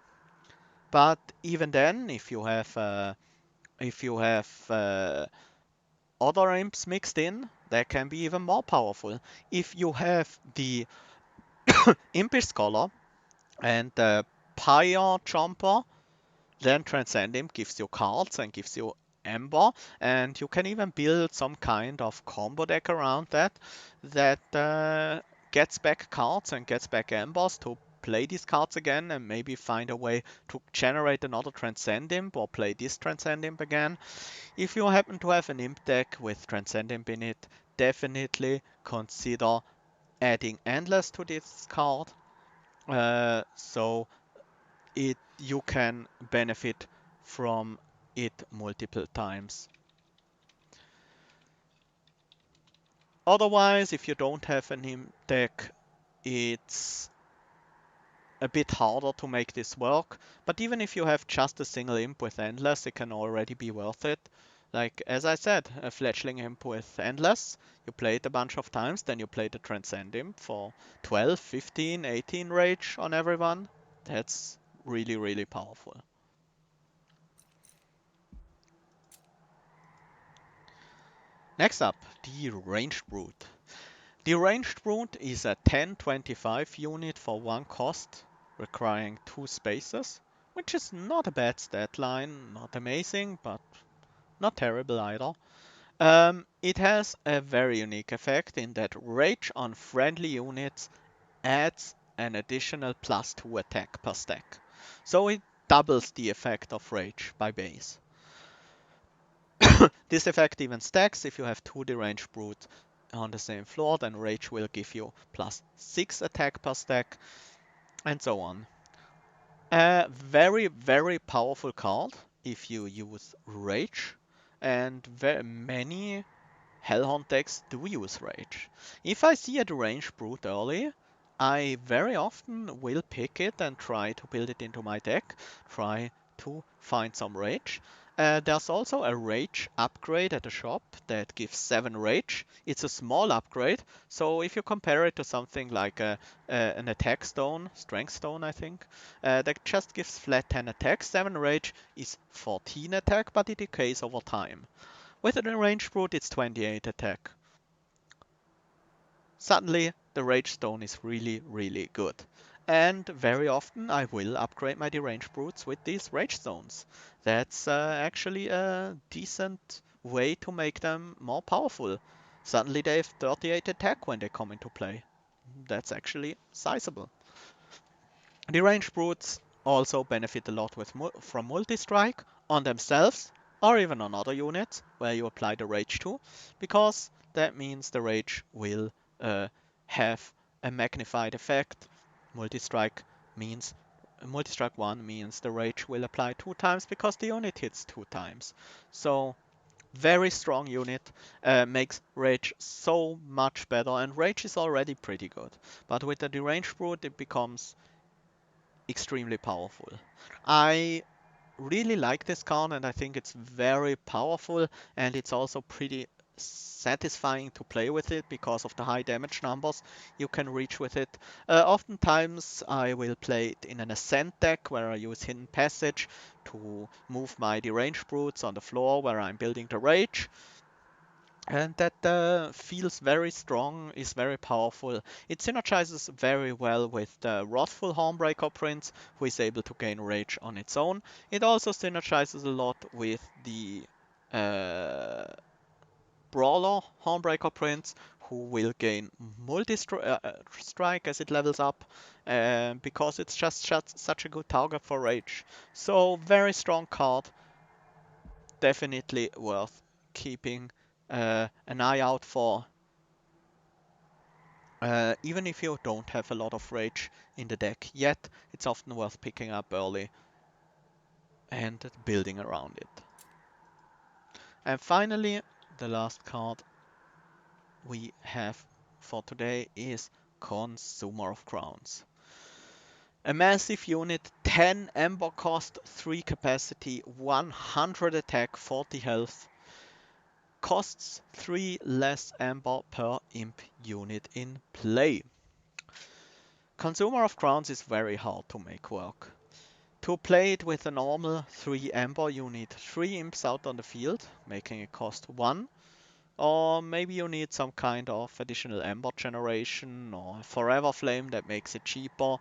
But even then, if you have other imps mixed in, that can be even more powerful. If you have the Impish Scholar and the Pyre Jumper, then Transcend Imp gives you cards and gives you Ember, and you can even build some kind of combo deck around that gets back cards and gets back Embers to play these cards again and maybe find a way to generate another Transcend Imp or play this Transcend Imp again. If you happen to have an Imp deck with Transcend Imp in it, definitely consider adding Endless to this card. So you can benefit from it multiple times. Otherwise, if you don't have an imp deck, it's a bit harder to make this work. But even if you have just a single imp with Endless, it can already be worth it. Like, as I said, a fledgling imp with Endless, you play it a bunch of times, then you play the Transcend imp for 12, 15, 18 rage on everyone. That's really, really powerful. Next up, the Ranged Brute. The Ranged Brute is a 10-25 unit for 1 cost, requiring 2 spaces, which is not a bad stat line, not amazing, but not terrible either. It has a very unique effect in that Rage on friendly units adds an additional +2 attack per stack. So it doubles the effect of Rage by base. This effect even stacks if you have 2 deranged brutes on the same floor, then Rage will give you +6 attack per stack, and so on. A very, very powerful card if you use Rage, and very many Hellhorned decks do use Rage. If I see a deranged brute early, I very often will pick it and try to build it into my deck, try to find some Rage. There's also a Rage upgrade at the shop that gives 7 Rage. It's a small upgrade, so if you compare it to something like an attack stone, strength stone I think, that just gives flat 10 attack, 7 Rage is 14 attack, but it decays over time. With an ranged brute, it's 28 attack. Suddenly, the Rage Stone is really, really good. And very often I will upgrade my deranged brutes with these Rage Stones. That's actually a decent way to make them more powerful. Suddenly they have 38 attack when they come into play. That's actually sizable. The ranged brutes also benefit a lot from multi-strike on themselves or even on other units where you apply the rage to, because that means the rage will uh, have a magnified effect. Multi-strike means multi-strike 1 means the rage will apply 2 times because the unit hits 2 times. So very strong unit, makes Rage so much better, and Rage is already pretty good. But with the deranged brute it becomes extremely powerful. I really like this card and I think it's very powerful, and it's also pretty satisfying to play with it because of the high damage numbers you can reach with it. Oftentimes I will play it in an Ascent deck where I use Hidden Passage to move my deranged brutes on the floor where I'm building the rage. And that feels very strong, is very powerful. It synergizes very well with the Wrathful Hornbreaker Prince, who is able to gain Rage on its own. It also synergizes a lot with the uh, Brawler Hornbreaker Prince, who will gain multi-strike as it levels up, because it's just such a good target for Rage. So very strong card, definitely worth keeping an eye out for. Even if you don't have a lot of rage in the deck yet, it's often worth picking up early and building around it. And finally, the last card we have for today is Consumer of Crowns. A massive unit, 10 Ember cost, 3 capacity, 100 attack, 40 health. Costs 3 less Ember per imp unit in play. Consumer of Crowns is very hard to make work. To play it with a normal 3 Ember, you need 3 imps out on the field, making it cost 1. Or maybe you need some kind of additional Ember generation or Forever Flame that makes it cheaper.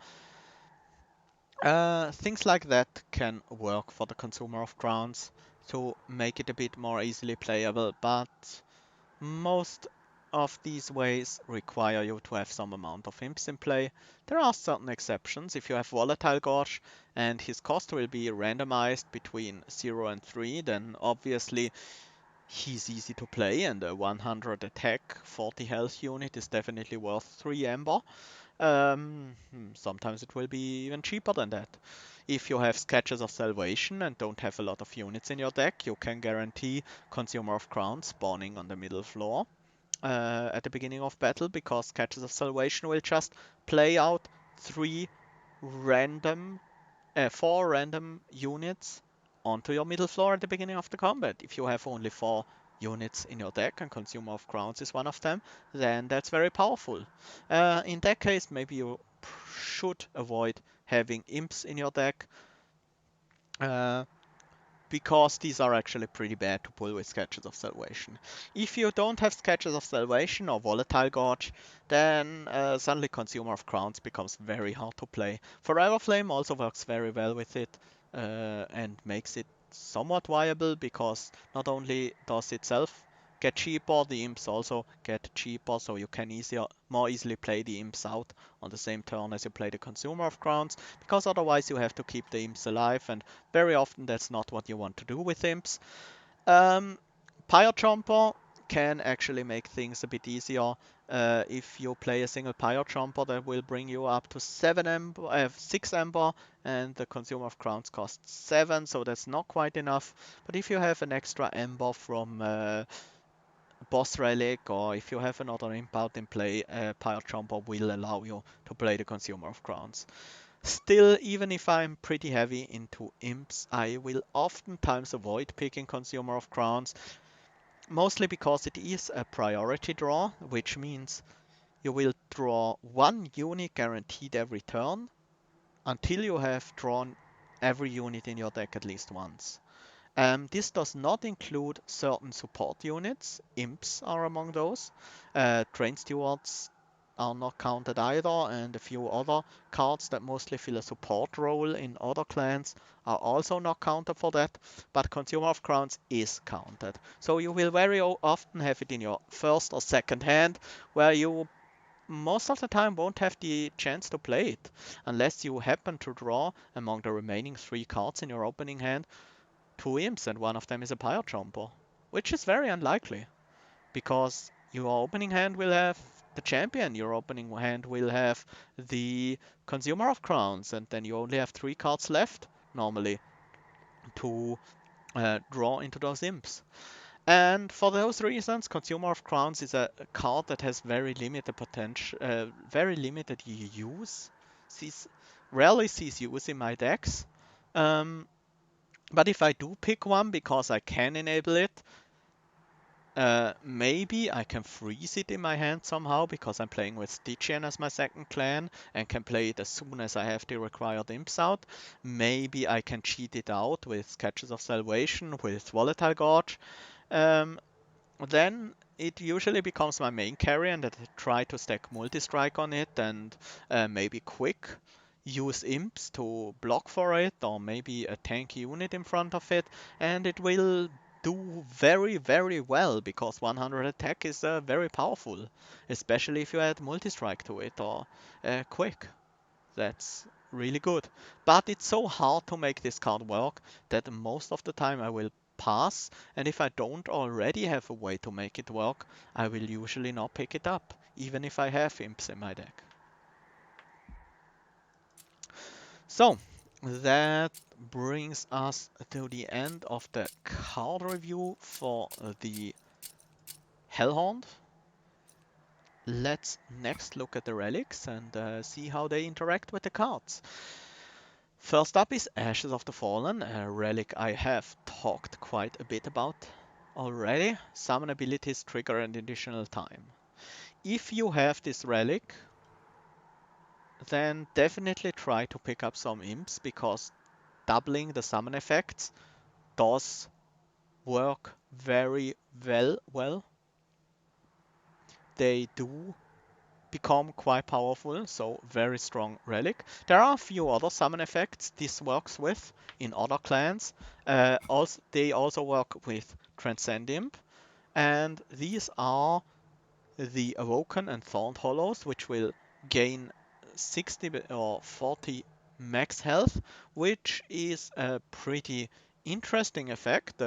Things like that can work for the Consumer of Crowns to make it a bit more easily playable, but most of these ways require you to have some amount of imps in play. There are certain exceptions. If you have Volatile Gorge and his cost will be randomized between 0 and 3, then obviously he's easy to play, and a 100 attack, 40 health unit is definitely worth 3 Ember. Sometimes it will be even cheaper than that. If you have Sketches of Salvation and don't have a lot of units in your deck, you can guarantee Consumer of Crowns spawning on the middle floor at the beginning of battle, because Sketches of Salvation will just play out three random, four random units onto your middle floor at the beginning of the combat. If you have only 4 units in your deck and Consumer of Crowns is one of them, then that's very powerful. In that case, maybe you should avoid having imps in your deck, uh, because these are actually pretty bad to pull with Sketches of Salvation. If you don't have Sketches of Salvation or Volatile Gorge, then suddenly Consumer of Crowns becomes very hard to play. Forever Flame also works very well with it, and makes it somewhat viable, because not only does itself get cheaper, the imps also get cheaper, so you can more easily play the imps out on the same turn as you play the Consumer of Crowns, because otherwise you have to keep the imps alive, and very often that's not what you want to do with imps. Um, Pyre Jumper can actually make things a bit easier. If you play a single Pyre Jumper, that will bring you up to 6 Ember, and the Consumer of Crowns costs 7, so that's not quite enough. But if you have an extra Ember from Boss Relic, or if you have another imp out in play, Pyre Jumper will allow you to play the Consumer of Crowns. Still, even if I'm pretty heavy into imps, I will oftentimes avoid picking Consumer of Crowns, mostly because it is a priority draw, which means you will draw 1 unit guaranteed every turn until you have drawn every unit in your deck at least once. This does not include certain support units. Imps are among those. Train Stewards are not counted either, and a few other cards that mostly fill a support role in other clans are also not counted for that, but Consumer of Crowns is counted. So you will very often have it in your first or second hand, where you most of the time won't have the chance to play it, unless you happen to draw among the remaining 3 cards in your opening hand 2 imps, and one of them is a Pyre Jumper, which is very unlikely, because your opening hand will have the champion, your opening hand will have the Consumer of Crowns, and then you only have 3 cards left normally to draw into those imps. And for those reasons, Consumer of Crowns is a card that has very limited potential, very limited use. Sees Rarely sees use in my decks. Um, but if I do pick one because I can enable it, maybe I can freeze it in my hand somehow, because I'm playing with Stygian as my second clan and can play it as soon as I have the required imps out. Maybe I can cheat it out with Sketches of Salvation, with Volatile Gorge. Um, then it usually becomes my main carry, and I try to stack multi-strike on it, and maybe quick use imps to block for it, or maybe a tanky unit in front of it, and it will do very, very well, because 100 attack is very powerful, especially if you add multi-strike to it, or quick. That's really good. But it's so hard to make this card work that most of the time I will pass, and if I don't already have a way to make it work, I will usually not pick it up, even if I have imps in my deck. So, that brings us to the end of the card review for the Hellhorned. Let's next look at the relics and see how they interact with the cards. First up is Ashes of the Fallen, a relic I have talked quite a bit about already. Summon abilities trigger an additional time. If you have this relic, then definitely try to pick up some imps, because doubling the summon effects does work very well. They do become quite powerful, so very strong relic. There are a few other summon effects this works with in other clans. They also work with Transcend Imp, and these are the Awoken and Thorned Hollows, which will gain 60 or 40 max health, which is a pretty interesting effect.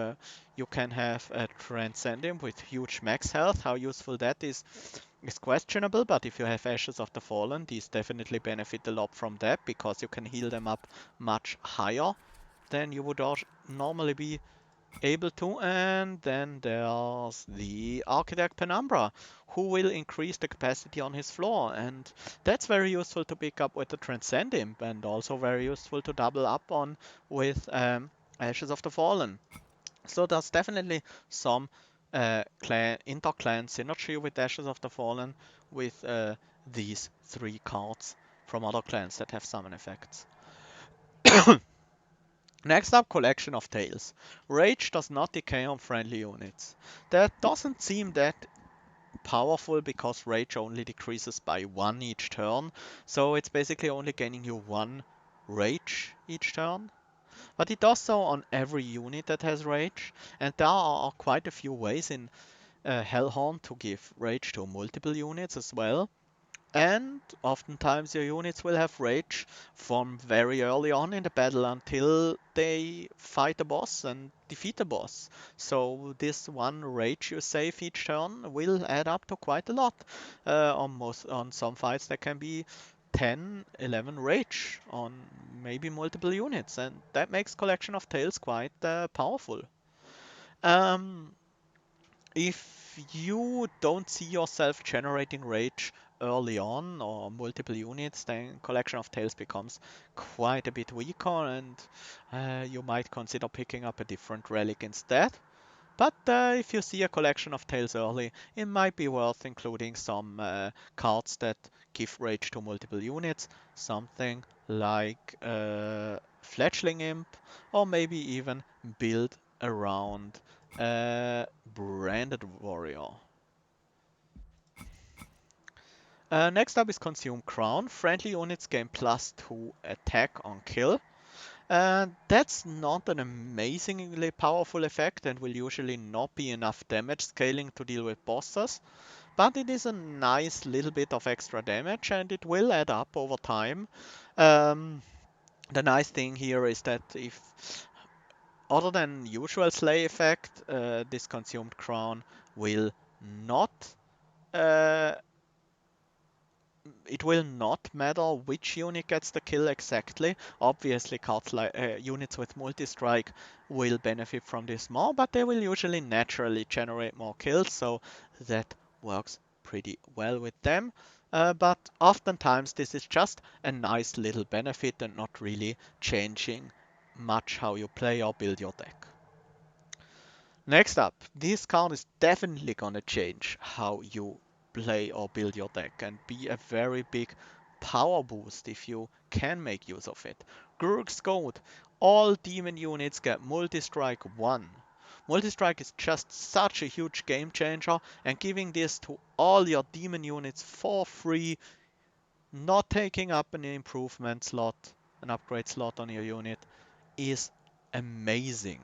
You can have a Transcendent with huge max health. How useful that is questionable, but if you have Ashes of the Fallen, these definitely benefit a lot from that because you can heal them up much higher than you would normally be able to. And then there's the Architect Penumbra, who will increase the capacity on his floor, and that's very useful to pick up with the Transcend Imp, and also very useful to double up on with Ashes of the Fallen. So there's definitely some inter-clan synergy with Ashes of the Fallen with these three cards from other clans that have summon effects. Next up, Collection of Tails. Rage does not decay on friendly units. That doesn't seem that powerful because Rage only decreases by 1 each turn, so it's basically only gaining you 1 Rage each turn. But it does so on every unit that has Rage, and there are quite a few ways in Hellhorned to give Rage to multiple units as well. And oftentimes your units will have Rage from very early on in the battle until they fight the boss and defeat the boss. So this one Rage you save each turn will add up to quite a lot. On some fights there can be 10, 11 Rage on maybe multiple units, and that makes Collection of Tales quite powerful. Um, if you don't see yourself generating rage early on or multiple units, then Collection of Tales becomes quite a bit weaker, and you might consider picking up a different relic instead. But if you see a Collection of Tales early, it might be worth including some cards that give rage to multiple units, something like Fledgling Imp, or maybe even build around Branded Warrior. Next up is Consume Crown. Friendly units gain +2 attack on kill. That's not an amazingly powerful effect and will usually not be enough damage scaling to deal with bosses, but it is a nice little bit of extra damage and it will add up over time. Um, the nice thing here is that if, other than usual slay effect, this consumed crown will not uh, it will not matter which unit gets the kill exactly. Obviously, cards like units with multi-strike will benefit from this more, but they will usually naturally generate more kills, so that works pretty well with them. But oftentimes this is just a nice little benefit and not really changing much how you play or build your deck. Next up, this card is definitely gonna change how you play or build your deck and be a very big power boost if you can make use of it. Gurg's Goat. All demon units get multi-strike 1. Multi-strike is just such a huge game changer, and giving this to all your demon units for free, not taking up an improvement slot, an upgrade slot on your unit, is amazing.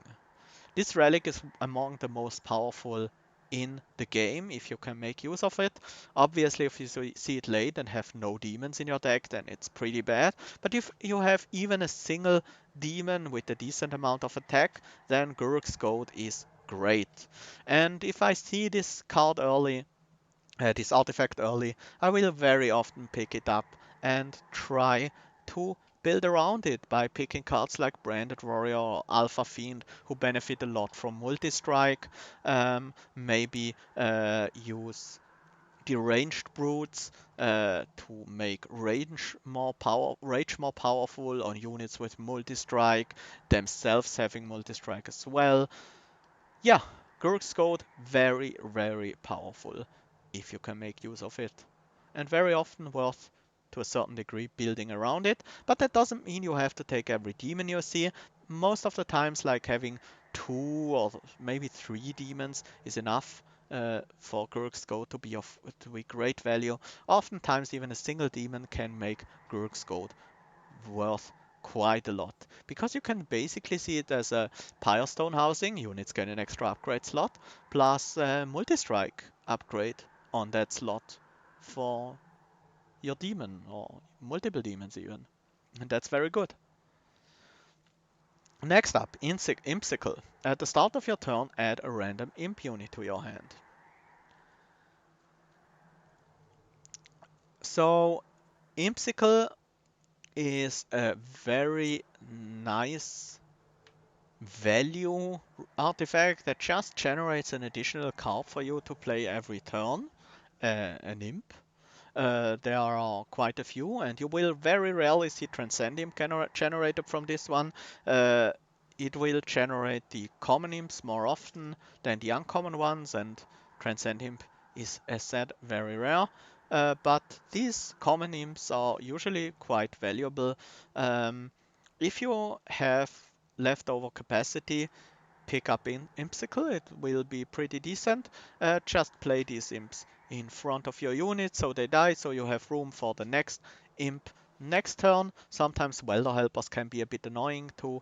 This relic is among the most powerful in the game if you can make use of it. Obviously, if you see it late and have no demons in your deck, then it's pretty bad. But if you have even a single demon with a decent amount of attack, then Guruk's Goat is great. And if I see this card early, this artifact early, I will very often pick it up and try to build around it by picking cards like Branded Warrior or Alpha Fiend who benefit a lot from multi-strike. Maybe use deranged brutes to make rage more powerful on units with multi-strike, themselves having multi-strike as well. Yeah, Gurk's Code, very, very powerful if you can make use of it. And very often worth, to a certain degree, building around it. But that doesn't mean you have to take every demon you see. Most of the times, like having 2 or maybe 3 demons is enough for Gurk's Code to be great value. Oftentimes, even a single demon can make Gurk's Code worth quite a lot because you can basically see it as a Pyrestone housing. Units get an extra upgrade slot plus a multi-strike upgrade on that slot for your demon or multiple demons even, and that's very good. Next up, Impsicle. At the start of your turn, add a random imp unit to your hand. So, Impsicle is a very nice value artifact that just generates an additional card for you to play every turn, an imp. There are quite a few, and you will very rarely see Transcendium generated from this one. Uh, it will generate the common imps more often than the uncommon ones, and Transcendium is, as said, very rare. But these common imps are usually quite valuable. Um, if you have leftover capacity, pick up in Impsicle, it will be pretty decent. Just play these imps in front of your unit so they die, so you have room for the next imp next turn. Sometimes Welder Helpers can be a bit annoying to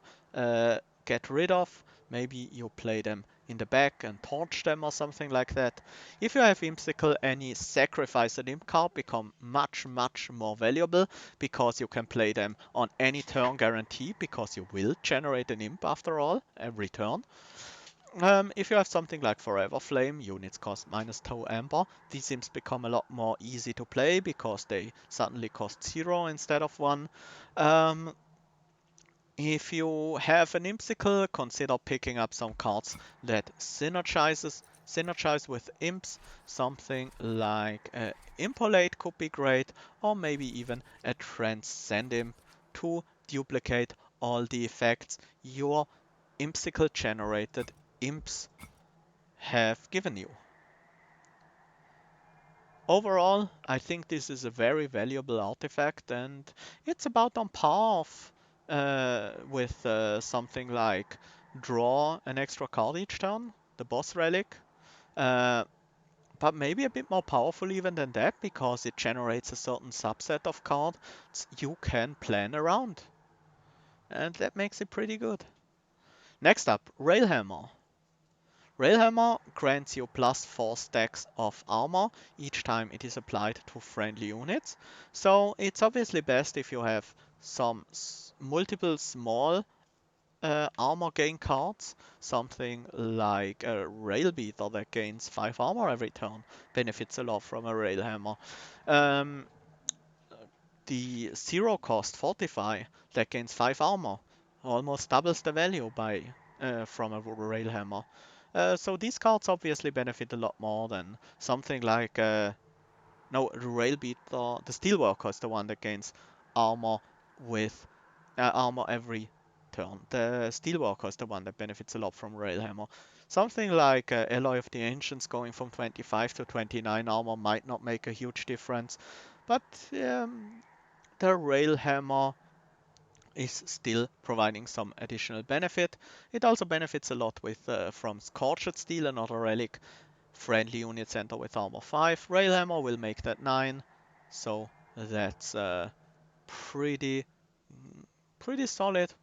get rid of. Maybe you play them in the back and torch them or something like that. If you have Impsicle, any sacrifice an imp card become much more valuable because you can play them on any turn guarantee because you will generate an imp after all every turn. If you have something like Forever Flame, units cost -2 Amber. These imps become a lot more easy to play because they suddenly cost 0 instead of 1. Um, if you have an Impsicle, consider picking up some cards that synergize with imps. Something like Impolate could be great, or maybe even a Transcend Imp to duplicate all the effects your Impsicle generated imps have given you. Overall, I think this is a very valuable artifact, and it's about on par with something like draw an extra card each turn, the boss relic, uh, but maybe a bit more powerful even than that because it generates a certain subset of cards you can plan around, and that makes it pretty good. Next up, Railhammer. Railhammer grants you +4 stacks of armor each time it is applied to friendly units. So it's obviously best if you have some multiple small armor gain cards, something like a Rail Beater that gains 5 armor every turn, benefits a lot from a Railhammer. Um, the zero cost Fortify that gains 5 armor almost doubles the value by from a Railhammer. So these cards obviously benefit a lot more than something like no, the Rail Beater, the Steelworker is the one that gains armor with armor every turn. The Steelworker is the one that benefits a lot from Railhammer. Something like Alloy of the Ancients going from 25 to 29 armor might not make a huge difference, but the Railhammer is still providing some additional benefit. It also benefits a lot with from Scorched Steel, another relic. Friendly unit center with armor 5. Railhammer will make that 9. So that's pretty pretty solid.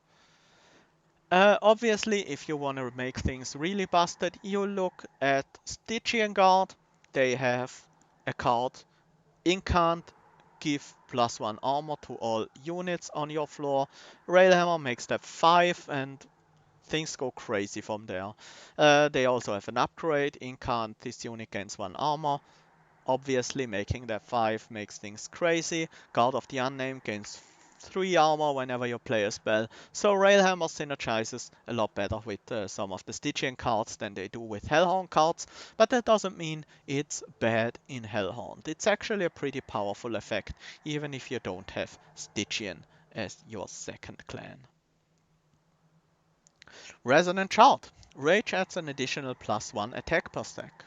Obviously, if you want to make things really busted, you look at Stygian Guard. They have a card Incant, give +1 armor to all units on your floor. Railhammer makes that 5 and things go crazy from there. They also have an upgrade. Incant, this unit gains 1 armor. Obviously, making that 5 makes things crazy. Guard of the Unnamed gains 3 armor whenever you play a spell. So Railhammer synergizes a lot better with some of the Stygian cards than they do with Hellhorned cards, but that doesn't mean it's bad in Hellhorned. It's actually a pretty powerful effect, even if you don't have Stygian as your second clan. Resonant Shard. Rage adds an additional +1 attack per stack.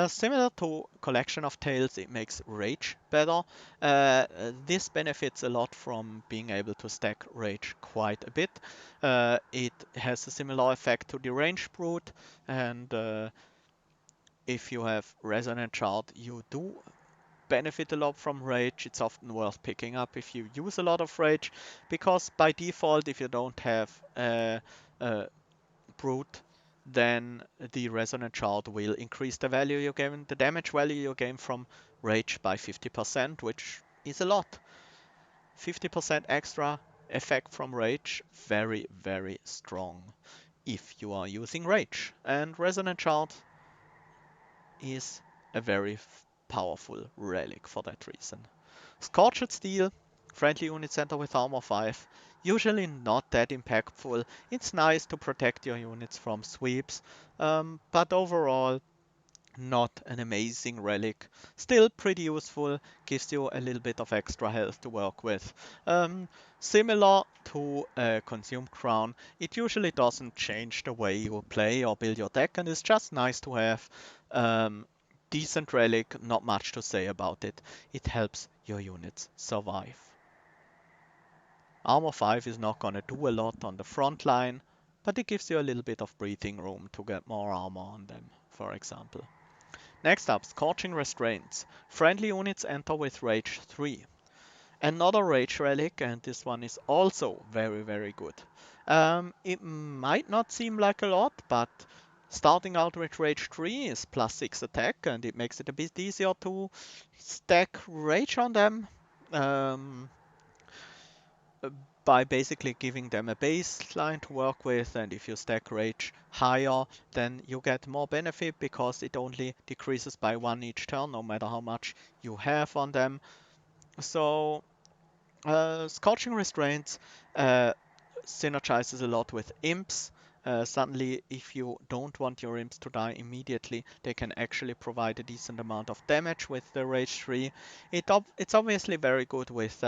Similar to Collection of Tales, it makes Rage better. This benefits a lot from being able to stack Rage quite a bit. It has a similar effect to the Range Brute, and if you have Resonant Shard, you do benefit a lot from Rage. It's often worth picking up if you use a lot of Rage, because by default, if you don't have a Brute, then the Resonant Shard will increase the value you gain, the damage value you gain from Rage by 50%, which is a lot. 50% extra effect from Rage, very, very strong if you are using Rage. And Resonant Shard is a very powerful relic for that reason. Scorched Steel, friendly units enter with armor 5. Usually not that impactful. It's nice to protect your units from sweeps, but overall not an amazing relic. Still pretty useful, gives you a little bit of extra health to work with. Um, Similar to Consume Crown, it usually doesn't change the way you play or build your deck, and it's just nice to have. Um, Decent relic, not much to say about it. It helps your units survive. Armor 5 is not gonna do a lot on the front line, but it gives you a little bit of breathing room to get more armor on them, for example. Next up, Scorching Restraints. Friendly units enter with Rage 3. Another Rage relic, and this one is also very, very good. It might not seem like a lot, but starting out with Rage 3 is +6 attack, and it makes it a bit easier to stack Rage on them. Um, by basically giving them a baseline to work with, and if you stack rage higher, then you get more benefit because it only decreases by 1 each turn, no matter how much you have on them. So Scorching Restraints synergizes a lot with imps. Suddenly, if you don't want your imps to die immediately, they can actually provide a decent amount of damage with the Rage 3. It's obviously very good with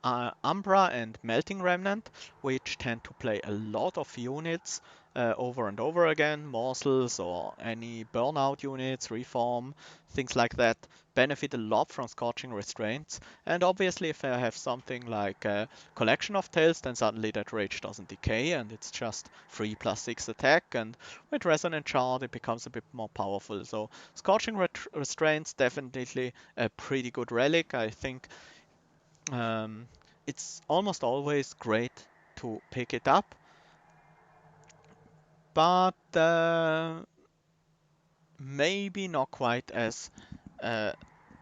Umbra and Melting Remnant, which tend to play a lot of units over and over again. Morsels or any Burnout units, Reform, things like that benefit a lot from Scorching Restraints. And obviously, if I have something like Collection of Tails, then suddenly that rage doesn't decay and it's just 3 + 6 attack. And with Resonant Shard, it becomes a bit more powerful. So Scorching Restraints definitely a pretty good relic. I think it's almost always great to pick it up, but maybe not quite as uh,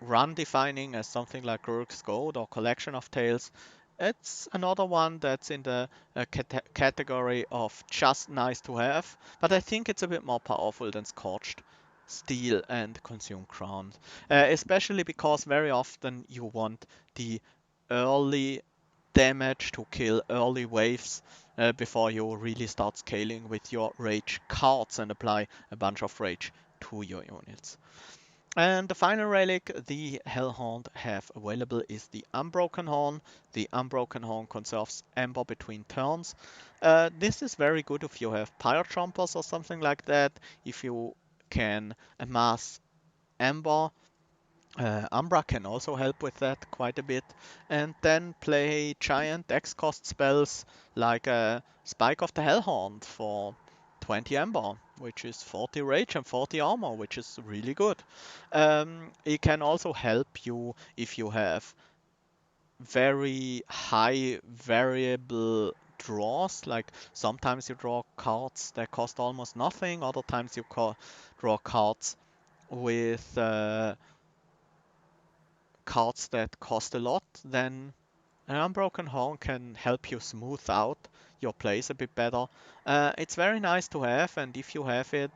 run defining as something like Rourke's Gold or Collection of Tales. It's another one that's in the category of just nice to have, but I think it's a bit more powerful than Scorched Steel and Consume Crown, especially because very often you want the early damage to kill early waves before you really start scaling with your rage cards and apply a bunch of rage to your units. And the final relic the Hellhorned have available is the Unbroken Horn. The Unbroken Horn conserves Ember between turns. This is very good if you have Pyre Chompers or something like that. If you can amass Ember, Umbra can also help with that quite a bit. And then play giant X cost spells like Spike of the Hellhorned for 20 Ember, which is 40 Rage and 40 Armor, which is really good. It can also help you if you have very high variable draws, like sometimes you draw cards that cost almost nothing, other times you draw cards with cards that cost a lot, then an Unbroken Horn can help you smooth out your plays a bit better. It's very nice to have, and if you have it,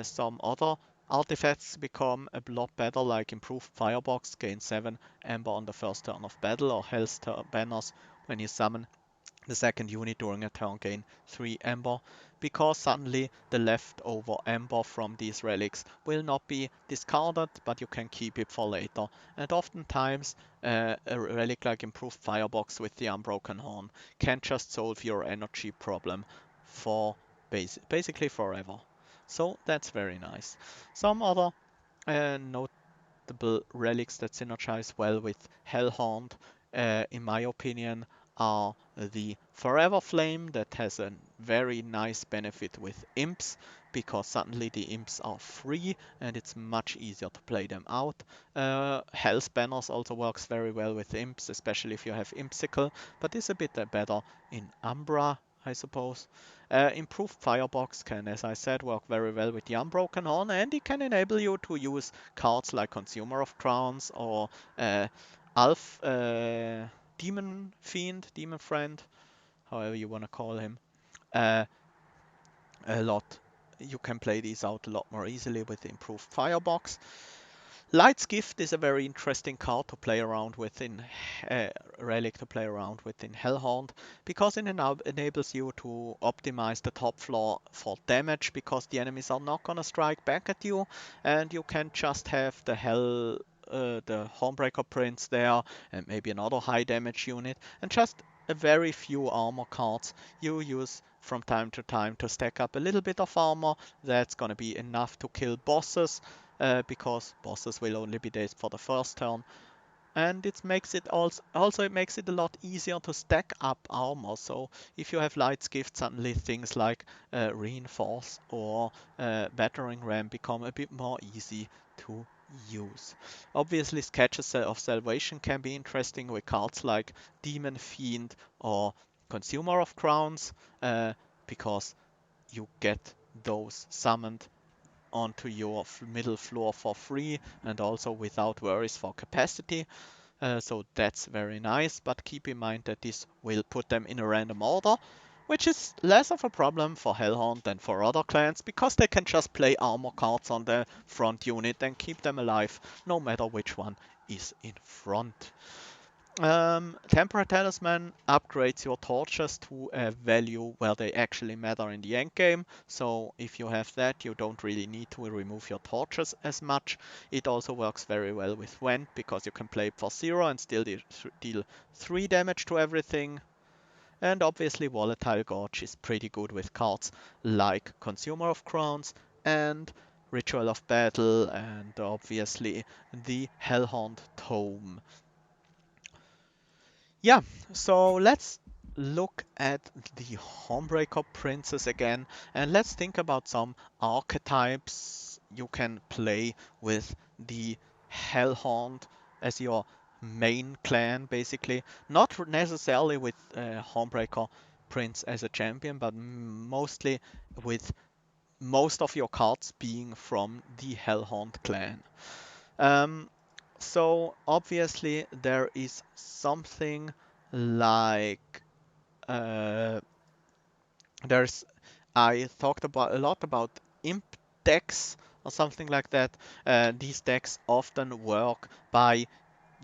some other artifacts become a lot better, like Improved Firebox, gain 7 Ember on the first turn of battle, or Hell's Banners when you summon the second unit during a turn gain 3 Ember, because suddenly the leftover Ember from these relics will not be discarded, but you can keep it for later. And oftentimes a relic like Improved Firebox with the Unbroken Horn can just solve your energy problem for basically forever. So that's very nice. Some other notable relics that synergize well with Hellhorned, in my opinion, are the Forever Flame that has a very nice benefit with imps, because suddenly the imps are free and it's much easier to play them out. Hell's Banners also works very well with imps, especially if you have Impsicle, but is a bit better in Umbra, I suppose. Improved Firebox can, as I said, work very well with the Unbroken Horn, and it can enable you to use cards like Consumer of Crowns or Alf Demon Fiend, Demon Friend, however you want to call him, uh, a lot. You can play these out a lot more easily with the improved Firebox. Light's Gift is a very interesting card to play around with in Relic to play around with in Hellhorned because it enables you to optimize the top floor for damage because the enemies are not gonna strike back at you, and you can just have the Hornbreaker Prince there and maybe another high damage unit and just a very few armor cards you use from time to time to stack up a little bit of armor. That's gonna be enough to kill bosses because bosses will only be there for the first turn. And it makes it also it makes it a lot easier to stack up armor. So if you have Light's Gift, suddenly things like Reinforce or Battering Ram become a bit more easy to use. Obviously, Sketches of Salvation can be interesting with cards like Demon Fiend or Consumer of Crowns because you get those summoned onto your middle floor for free and also without worries for capacity. So that's very nice, but keep in mind that this will put them in a random order, which is less of a problem for Hellhorn than for other clans because they can just play armor cards on the front unit and keep them alive no matter which one is in front. Temporary Talisman upgrades your torches to a value where they actually matter in the endgame. So if you have that, you don't really need to remove your torches as much. It also works very well with Vent because you can play it for 0 and still deal 3 damage to everything. And obviously Volatile Gorge is pretty good with cards like Consumer of Crowns and Ritual of Battle and obviously the Hellhorned Tome. Yeah, so let's look at the Homebreaker Princess again, and let's think about some archetypes you can play with the Hellhound as your main clan, basically. Not necessarily with Homebreaker Prince as a champion, but mostly with most of your cards being from the Hellhound clan. Um, so obviously there is something like uh, there's I talked about a lot about imp decks or something like that. These decks often work by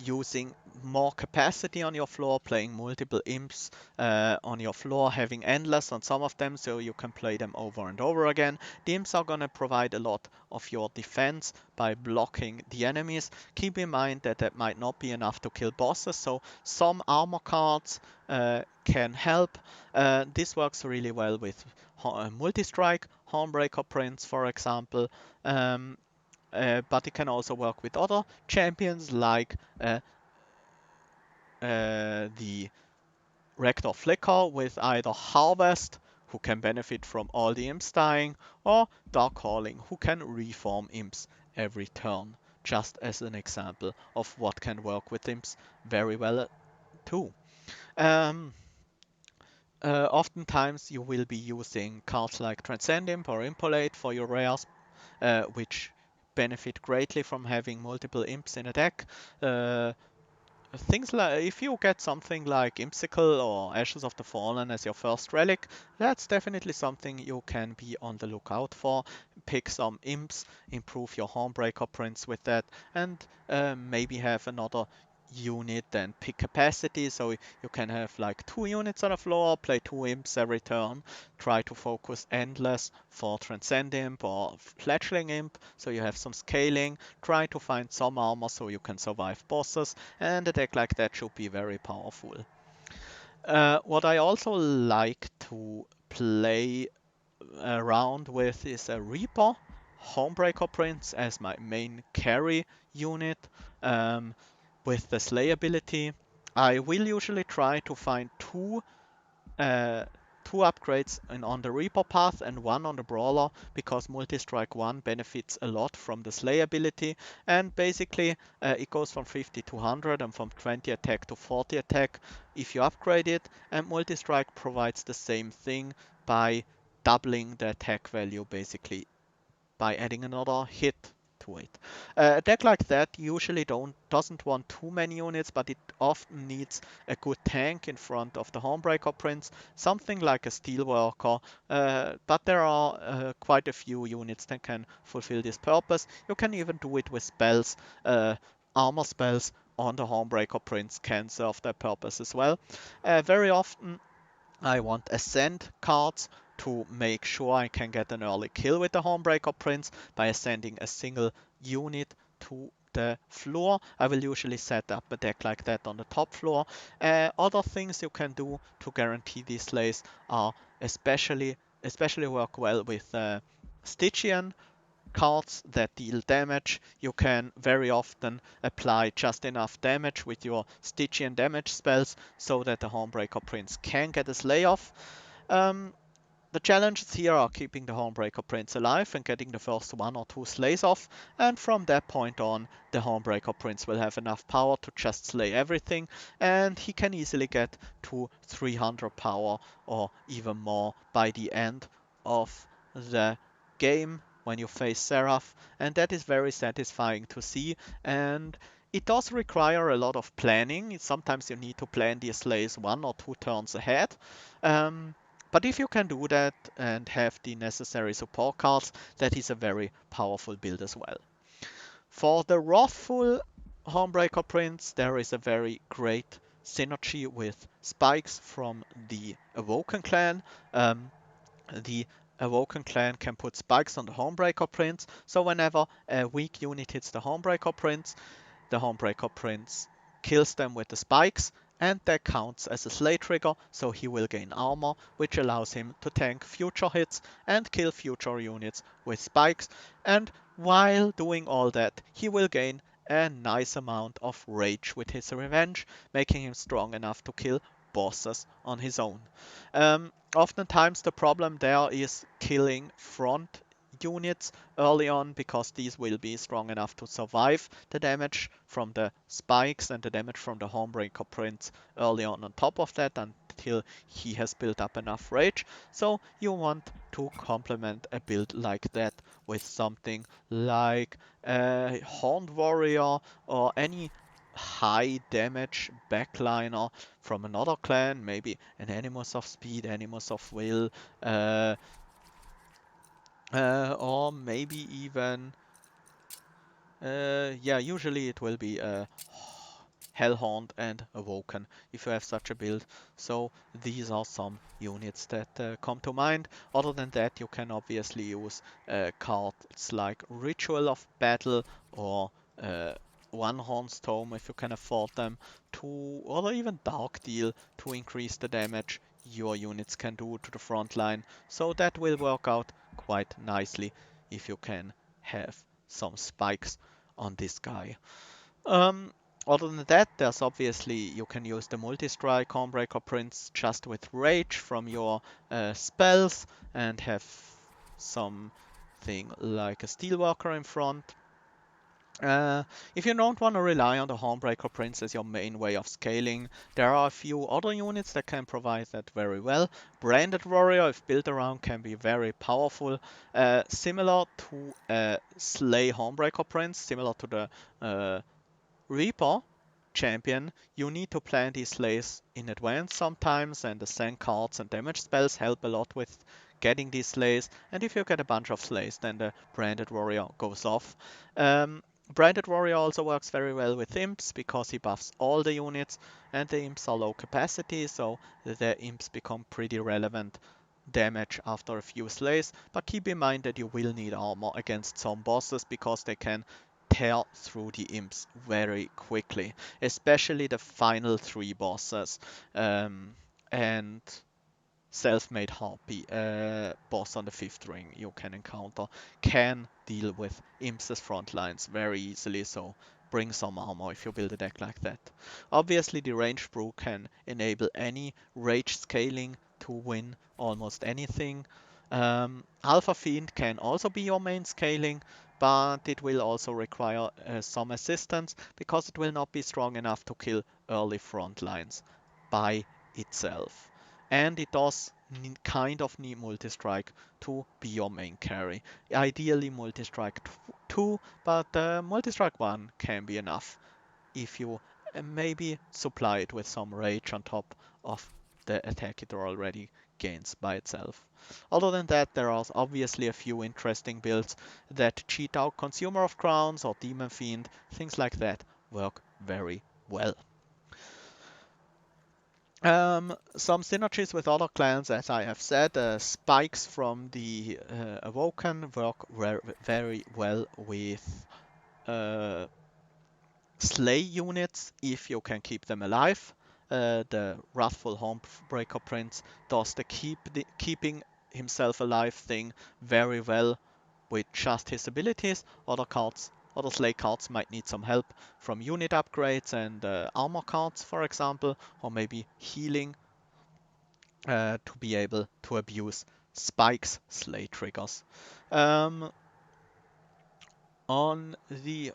using more capacity on your floor, playing multiple imps on your floor, having endless on some of them so you can play them over and over again. The imps are going to provide a lot of your defense by blocking the enemies. Keep in mind that that might not be enough to kill bosses, so some armor cards can help. This works really well with multi-strike, Hornbreaker Prince, for example. Um, but it can also work with other champions like the Rector Flicker with either Harvest, who can benefit from all the imps dying, or Dark Calling, who can reform imps every turn, just as an example of what can work with imps very well too. Um, Oftentimes you will be using cards like Transcend Imp or Impolate for your rares, which benefit greatly from having multiple imps in a deck. Uh, Things like if you get something like Impsicle or Ashes of the Fallen as your first relic, that's definitely something you can be on the lookout for. Pick some imps, improve your Hornbreaker Prince with that, and maybe have another unit and pick capacity so you can have like 2 units on the floor, play 2 imps every turn, try to focus endless for Transcend Imp or Fledgling Imp so you have some scaling, try to find some armor so you can survive bosses, and a deck like that should be very powerful. What I also like to play around with is a Reaper, Homebreaker Prince as my main carry unit with the Slay ability. I will usually try to find uh, two upgrades on the Reaper path and one on the Brawler because Multi-Strike 1 benefits a lot from the Slay ability, and basically it goes from 50 to 100 and from 20 attack to 40 attack if you upgrade it, and Multi-Strike provides the same thing by doubling the attack value basically by adding another hit to it. A deck like that usually doesn't want too many units, but it often needs a good tank in front of the Hornbreaker Prince, something like a Steelworker, but there are quite a few units that can fulfill this purpose. You can even do it with spells, armor spells on the Hornbreaker Prince can serve that purpose as well. Very often I want ascend cards to make sure I can get an early kill with the Hornbreaker Prince by ascending a single unit to the floor. I will usually set up a deck like that on the top floor. Other things you can do to guarantee these slays are especially work well with Stygian cards that deal damage. You can very often apply just enough damage with your Stygian damage spells so that the Hornbreaker Prince can get a slay off. Um, the challenges here are keeping the Hornbreaker Prince alive and getting the first one or two slays off, and from that point on, the Hornbreaker Prince will have enough power to just slay everything, and he can easily get to 300 power or even more by the end of the game when you face Seraph, and that is very satisfying to see. And it does require a lot of planning. Sometimes you need to plan the slays 1 or 2 turns ahead. But if you can do that and have the necessary support cards, that is a very powerful build as well. For the Wrathful Hornbreaker Prince, there is a very great synergy with Spikes from the Awoken clan. The Awoken clan can put spikes on the Hornbreaker Prince, so whenever a weak unit hits the Hornbreaker Prince kills them with the spikes, and that counts as a slay trigger, so he will gain armor, which allows him to tank future hits and kill future units with spikes. And while doing all that, he will gain a nice amount of rage with his revenge, making him strong enough to kill bosses on his own. Oftentimes the problem there is killing front units early on because these will be strong enough to survive the damage from the spikes and the damage from the Hornbreaker Prince early on top of that until he has built up enough rage. So you want to complement a build like that with something like a Horned Warrior or any high damage backliner from another clan, maybe an Animus of Speed, Animus of Will, uh, or maybe even, yeah, usually it will be Hellhorned and Awoken if you have such a build. So these are some units that come to mind. Other than that, you can obviously use cards like Ritual of Battle or One Horn's Tome if you can afford them, to or even Dark Deal to increase the damage your units can do to the front line. So that will work out quite nicely if you can have some spikes on this guy. Um, Other than that, there's obviously you can use the multi-strike Hornbreaker Prince just with rage from your spells and have something like a Steelworker in front. If you don't want to rely on the Hornbreaker Prince as your main way of scaling, there are a few other units that can provide that very well. Branded Warrior, if built around, can be very powerful. Similar to Slay Hornbreaker Prince, similar to the Reaper champion, you need to plan these slays in advance sometimes, and the sand cards and damage spells help a lot with getting these slays. And if you get a bunch of slays, then the Branded Warrior goes off. Branded Warrior also works very well with imps because he buffs all the units, and the imps are low capacity, so the imps become pretty relevant damage after a few slays. But keep in mind that you will need armor against some bosses because they can tear through the imps very quickly, especially the final 3 bosses. And Self-Made Harpy, boss on the 5th ring you can encounter, can deal with imps as front lines very easily, so bring some armor if you build a deck like that. Obviously the Ranged Brew can enable any rage scaling to win almost anything. Alpha Fiend can also be your main scaling, but it will also require some assistance because it will not be strong enough to kill early front lines by itself. And it does kind of need multi-strike to be your main carry. Ideally multi-strike 2, but multi-strike 1 can be enough if you maybe supply it with some rage on top of the attack it already gains by itself. Other than that, there are obviously a few interesting builds that cheat out Consumer of Crowns or Demon Fiend, things like that work very well. Some synergies with other clans, as I have said, spikes from the Awoken work very well with uh, slay units if you can keep them alive. The Wrathful Homebreaker Prince does the keeping himself alive thing very well with just his abilities. Other slay cards might need some help from unit upgrades and armor cards, for example, or maybe healing to be able to abuse Spike's slay triggers. Um, on the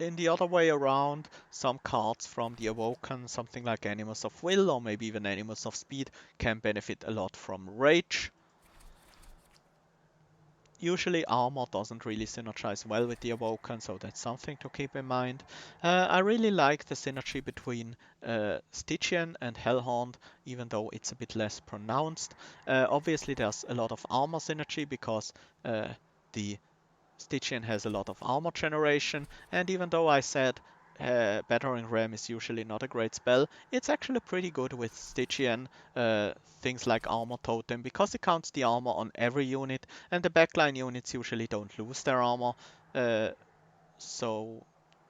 In the other way around, some cards from the Awoken, something like Animus of Will or maybe even Animus of Speed, can benefit a lot from Rage. Usually armor doesn't really synergize well with the Awoken, so that's something to keep in mind. I really like the synergy between Stygian and Hellhorned, even though it's a bit less pronounced. Obviously there's a lot of armor synergy because the Stygian has a lot of armor generation, and even though I said Battering Ram is usually not a great spell, it's actually pretty good with Stygian, things like Armor Totem, because it counts the armor on every unit, and the backline units usually don't lose their armor, uh, so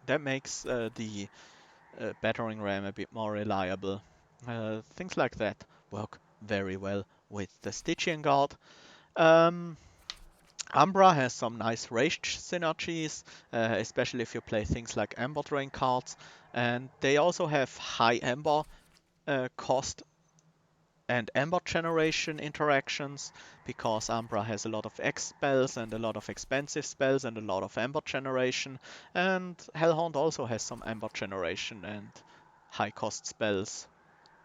that makes the Battering Ram a bit more reliable. Things like that work very well with the Stygian Guard. Um, Umbra has some nice rage synergies, especially if you play things like Ember Drain cards, and they also have high Ember cost and Ember generation interactions, because Umbra has a lot of X spells and a lot of expensive spells and a lot of Ember generation, and Hellhound also has some Ember generation and high cost spells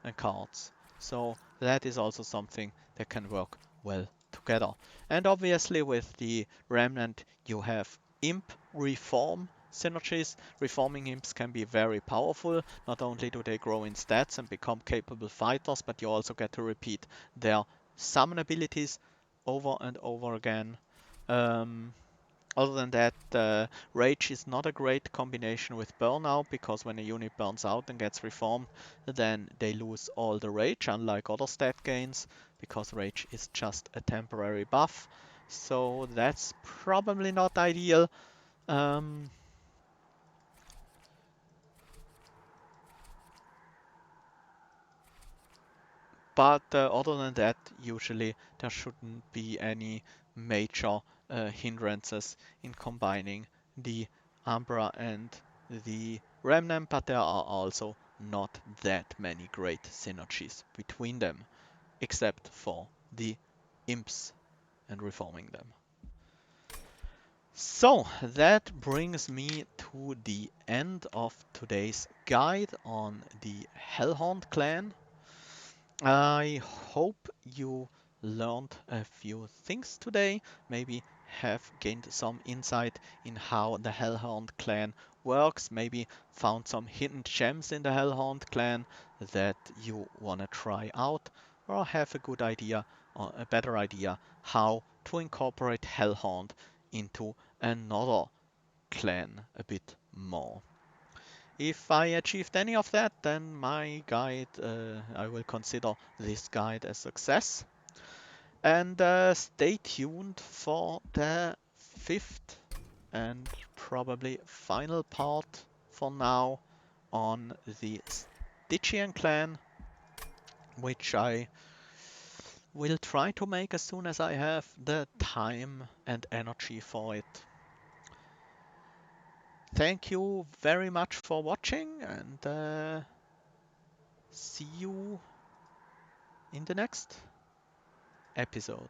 and cards. So that is also something that can work well together. And obviously with the Remnant you have Imp Reform synergies. Reforming imps can be very powerful. Not only do they grow in stats and become capable fighters, but you also get to repeat their summon abilities over and over again. Um, Other than that, Rage is not a great combination with Burnout, because when a unit burns out and gets reformed, then they lose all the Rage, unlike other stat gains, because Rage is just a temporary buff. So that's probably not ideal. Um, But other than that, usually there shouldn't be any major hindrances in combining the Umbra and the Remnant, but there are also not that many great synergies between them, except for the imps and reforming them. So that brings me to the end of today's guide on the Hellhorned clan. I hope you learned a few things today, maybe have gained some insight in how the Hellhound clan works, maybe found some hidden gems in the Hellhound clan that you want to try out, or have a good idea or a better idea how to incorporate Hellhound into another clan a bit more. If I achieved any of that, then my guide, I will consider this guide a success. And stay tuned for the fifth and probably final part for now on the Stygian clan, which I will try to make as soon as I have the time and energy for it. Thank you very much for watching, and see you in the next episode.